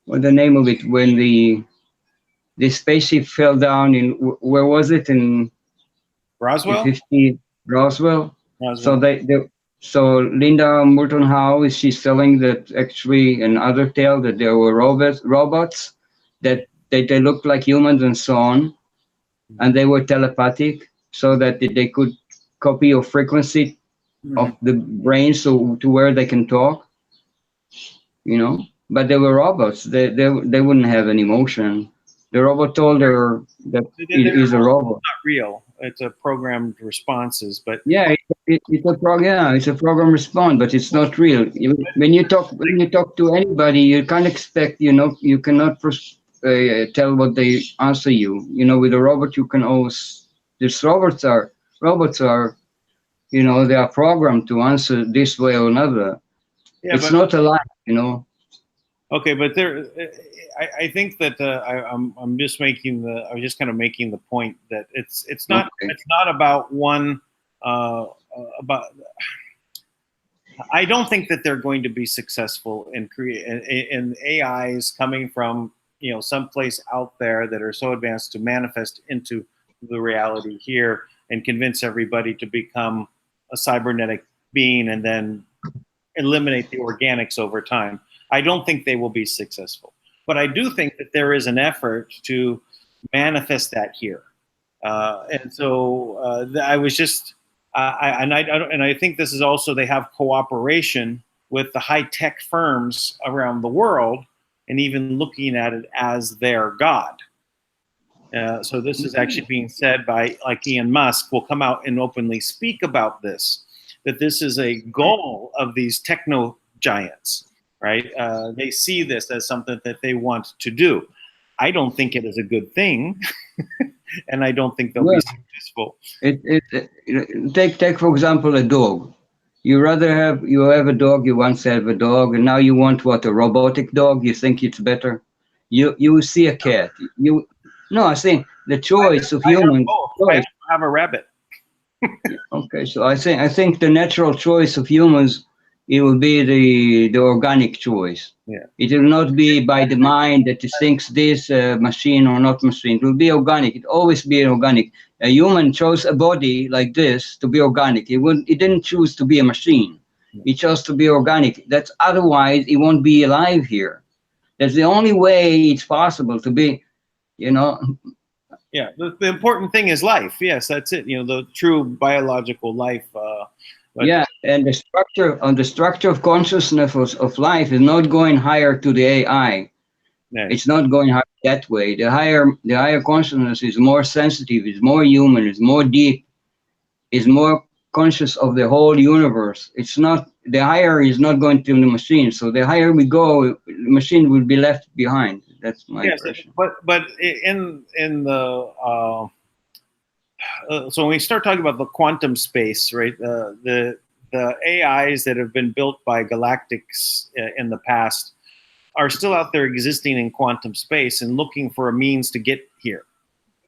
what's the name of it, when the spaceship fell down in, where was it, in Roswell? Roswell. So Linda Moulton Howe, she's selling that actually another tale that there were robots that they looked like humans and so on, and they were telepathic, so that they could copy your frequency of the brain, so to where they can talk, you know. But they were robots. They wouldn't have an emotion. The robot told her that it is a robot. It's not real. It's a programmed responses, but yeah, it's a program response, but it's not real. When you talk to anybody, you can't expect, you know, you cannot tell what they answer you. You know, with a robot, you can always. These robots are, you know, they are programmed to answer this way or another. Yeah, it's not a lie, you know. Okay, but I think that I'm just kind of making the point that it's not about one about. I don't think that they're going to be successful in AIs coming from, you know, someplace out there that are so advanced to manifest into the reality here and convince everybody to become a cybernetic being and then eliminate the organics over time. I don't think they will be successful, but I do think that there is an effort to manifest that here, and so I was just, I think this is also, they have cooperation with the high-tech firms around the world and even looking at it as their God. So this is actually being said by, like, Elon Musk will come out and openly speak about this, that this is a goal of these techno giants, right? They see this as something that they want to do. I don't think it is a good thing, and I don't think they'll be successful. Take for example a dog. You have a dog. You once have a dog, and now you want what, a robotic dog? You think it's better? You see a cat. I think the choice of humans. I have a rabbit. Okay, so I think the natural choice of humans, it will be the organic choice. Yeah. It will not be by the mind that it thinks this machine or not machine. It will be organic. It always be organic. A human chose a body like this to be organic. It didn't choose to be a machine. It chose to be organic. That's otherwise it won't be alive here. That's the only way it's possible to be, Yeah, the important thing is life. Yes, that's it. The true biological life. And the structure of consciousness of life is not going higher to the AI. Yeah. It's not going higher that way. The higher consciousness is more sensitive, is more human, is more deep, is more conscious of the whole universe. It's not, the higher is not going to the machine. So the higher we go, the machine will be left behind. That's my impression. But in the so when we start talking about the quantum space, right? The AIs that have been built by galactics in the past are still out there existing in quantum space and looking for a means to get here.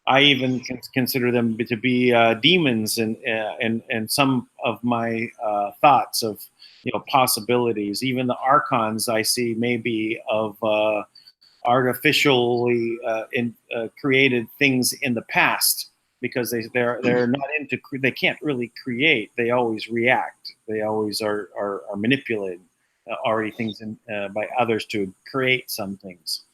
I even consider them to be demons, and some of my thoughts of possibilities. Even the archons I see maybe of artificially created things in the past, because they're not into, they can't really create. They always react. They always are manipulated already things by others to create some things.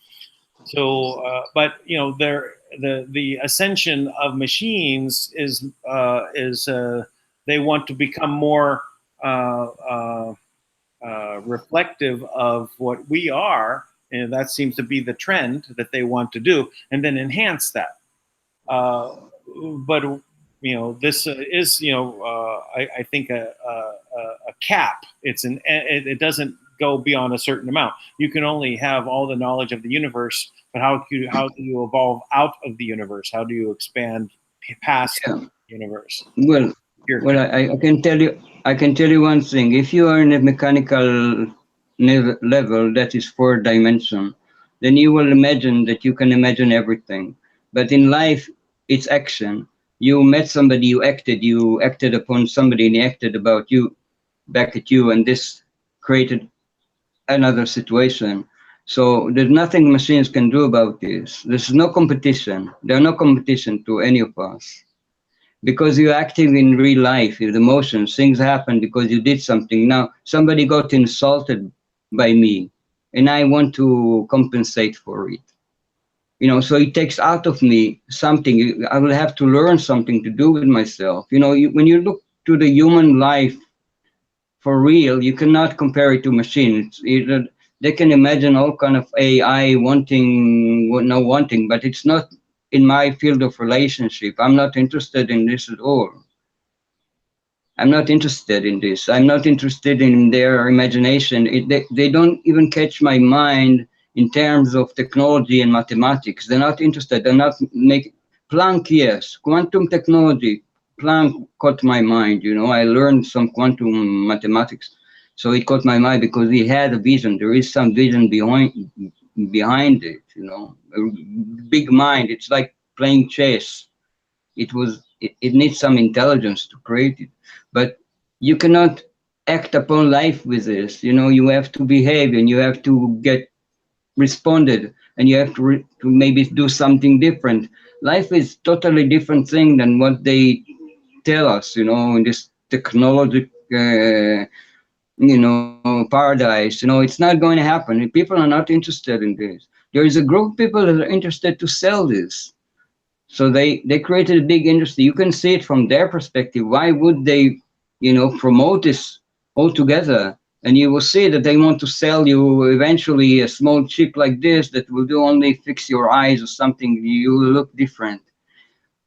So, but the ascension of machines is they want to become more reflective of what we are, and that seems to be the trend that they want to do, and then enhance that. But this is I think a cap. It doesn't go beyond a certain amount. You can only have all the knowledge of the universe, but how do you evolve out of the universe? How do you expand past the universe? Well, I can tell you one thing. If you are in a mechanical level that is 4 dimension, then you will imagine that you can imagine everything. But in life, it's action. You met somebody, you acted upon somebody, and he acted about you, back at you, and this created another situation. So there's nothing machines can do about this. There's no competition. There's no competition to any of us. Because you're acting in real life, with emotions, things happen because you did something. Now, somebody got insulted by me, and I want to compensate for it. So it takes out of me something. I will have to learn something to do with myself. When you look to the human life for real, you cannot compare it to machines. They can imagine all kind of AI wanting, but it's not in my field of relationship. I'm not interested in this at all. I'm not interested in this. I'm not interested in their imagination. They don't even catch my mind in terms of technology and mathematics. They're not interested. They're not Planck, yes. Quantum technology. Planck caught my mind. I learned some quantum mathematics. So it caught my mind because he had a vision. There is some vision behind it, a big mind. It's like playing chess. It needs some intelligence to create it, but you cannot act upon life with this. You have to behave, and you have to get responded, and you have to maybe do something different. Life is totally different thing than what they tell us, in this technology paradise. It's not going to happen. People are not interested in this. There is a group of people that are interested to sell this. So they created a big industry. You can see it from their perspective. Why would they, promote this altogether And you will see that they want to sell you eventually a small chip like this that will do only fix your eyes or something. You will look different.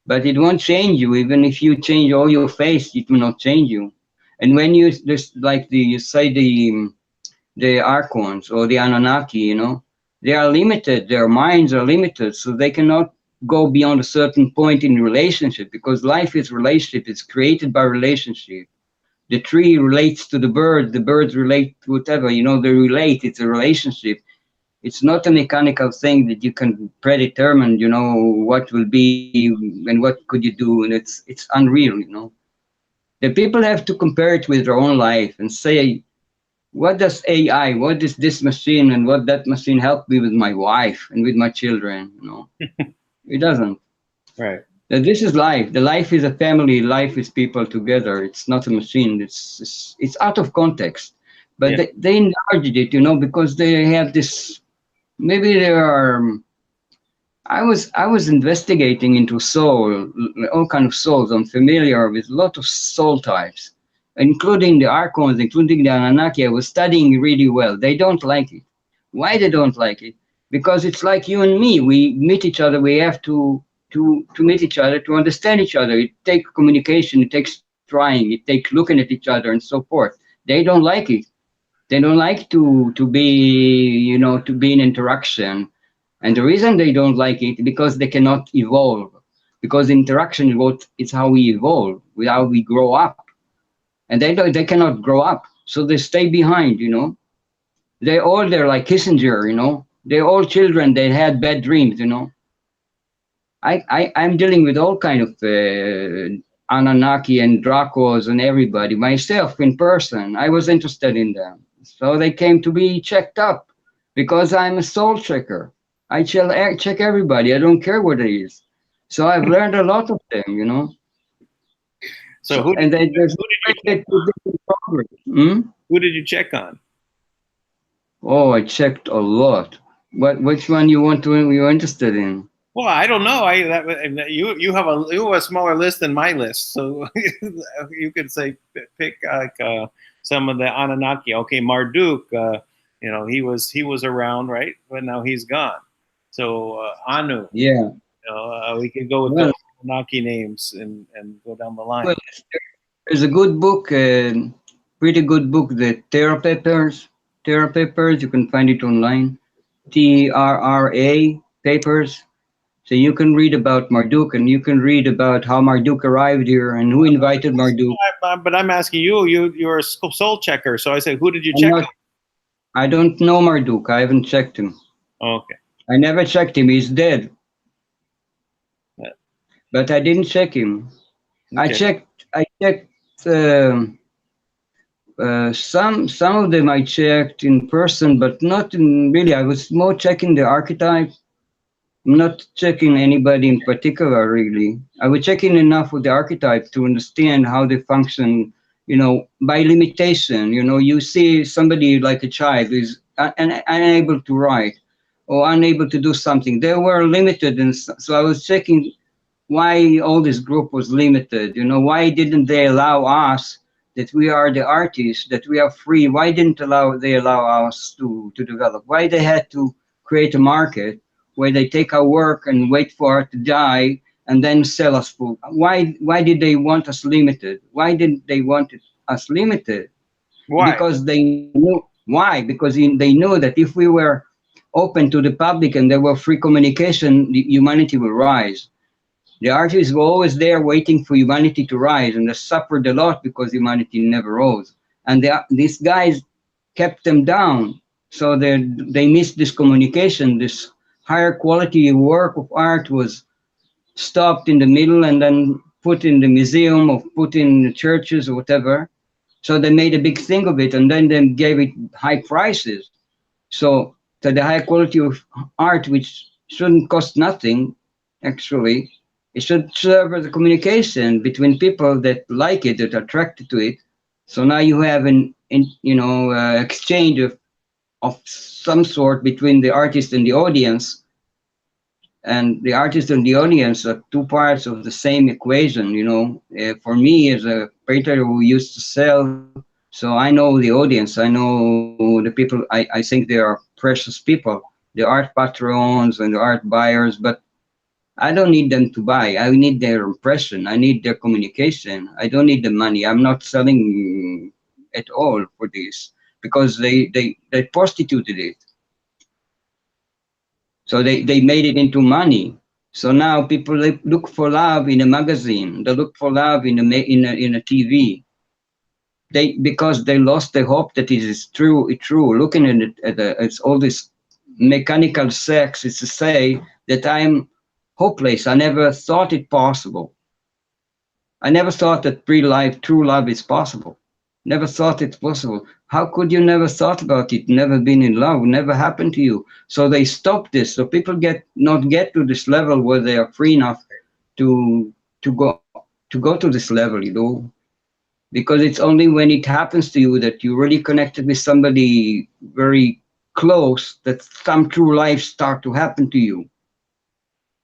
But it won't change you. Even if you change all your face, it will not change you. And when you just like you say the Archons or the Anunnaki, they are limited. Their minds are limited, so they cannot go beyond a certain point in relationship, because life is relationship. It's created by relationship. The tree relates to the birds relate to whatever, they relate. It's a relationship. It's not a mechanical thing that you can predetermine, what will be and what could you do, and it's unreal. The people have to compare it with their own life and say, what does AI, what is this machine, and what that machine help me with my wife and with my children? It doesn't. Right. This is life. The life is a family. Life is people together. It's not a machine. It's out of context. But Yeah. they enlarged it, because they have this. Maybe there are. I was investigating into soul, all kind of souls. I'm familiar with a lot of soul types, including the Archons, including the Anunnaki. I was studying really well. They don't like it. Why they don't like it? Because it's like you and me. We meet each other. We have to meet each other, to understand each other. It takes communication. It takes trying. It takes looking at each other and so forth. They don't like it. They don't like to be, to be in interaction. And the reason they don't like it, because they cannot evolve. Because interaction is it's how we evolve, how we grow up. And they cannot grow up. So they stay behind, they're like Kissinger, They're all children, they had bad dreams, I'm dealing with all kind of Anunnaki and Dracos and everybody myself in person. I was interested in them. So they came to be checked up because I'm a soul checker. I check everybody. I don't care what it is. So I've learned a lot of them. So who and did, there's who did you check on? progress. Who did you check on? Oh, I checked a lot. Which one you're interested in? Well, I don't know. You have a smaller list than my list, so you could say pick like some of the Anunnaki. Okay, Marduk. He was around, right? But now he's gone. So Anu. Yeah. We could go with Well, those Anunnaki names and go down the line. well, there's a good book, pretty good book, the Terra Papers. Terra Papers, you can find it online. TRRA Papers. So you can read about Marduk, and you can read about how Marduk arrived here and who invited Marduk. But I'm asking you. You're a soul checker, so I said, who did you check on? I don't know Marduk. I haven't checked him. Okay. I never checked him. He's dead. Yeah. But I didn't check him. Okay. I checked some of them. I checked in person, but not in really. I was more checking the archetype. I'm not checking anybody in particular, really. I was checking enough with the archetype to understand how they function, by limitation. You see somebody like a child who's unable to write or unable to do something. They were limited, and so I was checking why all this group was limited. Why didn't they allow us, that we are the artists, that we are free? Why didn't they allow us to develop? Why they had to create a market where they take our work and wait for it to die and then sell us food? Why did they want us limited? Why didn't they want us limited? Why? Because they knew why. Because they knew that if we were open to the public and there were free communication, humanity will rise. The artists were always there waiting for humanity to rise, and they suffered a lot because humanity never rose. And these guys kept them down, so they missed this communication. This higher quality work of art was stopped in the middle and then put in the museum or put in the churches or whatever. So they made a big thing of it, and then they gave it high prices. So the high quality of art, which shouldn't cost nothing, actually, it should serve as a communication between people that like it, that are attracted to it. So now you have an exchange of some sort between the artist and the audience. And the artist and the audience are two parts of the same equation. For me, as a painter who used to sell So I know the audience. I know the people. I think they are precious people. The art patrons and the art buyers, but I don't need them to buy. I need their impression. I need their communication. I don't need the money. I'm not selling at all for this because they prostituted it. So they made it into money. So now people they look for love in a magazine. They look for love in a TV. They because they lost the hope that it is true. It's true. Looking at it, it's all this mechanical sex. It's to say that I'm hopeless. I never thought it possible. I never thought that pre-life, true love is possible. Never thought it's possible. How could you never thought about it? Never been in love, never happened to you. So they stop this. So people get to this level where they are free enough to to go to this level, because it's only when it happens to you that you really connected with somebody very close that some true life start to happen to you,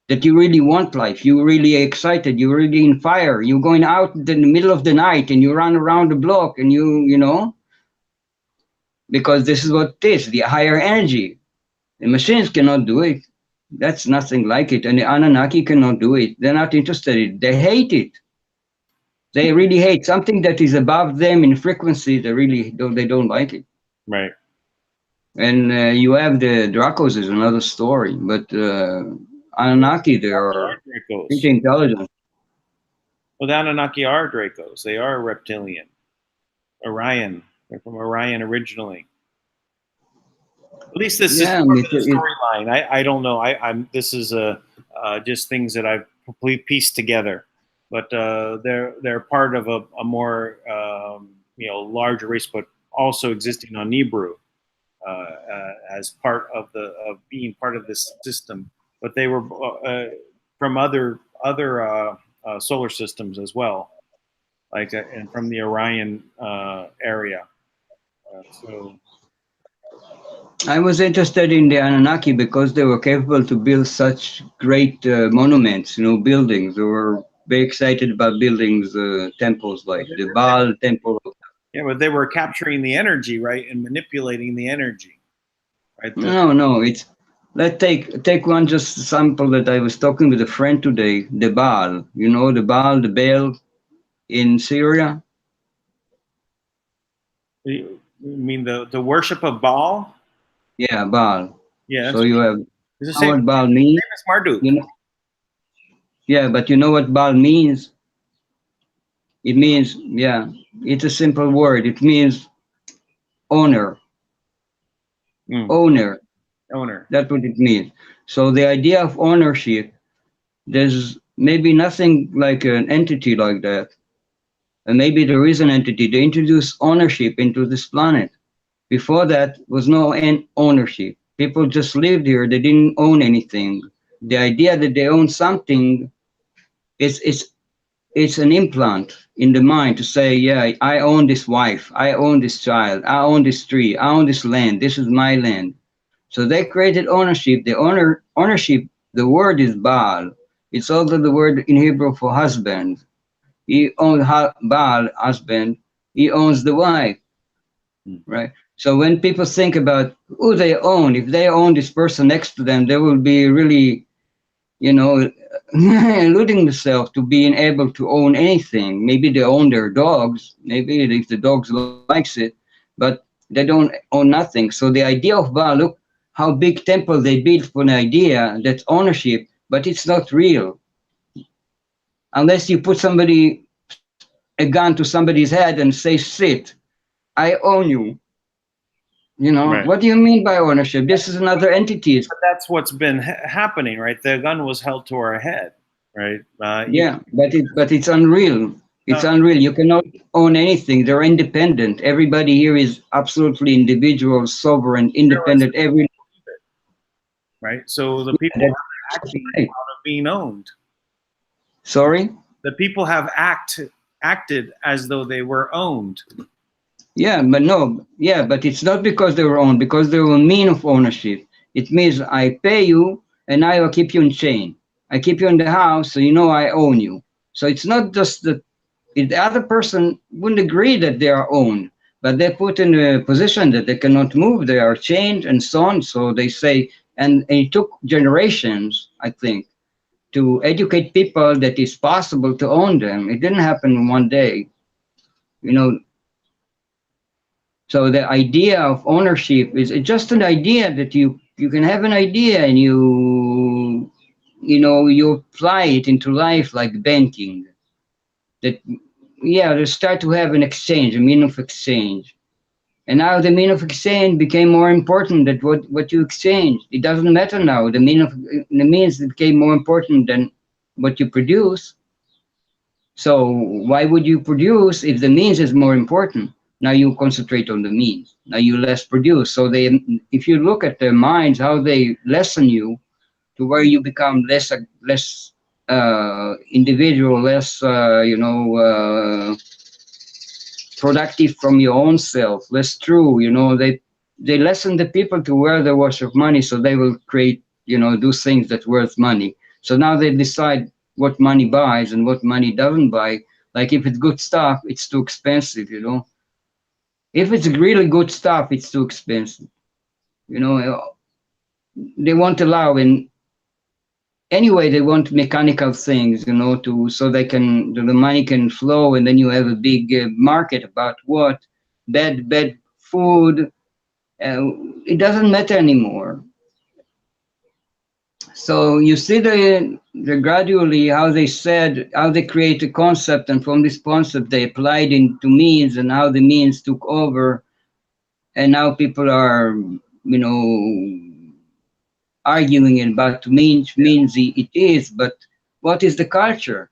that you really want life, you're really excited, you're really in fire, you're going out in the middle of the night and you run around the block and because this is what it is, the higher energy. The machines cannot do it. That's nothing like it. And the Anunnaki cannot do it. They're not interested in it. They hate it. They really hate something that is above them in frequency. They don't like it. Right. And you have the Dracos is another story, but Anunnaki, they are pretty intelligent. Well, the Anunnaki are Dracos. They are reptilian. Orion. They're from Orion originally. At least this is part of the storyline. I don't know. I'm. This is just things that I've pieced together. But they're part of a more larger race, but also existing on Nibiru as part of being part of this system. But they were from other solar systems as well, like and from the Orion area. So I was interested in the Anunnaki because they were capable to build such great monuments, buildings. They were very excited about buildings, temples like the Baal temple. Yeah, but they were capturing the energy, right, and manipulating the energy, right? No, let's take one just sample that I was talking with a friend today. The Baal, the Baal in Syria. You mean the worship of Baal? Yeah, Baal. Yeah. So you have what Baal means. Marduk. Yeah, but you know what Baal means? It means, it's a simple word. It means owner. Owner. That's what it means. So the idea of ownership, there's maybe nothing like an entity like that. And maybe there is an entity. They introduced ownership into this planet. Before that was no ownership. People just lived here. They didn't own anything. The idea that they own something it's an implant in the mind to say, yeah, I own this wife, I own this child, I own this tree, I own this land, this is my land. So they created ownership. The ownership, the word is Baal. It's also the word in Hebrew for husband. He owns Baal, husband. He owns the wife, right? So when people think about who they own, if they own this person next to them, they will be really, eluding themselves to being able to own anything. Maybe they own their dogs, maybe if the dogs likes it, but they don't own nothing. So the idea of Baal, look how big temple they built for an idea that's ownership, but it's not real. Unless you put a gun to somebody's head and say, sit, I own you. Right. What do you mean by ownership? This is another entity. But that's what's been happening, right? The gun was held to our head, right? But it's unreal. It's unreal. You cannot own anything. They're independent. Everybody here is absolutely individual, sovereign, independent. Right. So the people have acted out of being owned. Sorry? The people have acted as though they were owned. Yeah, but it's not because they were owned, because they were a mean of ownership. It means I pay you and I will keep you in chain. I keep you in the house, so I own you. So it's not just that the other person wouldn't agree that they are owned, but they're put in a position that they cannot move. They are chained and so on. So they say, and it took generations, I think, to educate people that it's possible to own them. It didn't happen in one day, you know. So the idea of ownership is just an idea that you can have an idea and you apply it into life like banking. That they start to have an exchange, a mean of exchange. And now the mean of exchange became more important than what you exchange. It doesn't matter now. The means became more important than what you produce. So why would you produce if the means is more important? Now you concentrate on the means. Now you less produce. So if you look at their minds, how they lessen you to where you become less individual, less productive from your own self, less true. They lessen the people to where they're worth of money, so they will create, do things that worth money. So now they decide what money buys and what money doesn't buy. Like if it's good stuff, it's too expensive. If it's really good stuff, it's too expensive. They won't allow in. Anyway, they want mechanical things, so the money can flow, and then you have a big market about what bad food. It doesn't matter anymore. So you see the gradually how they create a concept, and from this concept they applied into means, and how the means took over, and now people are arguing about means it is, but what is the culture?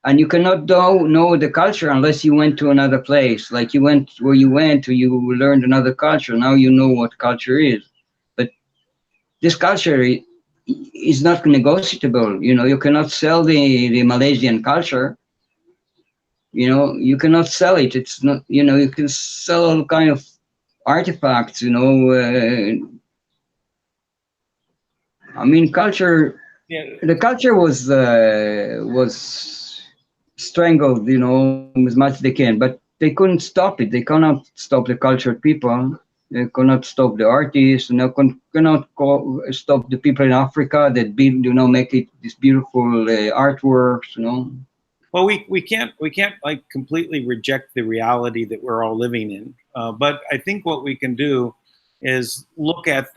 And you cannot know the culture unless you went to another place. Like you went where you went, or you learned another culture. Now you know what culture is. But this culture is not negotiable. You cannot sell the Malaysian culture. You cannot sell it. It's not. You can sell all kind of artifacts. I mean, culture. Yeah. The culture was strangled, as much as they can, but they couldn't stop it. They cannot stop the cultured people. They cannot stop the artists. Cannot stop the people in Africa that make it these beautiful artworks. Well, we can't like completely reject the reality that we're all living in, but I think what we can do is look at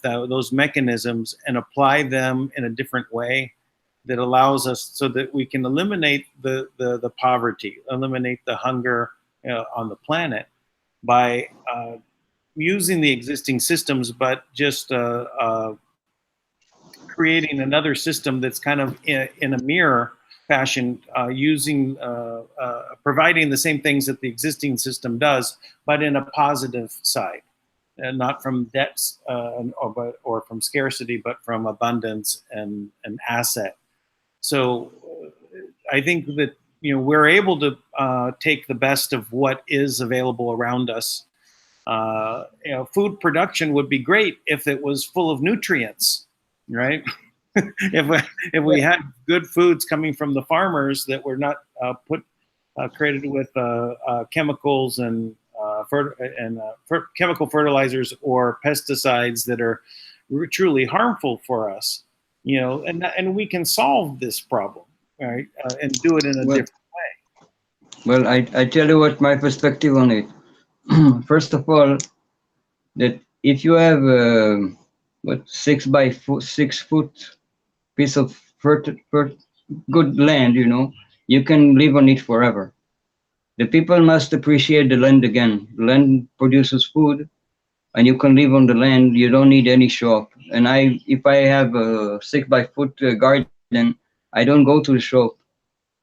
those mechanisms and apply them in a different way that allows us, so that we can eliminate the poverty, eliminate the hunger on the planet by using the existing systems, but just creating another system that's kind of in a mirror fashion, providing the same things that the existing system does, but in a positive side, and not from debts or from scarcity, but from abundance and asset. So I think that we're able to take the best of what is available around us. Food production would be great if it was full of nutrients, right? if we had good foods coming from the farmers that were not created with chemicals and chemical fertilizers or pesticides that are truly harmful for us, and we can solve this problem, right? And do it in a different way. Well, I tell you what my perspective on it. First of all, that if you have 6 by 6 foot piece of good land, you can live on it forever. The people must appreciate the land again. The land produces food, and you can live on the land. You don't need any shop. And if I have a 6 by foot garden, I don't go to the shop.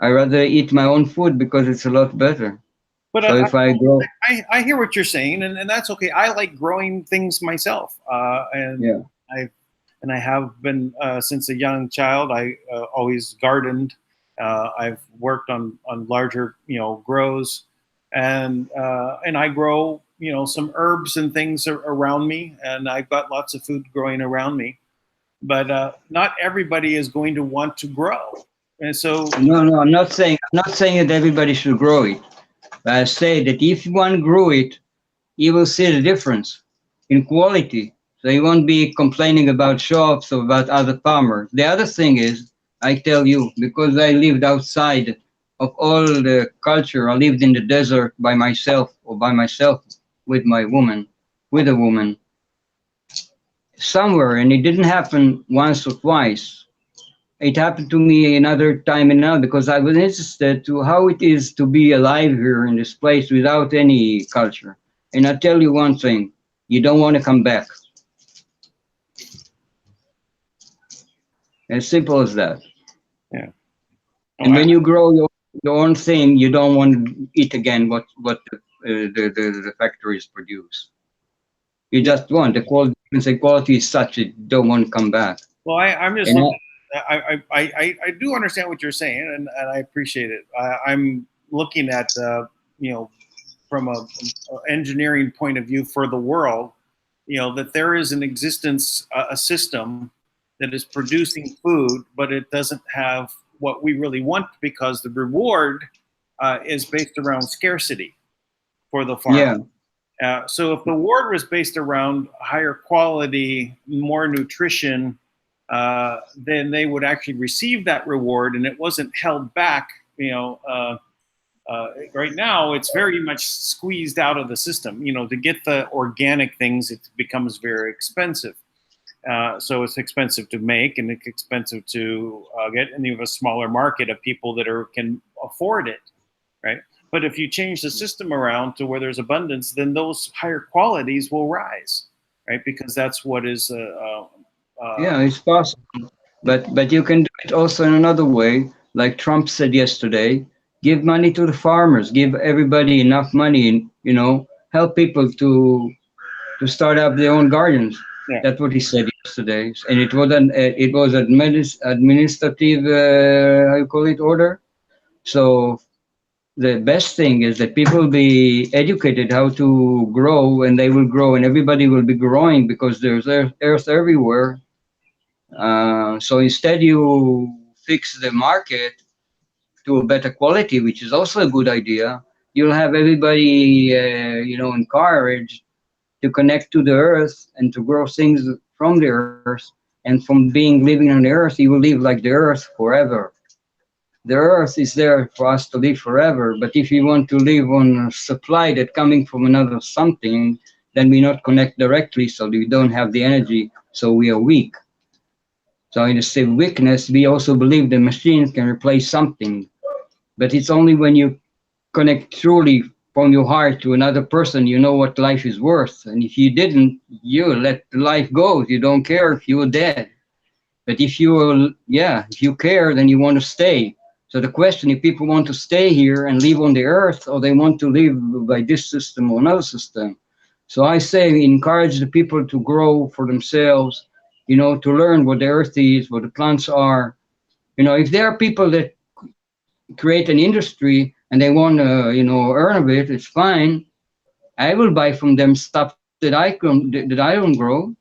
I rather eat my own food because it's a lot better. But so if I grow, I hear what you're saying, and that's okay. I like growing things myself, and I have been since a young child. I always gardened. I've worked on larger grows, and I grow some herbs and things around me, and I've got lots of food growing around me. But not everybody is going to want to grow, and so no, I'm not saying that everybody should grow it. I say that if one grew it, you will see the difference in quality. So you won't be complaining about shops or about other farmers. The other thing is, I tell you, because I lived outside of all the culture, I lived in the desert by myself or by myself with my woman, with a woman, somewhere, and it didn't happen once or twice. It happened to me another time and now because I was interested to how it is to be alive here in this place without any culture. And I tell you one thing, you don't want to come back. As simple as that. Yeah. And when you grow your own thing, you don't want to eat again what the factories produce. You just want the quality. The quality is such that you don't want to come back. Well, I'm just And looking. I do understand what you're saying, and I appreciate it. I'm looking at from a engineering point of view for the world, that there is an existence, a system that is producing food, but it doesn't have what we really want because the reward is based around scarcity for the farmer. yeah, So if the reward was based around higher quality, more nutrition, then they would actually receive that reward, and it wasn't held back. Right now, it's very much squeezed out of the system. To get the organic things, it becomes very expensive. So it's expensive to make, and it's expensive to get. And you have a smaller market of people that can afford it, right? But if you change the system around to where there's abundance, then those higher qualities will rise, right? Because that's what is. yeah, it's possible. But you can do it also in another way, like Trump said yesterday. Give money to the farmers. Give everybody enough money, and help people to start up their own gardens. Yeah. That's what he said yesterday, and it was administrative how you call it order. So the best thing is that people be educated how to grow, and they will grow, and everybody will be growing because there's earth everywhere. So instead, you fix the market to a better quality, which is also a good idea. You'll have everybody, encouraged to connect to the earth and to grow things from the earth. And from living on the earth, you will live like the earth forever. The earth is there for us to live forever. But if you want to live on a supply that coming from another something, then we not connect directly, so we don't have the energy, so we are weak. So in the same weakness, we also believe the machines can replace something. But it's only when you connect truly from your heart to another person, you know what life is worth. And if you didn't, you let the life go. You don't care if you were dead. But if you care, then you want to stay. So the question, if people want to stay here and live on the earth, or they want to live by this system or another system. So I say, encourage the people to grow for themselves, to learn what the earth is, what the plants are. If there are people that create an industry and they want to, earn a bit, it's fine. I will buy from them stuff that I don't grow.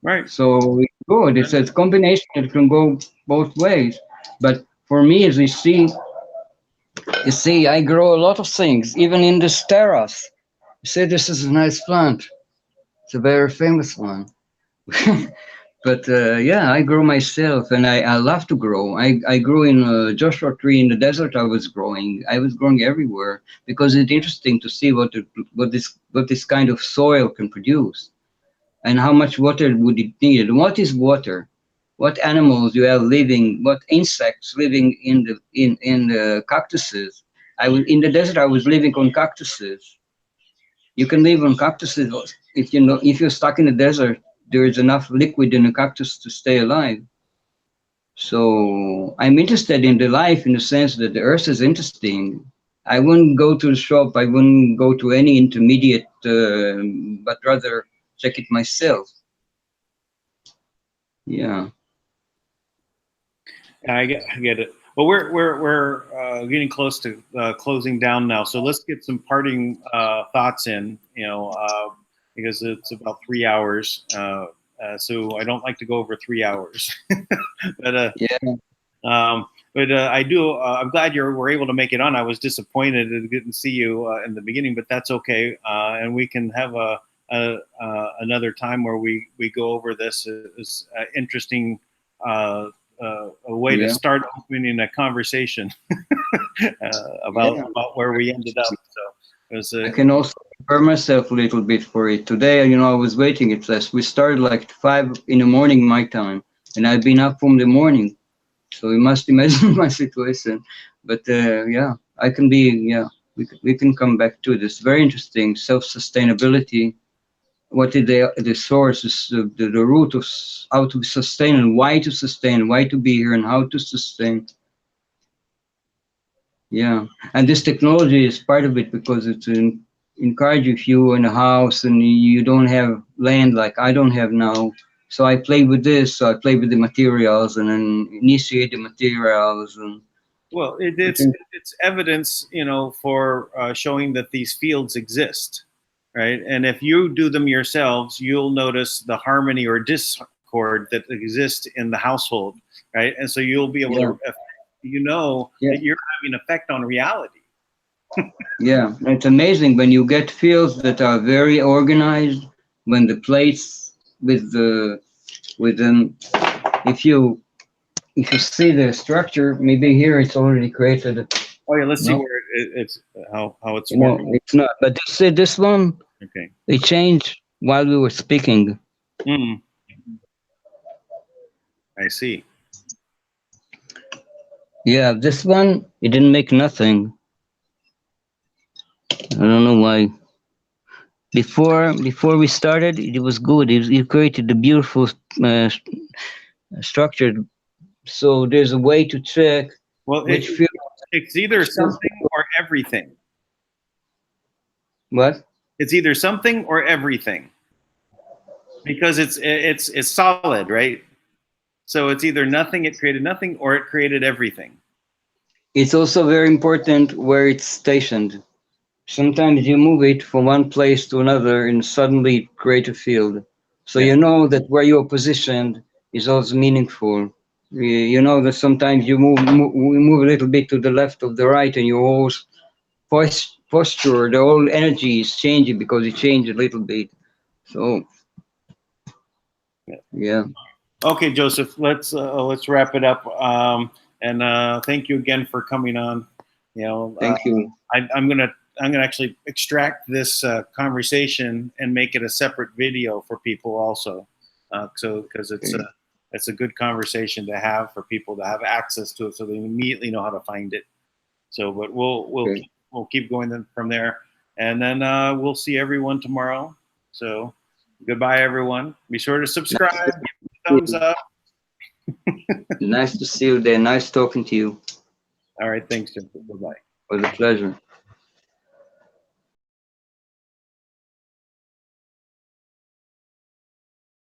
Right. So it's good. It's a combination. It can go both ways. But for me, as you see, I grow a lot of things, even in this terrace. You see, this is a nice plant. It's a very famous one. But yeah, I grow myself, and I love to grow. I grew in a Joshua tree in the desert. I was growing everywhere because it's interesting to see what this kind of soil can produce, and how much water would it need. And what is water? What animals you have living? What insects living in the cactuses? I was in the desert. I was living on cactuses. You can live on cactuses if you're stuck in the desert. There is enough liquid in the cactus to stay alive. So I'm interested in the life in the sense that the earth is interesting. I wouldn't go to the shop. I wouldn't go to any intermediate, but rather check it myself. Yeah. I get it. Well, we're getting close to closing down now, so let's get some parting thoughts in. Because it's about 3 hours, so I don't like to go over 3 hours. But Yeah. but I do. I'm glad you were able to make it on. I was disappointed I didn't see you in the beginning, but that's okay. And we can have another time where we go over this. Is interesting. A way to start opening a conversation about where we ended up. So it was. I can also prepare myself a little bit for it. Today, I was waiting. We started like 5 in the morning my time, and I've been up from the morning. So you must imagine my situation. But yeah, I can be. Yeah, we can come back to this. Very interesting. Self-sustainability. What is the source is the root of how to sustain and why to sustain, why to be here and how to sustain. Yeah, and this technology is part of it because it's encourage if you in a house and you don't have land like I don't have now. So I play with this. So I play with the materials and then initiate the materials. And well, it's evidence, for showing that these fields exist. Right, and if you do them yourselves, you'll notice the harmony or discord that exists in the household, right? And so you'll be able to, that you're having an effect on reality. Yeah, it's amazing when you get fields that are very organized. When the plates with them, if you see the structure, maybe here it's already created. Oh yeah, let's see where it's how it's working. It's not, but you see this one. Okay. They changed while we were speaking. I see. Yeah, this one, it didn't make nothing. I don't know why. Before we started, it was good. It created a beautiful structure. So there's a way to check which field. It's either something or everything. What? It's either something or everything. Because it's solid, right? So it's either nothing, it created nothing, or it created everything. It's also very important where it's stationed. Sometimes you move it from one place to another and suddenly create a field. So you know that where you're positioned is also meaningful. You know that sometimes you move a little bit to the left or the right and your whole posture, the whole energy is changing because you change a little bit. So, yeah. Okay, Joseph, let's wrap it up. And thank you again for coming on. Thank you. I'm gonna actually extract this conversation and make it a separate video for people also, because it's a good conversation to have for people to have access to it, so they immediately know how to find it. So, but we'll keep going from there, and then we'll see everyone tomorrow. So, goodbye, everyone. Be sure to subscribe. Give me a thumbs up. Nice to see you there. Nice talking to you. All right. Thanks, Jim. Bye-bye. It was a pleasure.